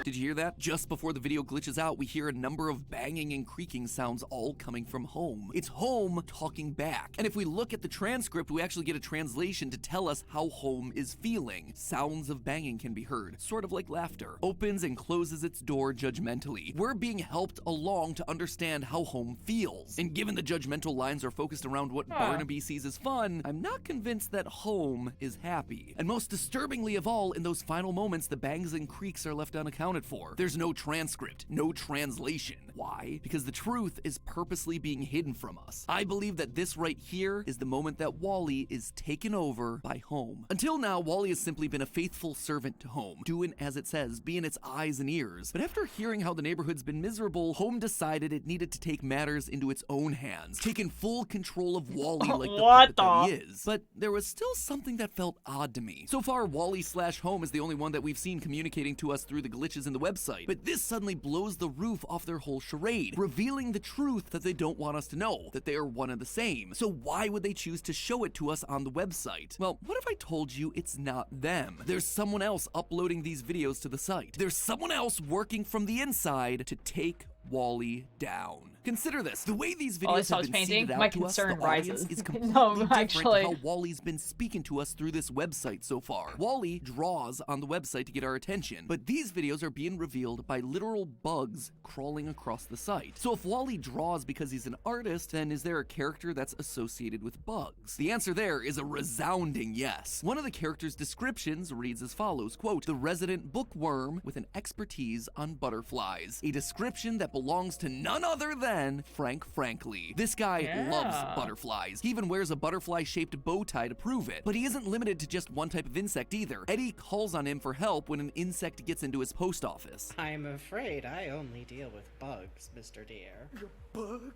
[SPEAKER 2] Did you hear that? Just before the video glitches out, we hear a number of banging and creaking sounds all coming from Home. It's Home talking back. And if we look at the transcript, we actually get a translation to tell us how Home is feeling. Sounds of banging can be heard, sort of like laughter. Opens and closes its door judgmentally. We're being helped along to understand how Home feels. And given the judgmental lines are focused around what Barnaby sees as fun, I'm not convinced that Home is happy. And most disturbingly of all, in those final moments, the bangs and creaks are left unaccounted for. There's no transcript, no translation. Why? Because the truth is purposely being hidden from us. I believe that this right here is the moment that Wally is taken over by Home. Until now, Wally has simply been a faithful servant to Home, doing as it says, being its eyes and ears. But after hearing how the neighborhood's been miserable, Home decided it needed to take matters into its own hands, taking full control of Wally like the puppet that he is. But there was still something that felt odd to me. So far, Wally/Home is the only one that we've seen communicating to us through the glitches in the website, but this suddenly blows the roof off their whole charade, revealing the truth that they don't want us to know, that they are one and the same. So why would they choose to show it to us on the website? Well, what if I told you it's not them? There's someone else uploading these videos to the site. There's someone else working from the inside to take Wally down. Consider this. The way these videos have been seeded out to us, the audience is completely different to how Wally's been speaking to us through this website so far. Wally draws on the website to get our attention, but these videos are being revealed by literal bugs crawling across the site. So if Wally draws because he's an artist, then is there a character that's associated with bugs? The answer there is a resounding yes. One of the character's descriptions reads as follows, quote, "The resident bookworm with an expertise on butterflies." A description that belongs to none other than Frank Frankly. This guy loves butterflies. He even wears a butterfly-shaped bow tie to prove it. But he isn't limited to just one type of insect either. Eddie calls on him for help when an insect gets into his post office.
[SPEAKER 13] I'm afraid I only deal with bugs, Mr. Deer.
[SPEAKER 14] Bug?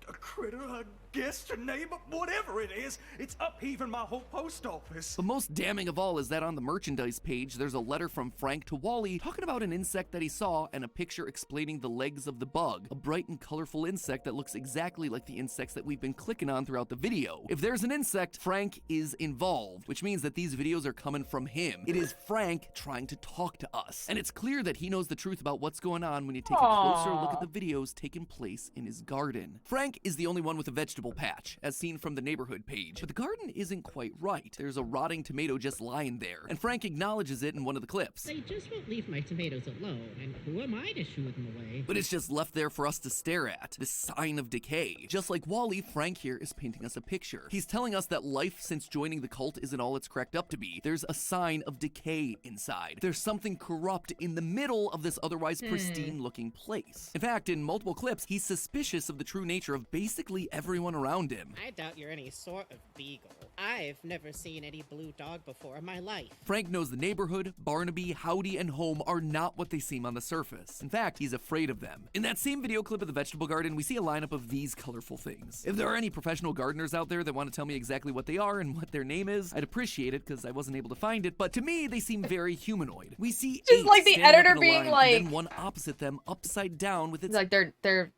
[SPEAKER 14] A critter? A guest? A neighbor? Whatever it is, it's upheaving my whole post office.
[SPEAKER 2] The most damning of all is that on the merchandise page, there's a letter from Frank to Wally talking about an insect that he saw and a picture explaining the legs of the bug, a bright and colorful insect that looks exactly like the insects that we've been clicking on throughout the video. If there's an insect, Frank is involved, which means that these videos are coming from him. It is Frank trying to talk to us. And it's clear that he knows the truth about what's going on when you take a closer look at the videos taking place in his garden. Frank is the only one with a vegetable vegetable patch, as seen from the neighborhood page. But the garden isn't quite right. There's a rotting tomato just lying there, and Frank acknowledges it in one of the clips.
[SPEAKER 13] They just won't leave my tomatoes alone, and who am I to shoo them away?
[SPEAKER 2] But it's just left there for us to stare at, this sign of decay. Just like Wally, Frank here is painting us a picture. He's telling us that life since joining the cult isn't all it's cracked up to be. There's a sign of decay inside. There's something corrupt in the middle of this otherwise pristine-looking place. In fact, in multiple clips, he's suspicious of the true nature of basically everyone around him.
[SPEAKER 13] I doubt you're any sort of beagle. I've never seen any blue dog before in my life.
[SPEAKER 2] Frank knows the neighborhood, Barnaby, Howdy, and Home are not what they seem on the surface. In fact, he's afraid of them. In that same video clip of the vegetable garden, we see a lineup of these colorful things. If there are any professional gardeners out there that want to tell me exactly what they are and what their name is, I'd appreciate it because I wasn't able to find it, but to me, they seem very humanoid. We see
[SPEAKER 1] just
[SPEAKER 2] 8
[SPEAKER 1] like the
[SPEAKER 2] standing up
[SPEAKER 1] editor
[SPEAKER 2] in a
[SPEAKER 1] being
[SPEAKER 2] line,
[SPEAKER 1] like,
[SPEAKER 2] and then one opposite them, upside down with its
[SPEAKER 1] like they're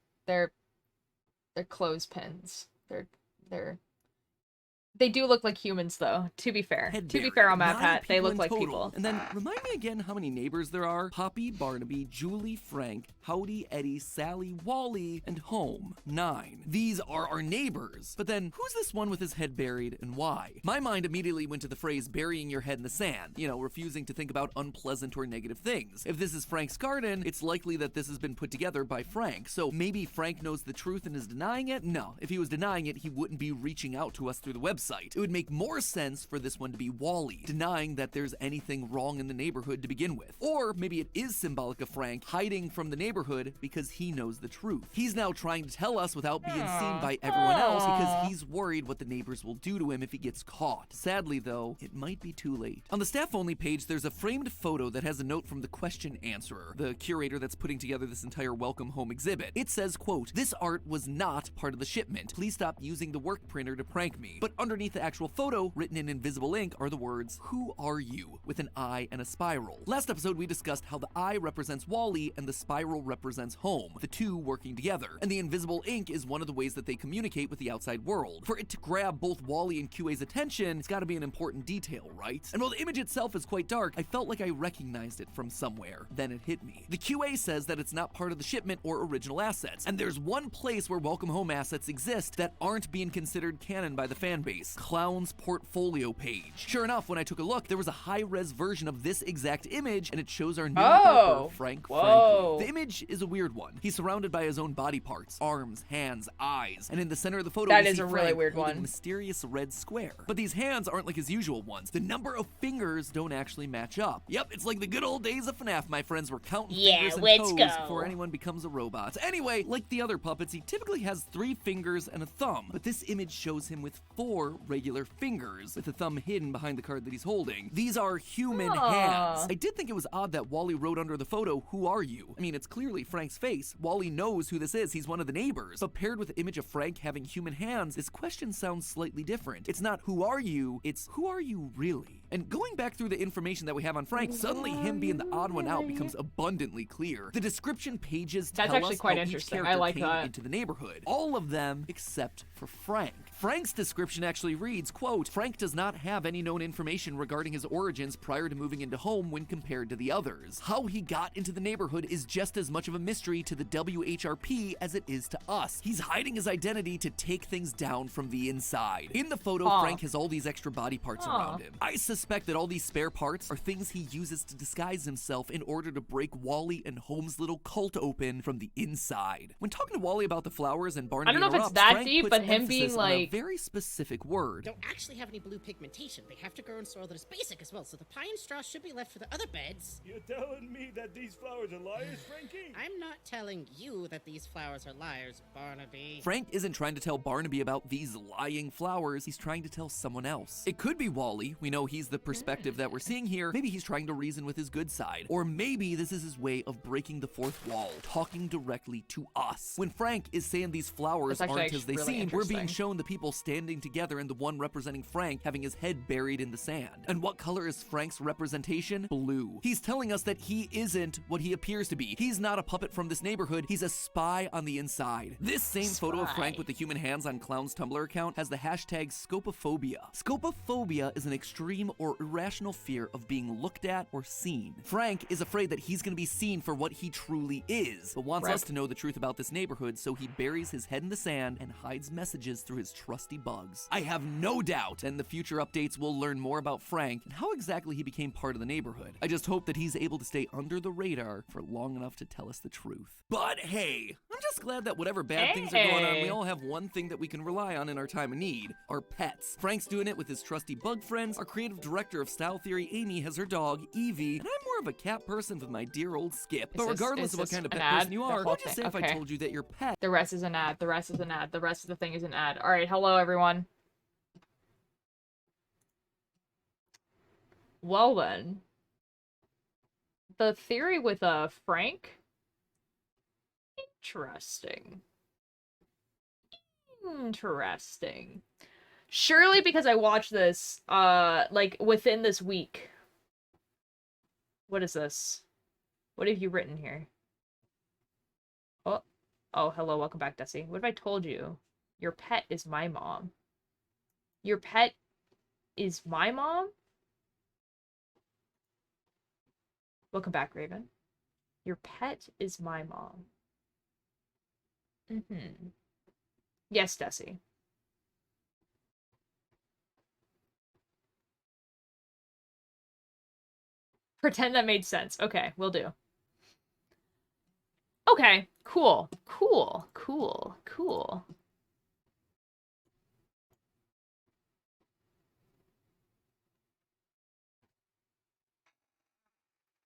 [SPEAKER 1] clothespins. They do look like humans, though, to be fair. To be fair on Map Hat, they look like people.
[SPEAKER 2] And then remind me again how many neighbors there are. Poppy, Barnaby, Julie, Frank, Howdy, Eddie, Sally, Wally, and Home. 9. These are our neighbors. But then, who's this one with his head buried and why? My mind immediately went to the phrase burying your head in the sand. You know, refusing to think about unpleasant or negative things. If this is Frank's garden, it's likely that this has been put together by Frank. So maybe Frank knows the truth and is denying it? No. If he was denying it, he wouldn't be reaching out to us through the website. It would make more sense for this one to be Wally, denying that there's anything wrong in the neighborhood to begin with. Or maybe it is symbolic of Frank hiding from the neighborhood because he knows the truth. He's now trying to tell us without being seen by everyone else because he's worried what the neighbors will do to him if he gets caught. Sadly, though, it might be too late. On the staff-only page, there's a framed photo that has a note from the question answerer, the curator that's putting together this entire Welcome Home exhibit. It says, quote, "This art was not part of the shipment. Please stop using the work printer to prank me." But underneath the actual photo, written in invisible ink, are the words, "Who are you?" with an eye and a spiral. Last episode, we discussed how the eye represents Wally and the spiral represents Home, the two working together. And the invisible ink is one of the ways that they communicate with the outside world. For it to grab both Wally and QA's attention, it's gotta be an important detail, right? And while the image itself is quite dark, I felt like I recognized it from somewhere. Then it hit me. The QA says that it's not part of the shipment or original assets. And there's one place where Welcome Home assets exist that aren't being considered canon by the fanbase. Clown's portfolio page. Sure enough, when I took a look, there was a high-res version of this exact image, and it shows our new helper, Frank Franklin. The image is a weird one. He's surrounded by his own body parts, arms, hands, eyes, and in the center of the photo,
[SPEAKER 1] that
[SPEAKER 2] we
[SPEAKER 1] is
[SPEAKER 2] see
[SPEAKER 1] a
[SPEAKER 2] Frank
[SPEAKER 1] really weird
[SPEAKER 2] holding
[SPEAKER 1] one.
[SPEAKER 2] a mysterious red square. But these hands aren't like his usual ones. The number of fingers don't actually match up. Yep, it's like the good old days of FNAF, my friends. We're counting fingers and toes before anyone becomes a robot. Anyway, like the other puppets, he typically has 3 fingers and a thumb, but this image shows him with 4 regular fingers, with the thumb hidden behind the card that he's holding. These are human hands. I did think it was odd that Wally wrote under the photo, "Who are you?" I mean, it's clearly Frank's face. Wally knows who this is. He's one of the neighbors. But paired with the image of Frank having human hands, this question sounds slightly different. It's not "who are you?" It's "who are you really?" And going back through the information that we have on Frank, suddenly him being the odd one out becomes abundantly clear. The description pages tell
[SPEAKER 1] actually
[SPEAKER 2] us
[SPEAKER 1] quite
[SPEAKER 2] how each
[SPEAKER 1] interesting.
[SPEAKER 2] character
[SPEAKER 1] I like
[SPEAKER 2] came
[SPEAKER 1] that.
[SPEAKER 2] into the neighborhood. All of them except for Frank. Frank's description actually reads, quote, "Frank does not have any known information regarding his origins prior to moving into Home when compared to the others. How he got into the neighborhood is just as much of a mystery to the WHRP as it is to us. He's hiding his identity to take things down from the inside." In the photo, Frank has all these extra body parts around him. I suspect that all these spare parts are things he uses to disguise himself in order to break Wally and Home's little cult open from the inside. When talking to Wally about the flowers and Barnaby
[SPEAKER 1] I don't know if it's
[SPEAKER 2] interrupts,
[SPEAKER 1] that
[SPEAKER 2] Frank
[SPEAKER 1] deep,
[SPEAKER 2] puts
[SPEAKER 1] but him
[SPEAKER 2] emphasis
[SPEAKER 1] being
[SPEAKER 2] on a
[SPEAKER 1] like,
[SPEAKER 2] very specific word.
[SPEAKER 13] Don't actually have any blue pigmentation. They have to grow in soil that is basic as well, so the pine straw should be left for the other beds.
[SPEAKER 11] You're telling me that these flowers are liars, Frankie?
[SPEAKER 13] I'm not telling you that these flowers are liars, Barnaby.
[SPEAKER 2] Frank isn't trying to tell Barnaby about these lying flowers, he's trying to tell someone else. It could be Wally, we know he's the perspective that we're seeing here. Maybe he's trying to reason with his good side. Or maybe this is his way of breaking the fourth wall, talking directly to us. When Frank is saying these flowers aren't as they seem, we're being shown the people people standing together and the one representing Frank having his head buried in the sand. And what color is Frank's representation? Blue. He's telling us that he isn't what he appears to be. He's not a puppet from this neighborhood. He's a spy on the inside. This same photo of Frank with the human hands on Clown's Tumblr account has the hashtag scopophobia. Scopophobia is an extreme or irrational fear of being looked at or seen. Frank is afraid that he's going to be seen for what he truly is, but wants us to know the truth about this neighborhood, so he buries his head in the sand and hides messages through his trusty bugs. I have no doubt in the future updates we'll learn more about Frank and how exactly he became part of the neighborhood. I just hope that he's able to stay under the radar for long enough to tell us the truth. But hey, I'm just glad that whatever bad things are going on, we all have one thing that we can rely on in our time of need: our pets. Frank's doing it with his trusty bug friends. Our creative director of Style Theory, Amy, has her dog, Evie, and I'm more of a cat person with my dear old Skip. But regardless of what kind of pet person you are, what'd you say if I told you that your pet...
[SPEAKER 1] The rest is an ad. The rest is an ad. The rest of the thing is an ad. Alright, hello everyone. Well then. The theory with, Frank? Interesting. Interesting. Surely because I watched this, like, within this week. What is this? What have you written here? Oh, hello, welcome back, Desi. What have I told you? Your pet is my mom. Your pet is my mom? Welcome back, Raven. Your pet is my mom. Yes, Desi. Pretend that made sense. Okay, will do. Okay, cool. Cool.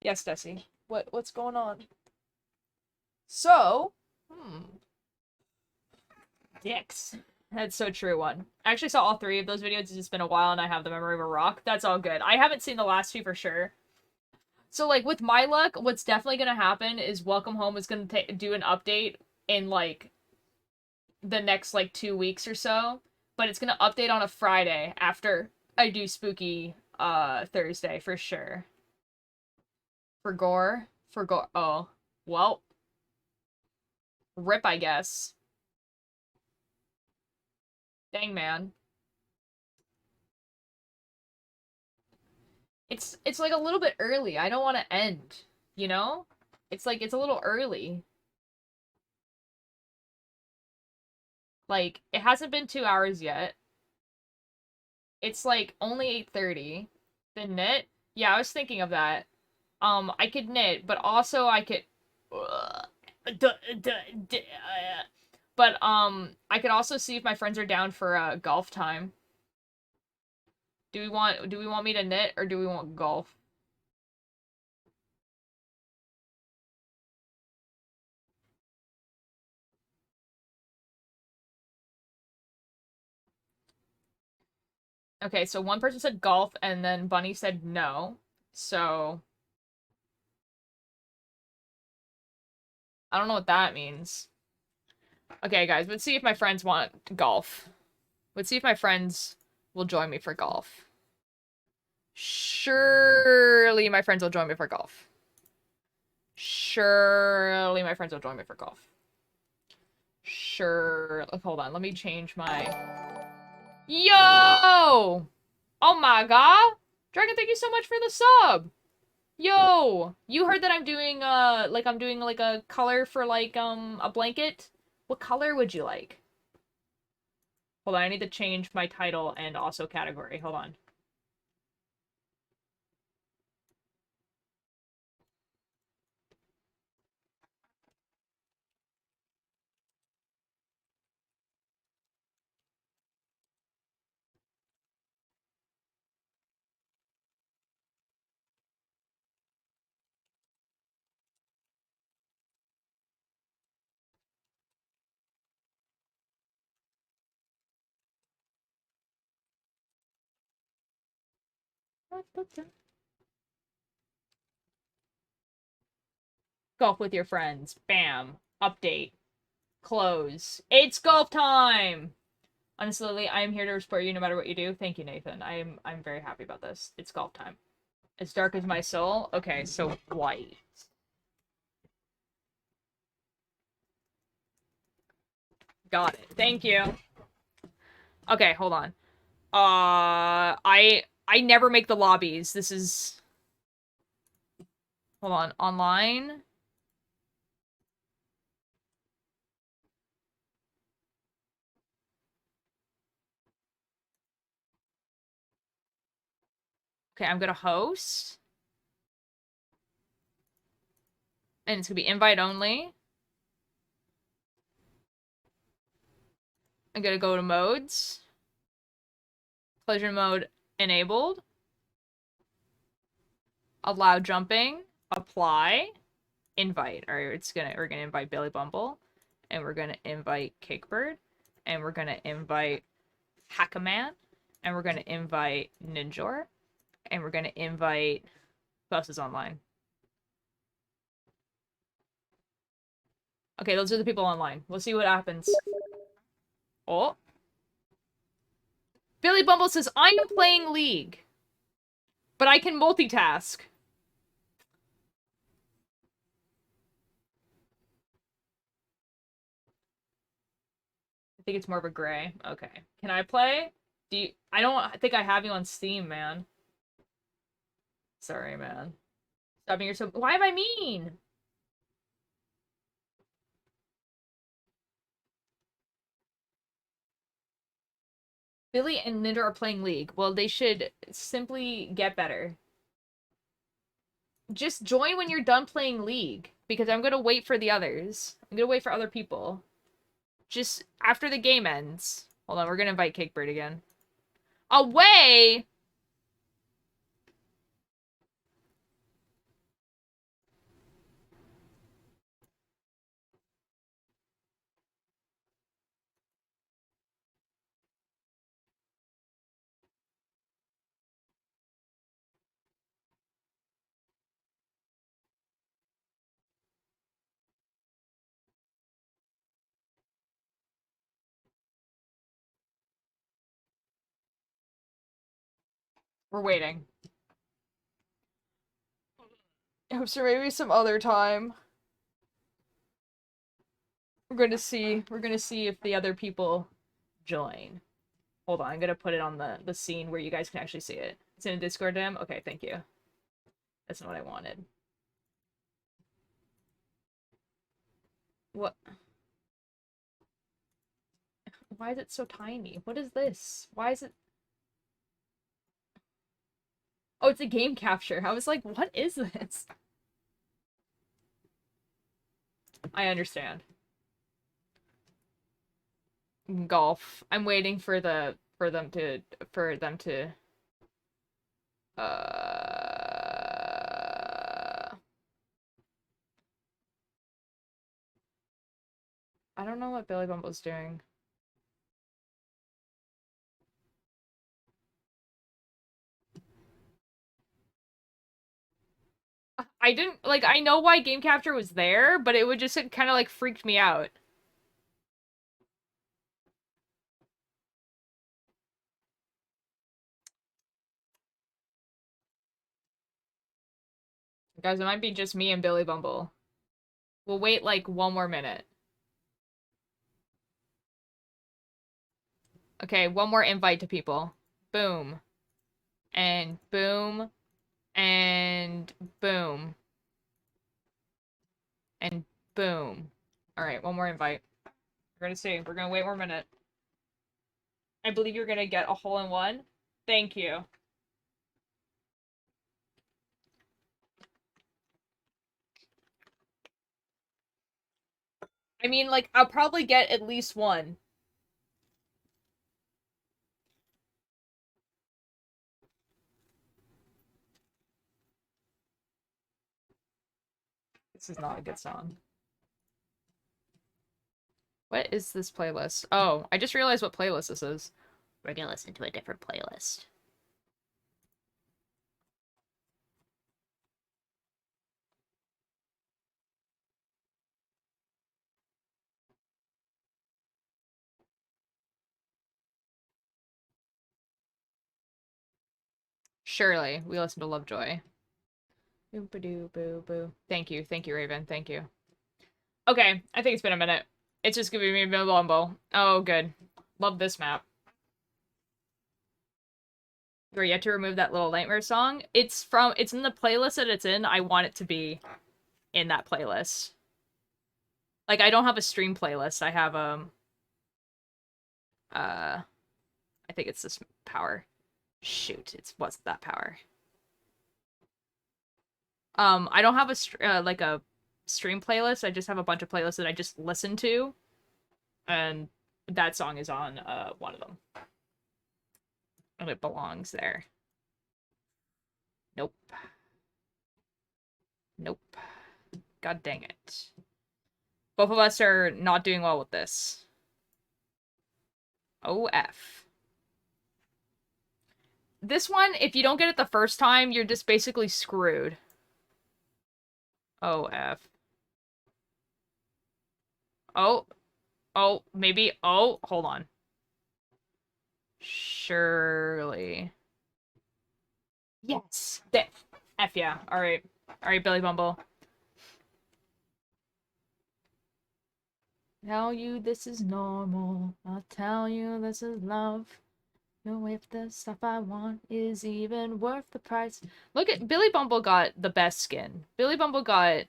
[SPEAKER 1] Yes, Desi. What's going on? So, dicks. That's so true one. I actually saw all 3 of those videos. It's just been a while and I have the memory of a rock. That's all good. I haven't seen the last 2 for sure. So, like, with my luck, what's definitely gonna happen is Welcome Home is gonna do an update in, like, the next, like, 2 weeks or so. But it's gonna update on a Friday after I do Spooky, Thursday, for sure. For gore? Oh. Well. Rip, I guess. Dang, man. It's like a little bit early. I don't want to end, you know? It's like, it's a little early. Like, it hasn't been 2 hours yet. It's like only 8:30. The knit? Yeah, I was thinking of that. I could knit, but also I could... But, I could also see if my friends are down for, golf time. Do we want me to knit, or do we want golf? Okay, so one person said golf, and then Bunny said no. So... I don't know what that means. Okay, guys, let's see if my friends want golf. Let's see if my friends will join me for golf. Surely my friends will join me for golf. Surely my friends will join me for golf. Sure. Hold on, let me change my... Yo! Oh my god! Dragon, thank you so much for the sub! Yo! You heard that I'm doing, like a color for, like, a blanket? What color would you like? Hold on, I need to change my title and also category. Hold on. Golf with your friends. Bam. Update. Close. It's golf time! Honestly, I am here to support you no matter what you do. Thank you, Nathan. I'm very happy about this. It's golf time. As dark as my soul. Okay, so white. Got it. Thank you. Okay, hold on. I never make the lobbies. This is... Hold on. Online? Okay, I'm gonna host. And it's gonna be invite only. I'm gonna go to modes. Collision mode enabled. Allow jumping. Apply. Invite. Alright, we're gonna invite Billy Bumble. And we're gonna invite Cakebird. And we're gonna invite Hackaman. And we're gonna invite Ninjor. And we're gonna invite... Who else is online? Okay, those are the people online. We'll see what happens. Oh. Billy Bumble says, I am playing League. But I can multitask. I think it's more of a gray. Okay. Can I play? I don't think I have you on Steam, man. Sorry, man. Stop being so... Why am I mean? Billy and Ninja are playing League. Well, they should simply get better. Just join when you're done playing League. Because I'm gonna wait for the others. I'm gonna wait for other people. Just after the game ends. Hold on, we're gonna invite Cakebird again. Away! We're waiting. So maybe some other time. We're gonna see if the other people join. Hold on, I'm gonna put it on the scene where you guys can actually see it. It's in a Discord dim? Okay, thank you. That's not what I wanted. What? Why is it so tiny? What is this? Why is it... Oh, it's a game capture. I was like, what is this? I understand. Golf. I'm waiting for them to I don't know what Billy Bumble's doing. I didn't, like, I know why game capture was there, but it would just kind of, like, freaked me out. Guys, it might be just me and Billy Bumble. We'll wait, like, one more minute. Okay, one more invite to people. Boom. And boom. And boom. And boom. Alright, one more invite. We're gonna see. We're gonna wait 1 minute. I believe you're gonna get a hole-in-one. Thank you. I mean, like, I'll probably get at least one. This is not a good song. What is this playlist? Oh, I just realized what playlist this is.
[SPEAKER 6] We're gonna listen to a different playlist.
[SPEAKER 1] Surely. We listen to Lovejoy. Boo boo boo. Thank you, Raven. Thank you. Okay, I think it's been a minute. It's just giving me a Milombo. Oh, good. Love this map. You're yet to remove that little nightmare song. It's in the playlist that it's in. I want it to be in that playlist. Like, I don't have a stream playlist. I have, I think it's this power. Shoot, it wasn't that power. I don't have like a stream playlist. I just have a bunch of playlists that I just listen to. And that song is on, one of them. And it belongs there. Nope. Nope. God dang it. Both of us are not doing well with this. OF. This one, if you don't get it the first time, you're just basically screwed. OF. Oh. Oh, maybe. Oh, hold on. Surely. Yes. F yeah. Alright. Alright, Billy Bumble. Tell you this is normal. I'll tell you this is love. No, if the stuff I want is even worth the price. Look at Billy Bumble got the best skin. Billy Bumble got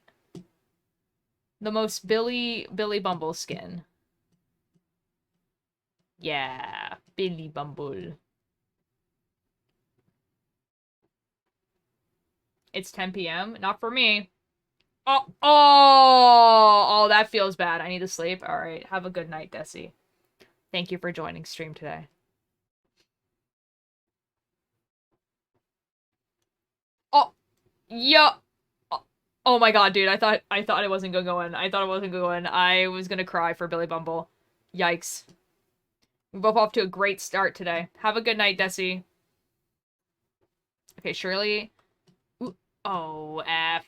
[SPEAKER 1] the most Billy Bumble skin. Yeah, Billy Bumble. It's 10 p.m. Not for me. Oh, that feels bad. I need to sleep. All right. Have a good night, Desi. Thank you for joining stream today. Oh, yeah. Oh my god, dude. I thought it wasn't gonna go in. I thought it wasn't gonna go in. I was gonna cry for Billy Bumble. Yikes. We're both off to a great start today. Have a good night, Desi. Okay, Shirley. Ooh. Oh, F.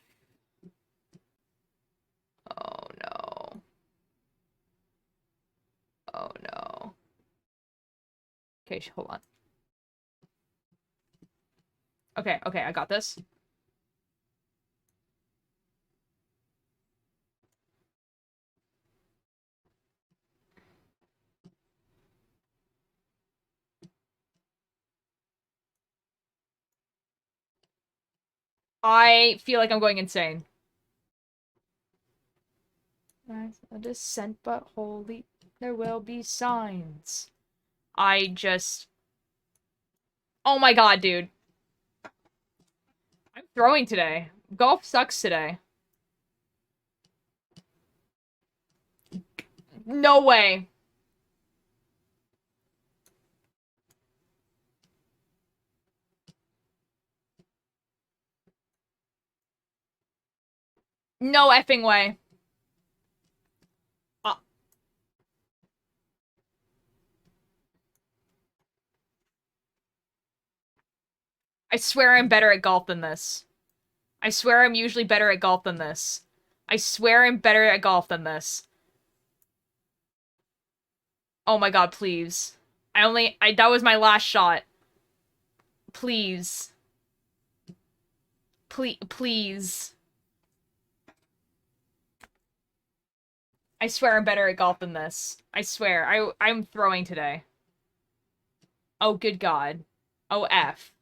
[SPEAKER 1] Oh, no. Oh, no. Okay, hold on. Okay, I got this. I feel like I'm going insane. A descent, but holy, there will be signs. I just... Oh my god, dude. I'm throwing today. Golf sucks today. No way. No effing way. I swear I'm better at golf than this. I swear I'm usually better at golf than this. I swear I'm better at golf than this. Oh my god, please. That was my last shot. Please. Please. I swear I'm better at golf than this. I swear. I'm throwing today. Oh, good god. Oh, F.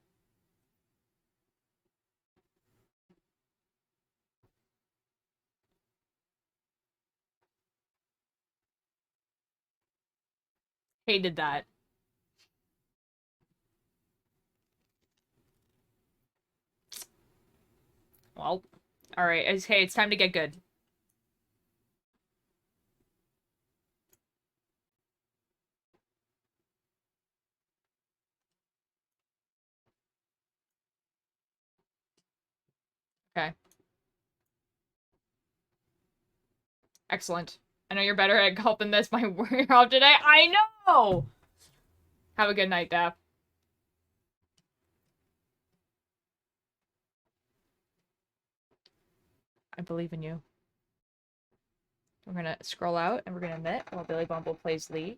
[SPEAKER 1] Hated that. Well, alright. Hey, it's time to get good. Okay. Excellent. I know you're better at golf than this. My word off today. I know! Have a good night, Daph. I believe in you. We're gonna scroll out and we're gonna knit while Billy Bumble plays League.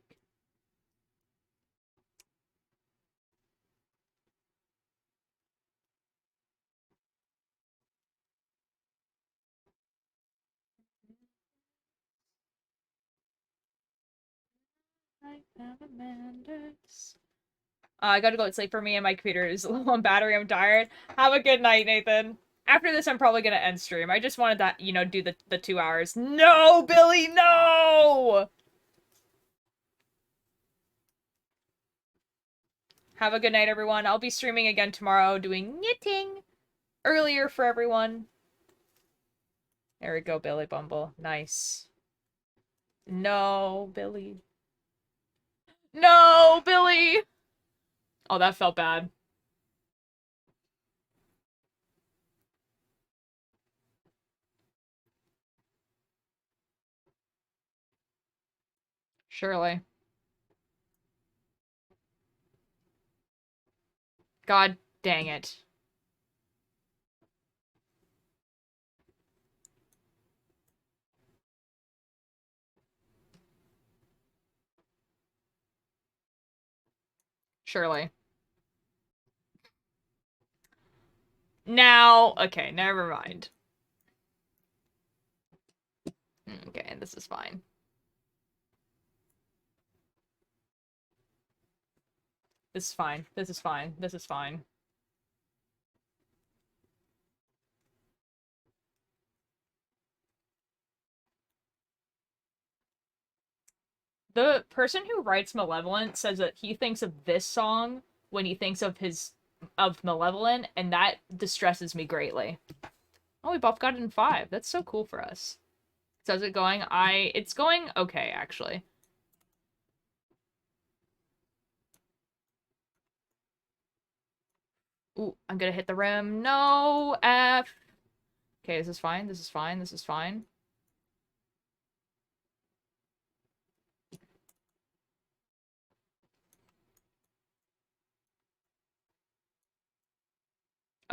[SPEAKER 1] I gotta go to sleep for me and my computer is low on battery. I'm tired. Have a good night, Nathan. After this, I'm probably gonna end stream. I just wanted that, you know, do the 2 hours. No, Billy, no! Have a good night, everyone. I'll be streaming again tomorrow, doing knitting earlier for everyone. There we go, Billy Bumble. Nice. No, Billy. No, Billy! Oh, that felt bad. Surely. God dang it. Surely. Now, okay, never mind. Okay, this is fine. This is fine. This is fine. This is fine. The person who writes Malevolent says that he thinks of this song when he thinks of Malevolent, and that distresses me greatly. Oh, we both got it in 5. That's so cool for us. So how's it going? It's going okay, actually. Ooh, I'm gonna hit the rim. No, F. Okay, this is fine. This is fine. This is fine.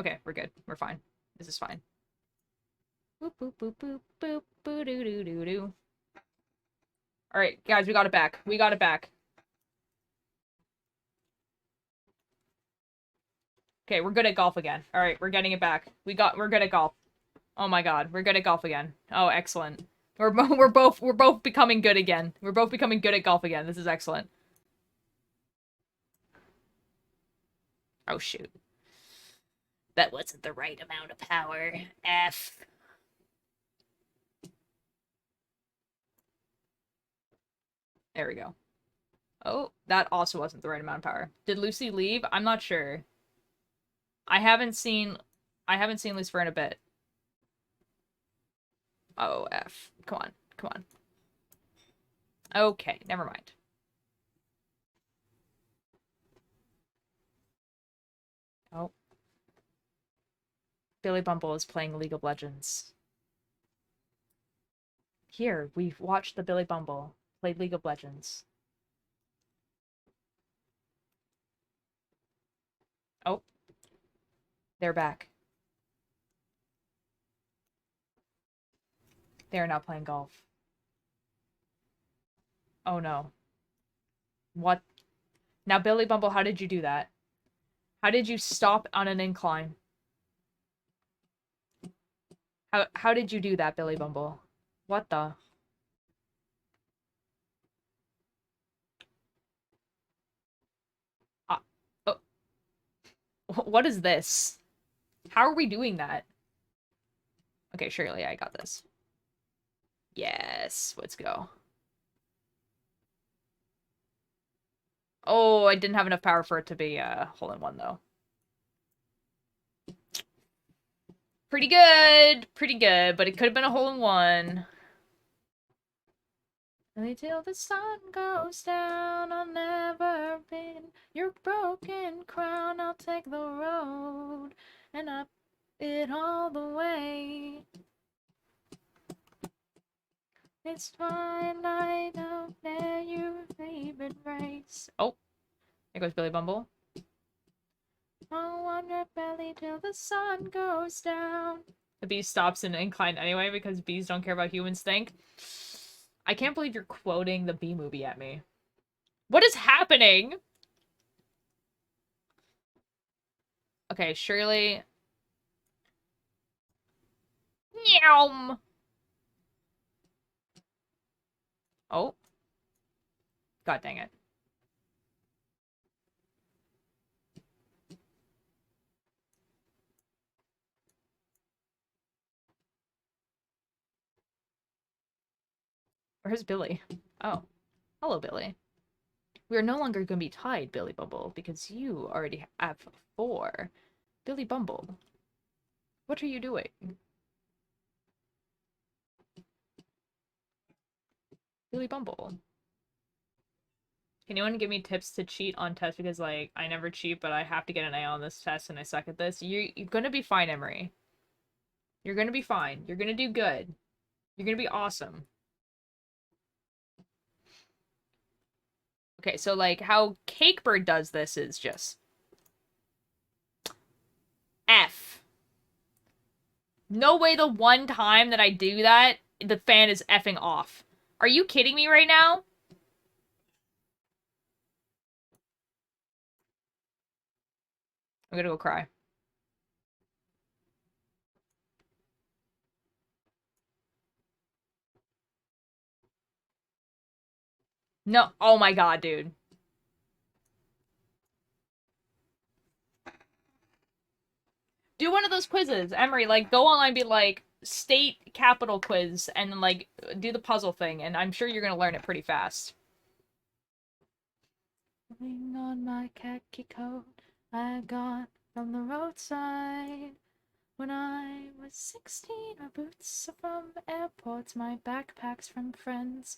[SPEAKER 1] Okay, we're good. We're fine. This is fine. Boop, boop, boop, boop, boop, boo doo doo doo doo. Alright, guys, we got it back. We got it back. Okay, we're good at golf again. Alright, we're getting it back. We're good at golf. Oh my god, we're good at golf again. Oh, excellent. We're both becoming good again. We're both becoming good at golf again. This is excellent. Oh shoot. That wasn't the right amount of power. F. There we go. Oh, that also wasn't the right amount of power. Did Lucy leave? I'm not sure. I haven't seen Lucifer in a bit. Oh, F. Come on. Come on. Okay, never mind. Oh. Billy Bumble is playing League of Legends. Here, we've watched the Billy Bumble play League of Legends. Oh. They're back. They are now playing golf. Oh no. What? Now, Billy Bumble, how did you do that? How did you stop on an incline? How did you do that, Billy Bumble? What the? Oh. What is this? How are we doing that? Okay, surely I got this. Yes, let's go. Oh, I didn't have enough power for it to be a hole-in-one, though. Pretty good, but it could have been a hole-in-one. Until the sun goes down, I'll never bend your broken crown. I'll take the road and up it all the way. It's twilight out there, your favorite race. Oh, there goes Billy Bumble. I'll wander belly till the sun goes down. The bee stops in an incline anyway because bees don't care about humans think. I can't believe you're quoting the Bee Movie at me. What is happening? Okay, surely. Meow. Oh. God dang it. Where's Billy? Oh. Hello, Billy. We are no longer going to be tied, Billy Bumble, because you already have 4. Billy Bumble. What are you doing? Billy Bumble. Can anyone give me tips to cheat on tests? Because, like, I never cheat, but I have to get an A on this test, and I suck at this. You're gonna be fine, Emery. You're gonna be fine. You're gonna do good. You're gonna be awesome. Okay, so, like, how Cakebird does this is just... F. No way the one time that I do that, the fan is effing off. Are you kidding me right now? I'm gonna go cry. No. Oh my god, dude. Do one of those quizzes. Emery, like, go online and be like, state capital quiz, and then, like, do the puzzle thing, and I'm sure you're gonna learn it pretty fast. On my khaki coat I got from the roadside. When I was 16, my boots are from airports, my backpacks from friends.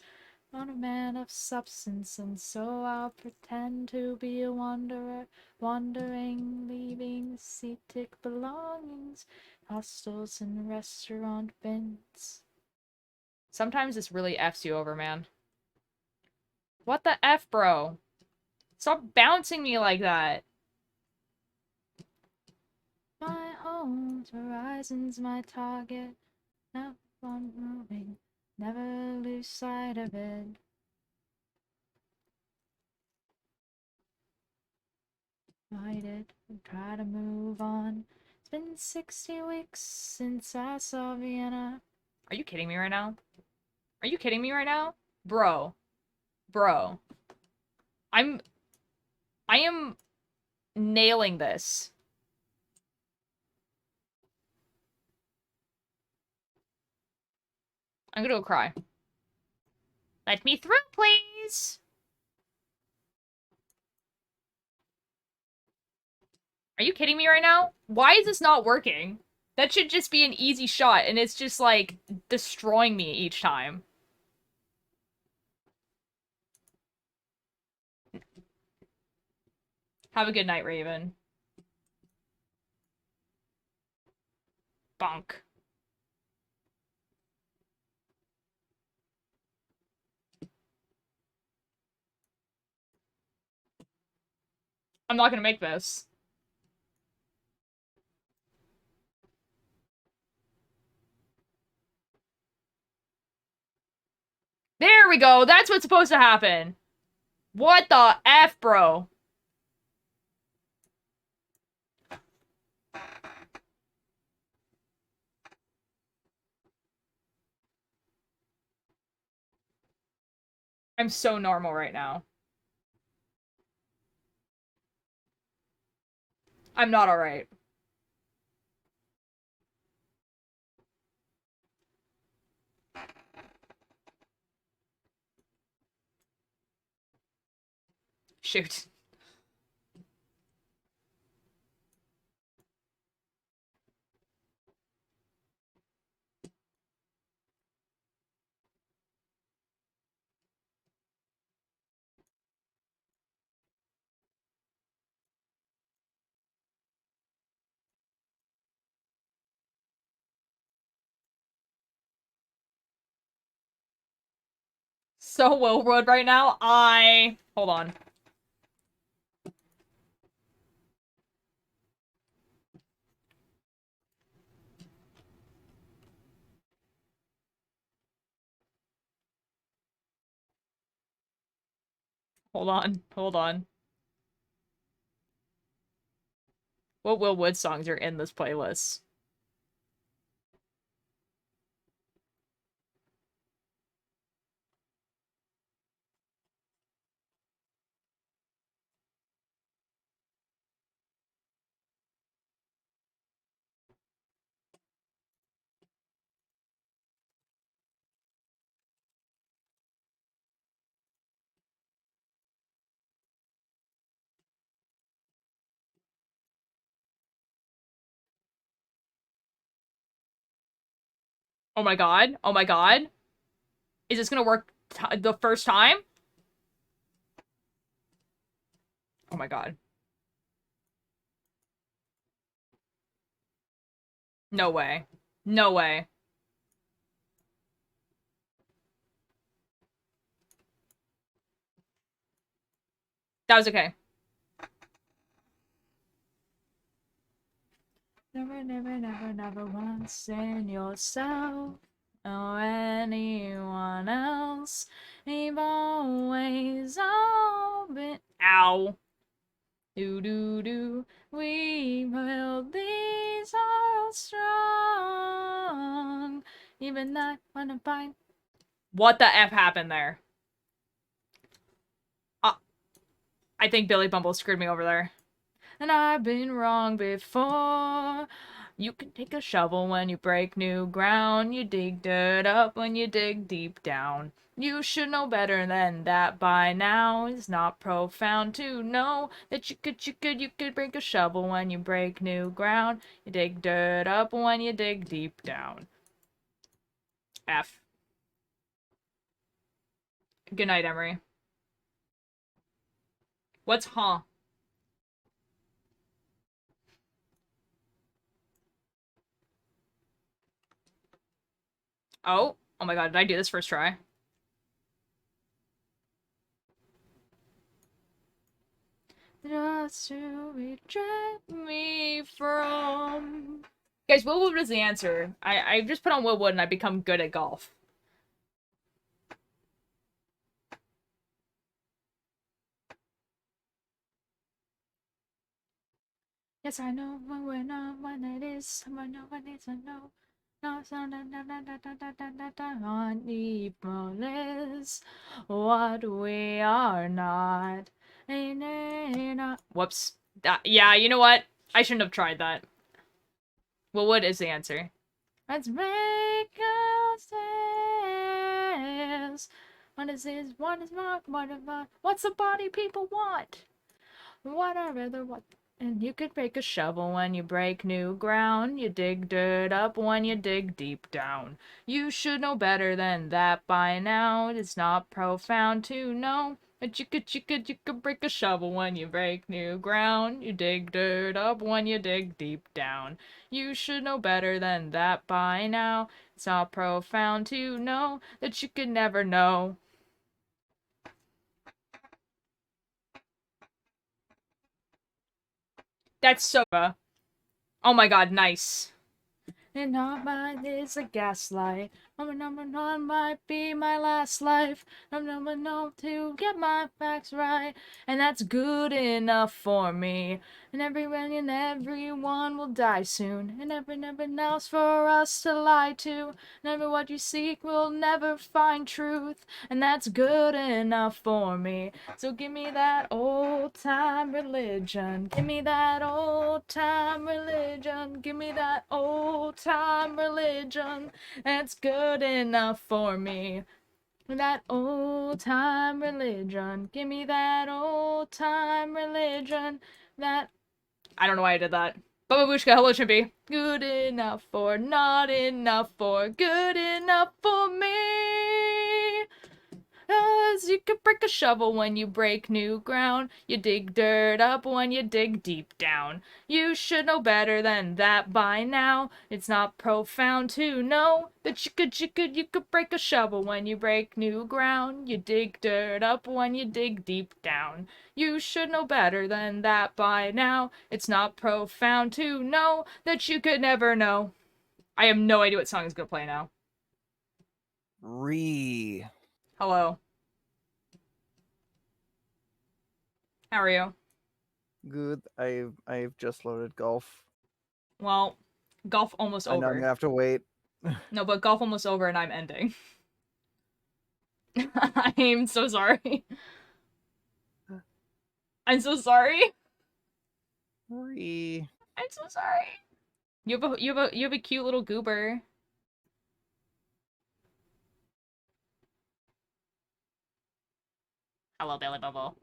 [SPEAKER 1] Not a man of substance, and so I'll pretend to be a wanderer, wandering, leaving ascetic belongings, hostels and restaurant bins. Sometimes this really F's you over, man. What the F, bro? Stop bouncing me like that. My home's horizon's my target. Now I'm moving. Never lose sight of it. Fight it and try to move on. It's been 60 weeks since I saw Vienna. Are you kidding me right now? Are you kidding me right now? Bro. Bro. I am nailing this. I'm gonna go cry. Let me through, please! Are you kidding me right now? Why is this not working? That should just be an easy shot, and it's just, like, destroying me each time. Have a good night, Raven. Bonk. I'm not gonna make this. There we go! That's what's supposed to happen! What the F, bro? I'm so normal right now. I'm not alright. Shoot. So Willwood right now. Hold on. Hold on. Hold on. What Will Wood songs are in this playlist? Oh my god. Oh my god. Is this gonna work the first time? Oh my god. No way. No way. That was okay. Never, never, never, never once in yourself or anyone else. You've always all been. Ow. Do do do. We held these hearts strong. Even that when I find. What the F happened there? I think Billy Bumble screwed me over there. And I've been wrong before. You can take a shovel when you break new ground. You dig dirt up when you dig deep down. You should know better than that by now. It's not profound to know that you could break a shovel when you break new ground. You dig dirt up when you dig deep down. F. Good night, Emery. What's huh? Oh. Oh my god, did I do this first try? Just to retract me from... Guys, Willwood is the answer. I just put on Willwood and I become good at golf. Yes, I know when we're not, when it is, I know when it's a no. No, so on evil is what we are not. Whoops. Yeah, you know what? I shouldn't have tried that. Willwood is the answer. Let's make a sense. What is this? What is mark? What's the body people want? Whatever the what. And you could break a shovel when you break new ground. You dig dirt up when you dig deep down. You should know better than that by now. It's not profound to know that you could break a shovel when you break new ground. You dig dirt up when you dig deep down. You should know better than that by now. It's not profound to know that you could never know. That's so... Oh my god, nice. And our mind is a gaslight. Number one might be my last life. Number no to get my facts right. And that's good enough for me. And everyone will die soon. And never else for us to lie to. Never what you seek will never find truth. And that's good enough for me. So give me that old time religion. Give me that old time religion. Give me that old time religion. That's good enough for me. That old time religion. Give me that old time religion. That... I don't know why I did that. Babushka, hello Chimpy. Good enough for, not enough for, good enough for me. 'Cause you could break a shovel when you break new ground. You dig dirt up when you dig deep down. You should know better than that by now. It's not profound to know that you could break a shovel when you break new ground. You dig dirt up when you dig deep down. You should know better than that by now. It's not profound to know that you could never know. I have no idea what song is gonna play now. Hello. How are you?
[SPEAKER 15] Good. I've just loaded golf.
[SPEAKER 1] Well, golf almost
[SPEAKER 15] I know I'm
[SPEAKER 1] over.
[SPEAKER 15] gonna have to wait.
[SPEAKER 1] No, but golf almost over and I'm ending. I'm so sorry. I'm so sorry. I'm so sorry. You have a cute little goober. Hello, Billy Bubble.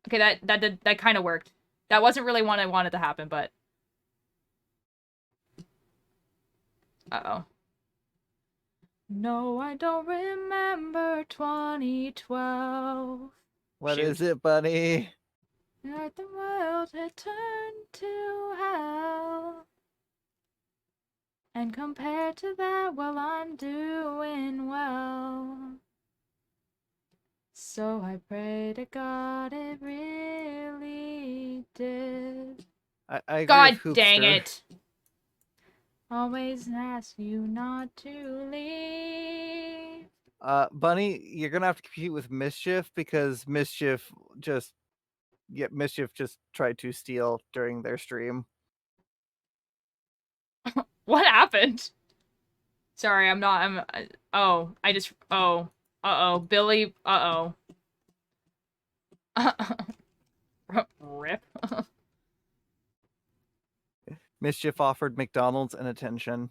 [SPEAKER 1] Okay, that kind of worked. That wasn't really what I wanted to happen, but... Uh-oh. No, I don't remember 2012.
[SPEAKER 15] What
[SPEAKER 1] Shoot.
[SPEAKER 15] is it, Bunny?
[SPEAKER 1] Like the world had turned to hell. And compared to that, well, I'm doing well. So I pray to God it really did.
[SPEAKER 15] I agree
[SPEAKER 1] God
[SPEAKER 15] with
[SPEAKER 1] dang
[SPEAKER 15] Hoopster.
[SPEAKER 1] it. Always ask you not to leave.
[SPEAKER 15] Bunny, you're gonna have to compete with Mischief because Mischief just tried to steal during their stream.
[SPEAKER 1] What happened? Sorry, oh, uh-oh, Billy, uh-oh. Rip.
[SPEAKER 15] Mischief offered McDonald's an attention.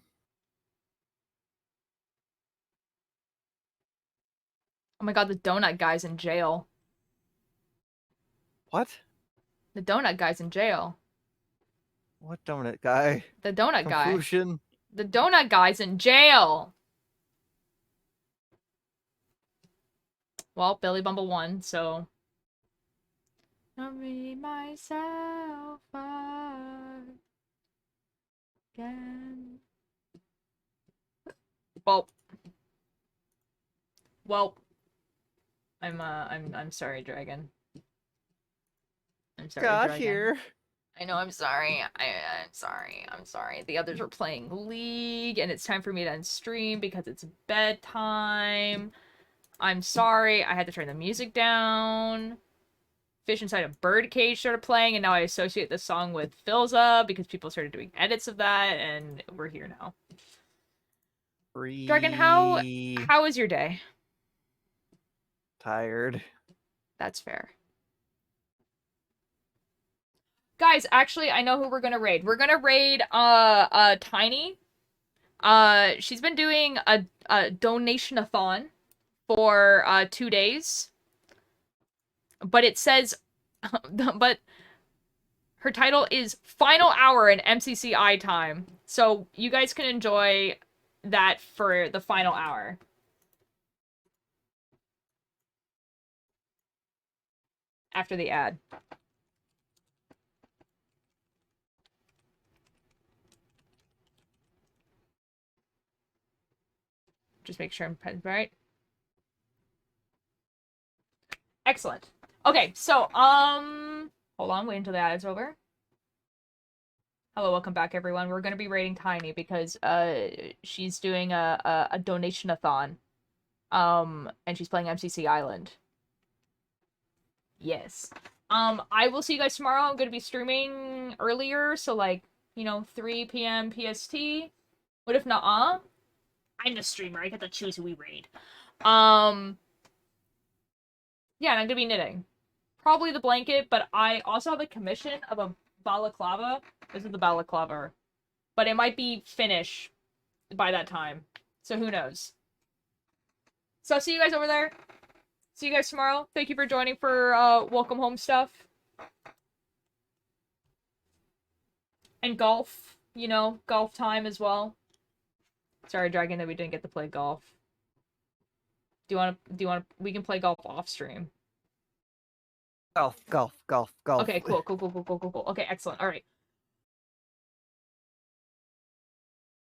[SPEAKER 1] Oh my god, the donut guy's in jail.
[SPEAKER 15] What?
[SPEAKER 1] The donut guy's in jail.
[SPEAKER 15] What donut guy?
[SPEAKER 1] The donut guy.
[SPEAKER 15] Confucian?
[SPEAKER 1] The donut guy's in jail! Well, Billy Bumble won, so... I'll read myself again. Well, I'm sorry, Dragon. I'm sorry,
[SPEAKER 15] Got
[SPEAKER 1] Dragon.
[SPEAKER 15] here.
[SPEAKER 1] I know, I'm sorry. I'm sorry. The others were playing League, and it's time for me to end stream because it's bedtime. I'm sorry. I had to turn the music down. Fish Inside a Birdcage started playing, and now I associate this song with Filza because people started doing edits of that, and we're here now.
[SPEAKER 15] Free.
[SPEAKER 1] Dragon, how was your day?
[SPEAKER 15] Tired.
[SPEAKER 1] That's fair. Guys, actually, I know who we're gonna raid. We're gonna raid Tiny. She's been doing a donation-a-thon for 2 days. But it says but her title is Final Hour in MCCI time. So you guys can enjoy that for the final hour. After the ad. Just make sure I'm right. Excellent. Okay, so, hold on, wait until the ad is over. Hello, welcome back, everyone. We're gonna be raiding Tiny because, she's doing a donation-a-thon. And she's playing MCC Island. Yes. I will see you guys tomorrow. I'm gonna be streaming earlier, so, like, 3 p.m. PST. What if not? I'm the streamer. I get to choose who we raid. Yeah, and I'm gonna be knitting. Probably the blanket, but I also have a commission of a balaclava. This is the balaclava. But it might be finished by that time. So who knows? So I'll see you guys over there. See you guys tomorrow. Thank you for joining for welcome home stuff. And golf. Golf time as well. Sorry, Dragon, that we didn't get to play golf. Do you want to, we can play golf off stream.
[SPEAKER 15] Golf.
[SPEAKER 1] Okay, cool. Okay, excellent. All right.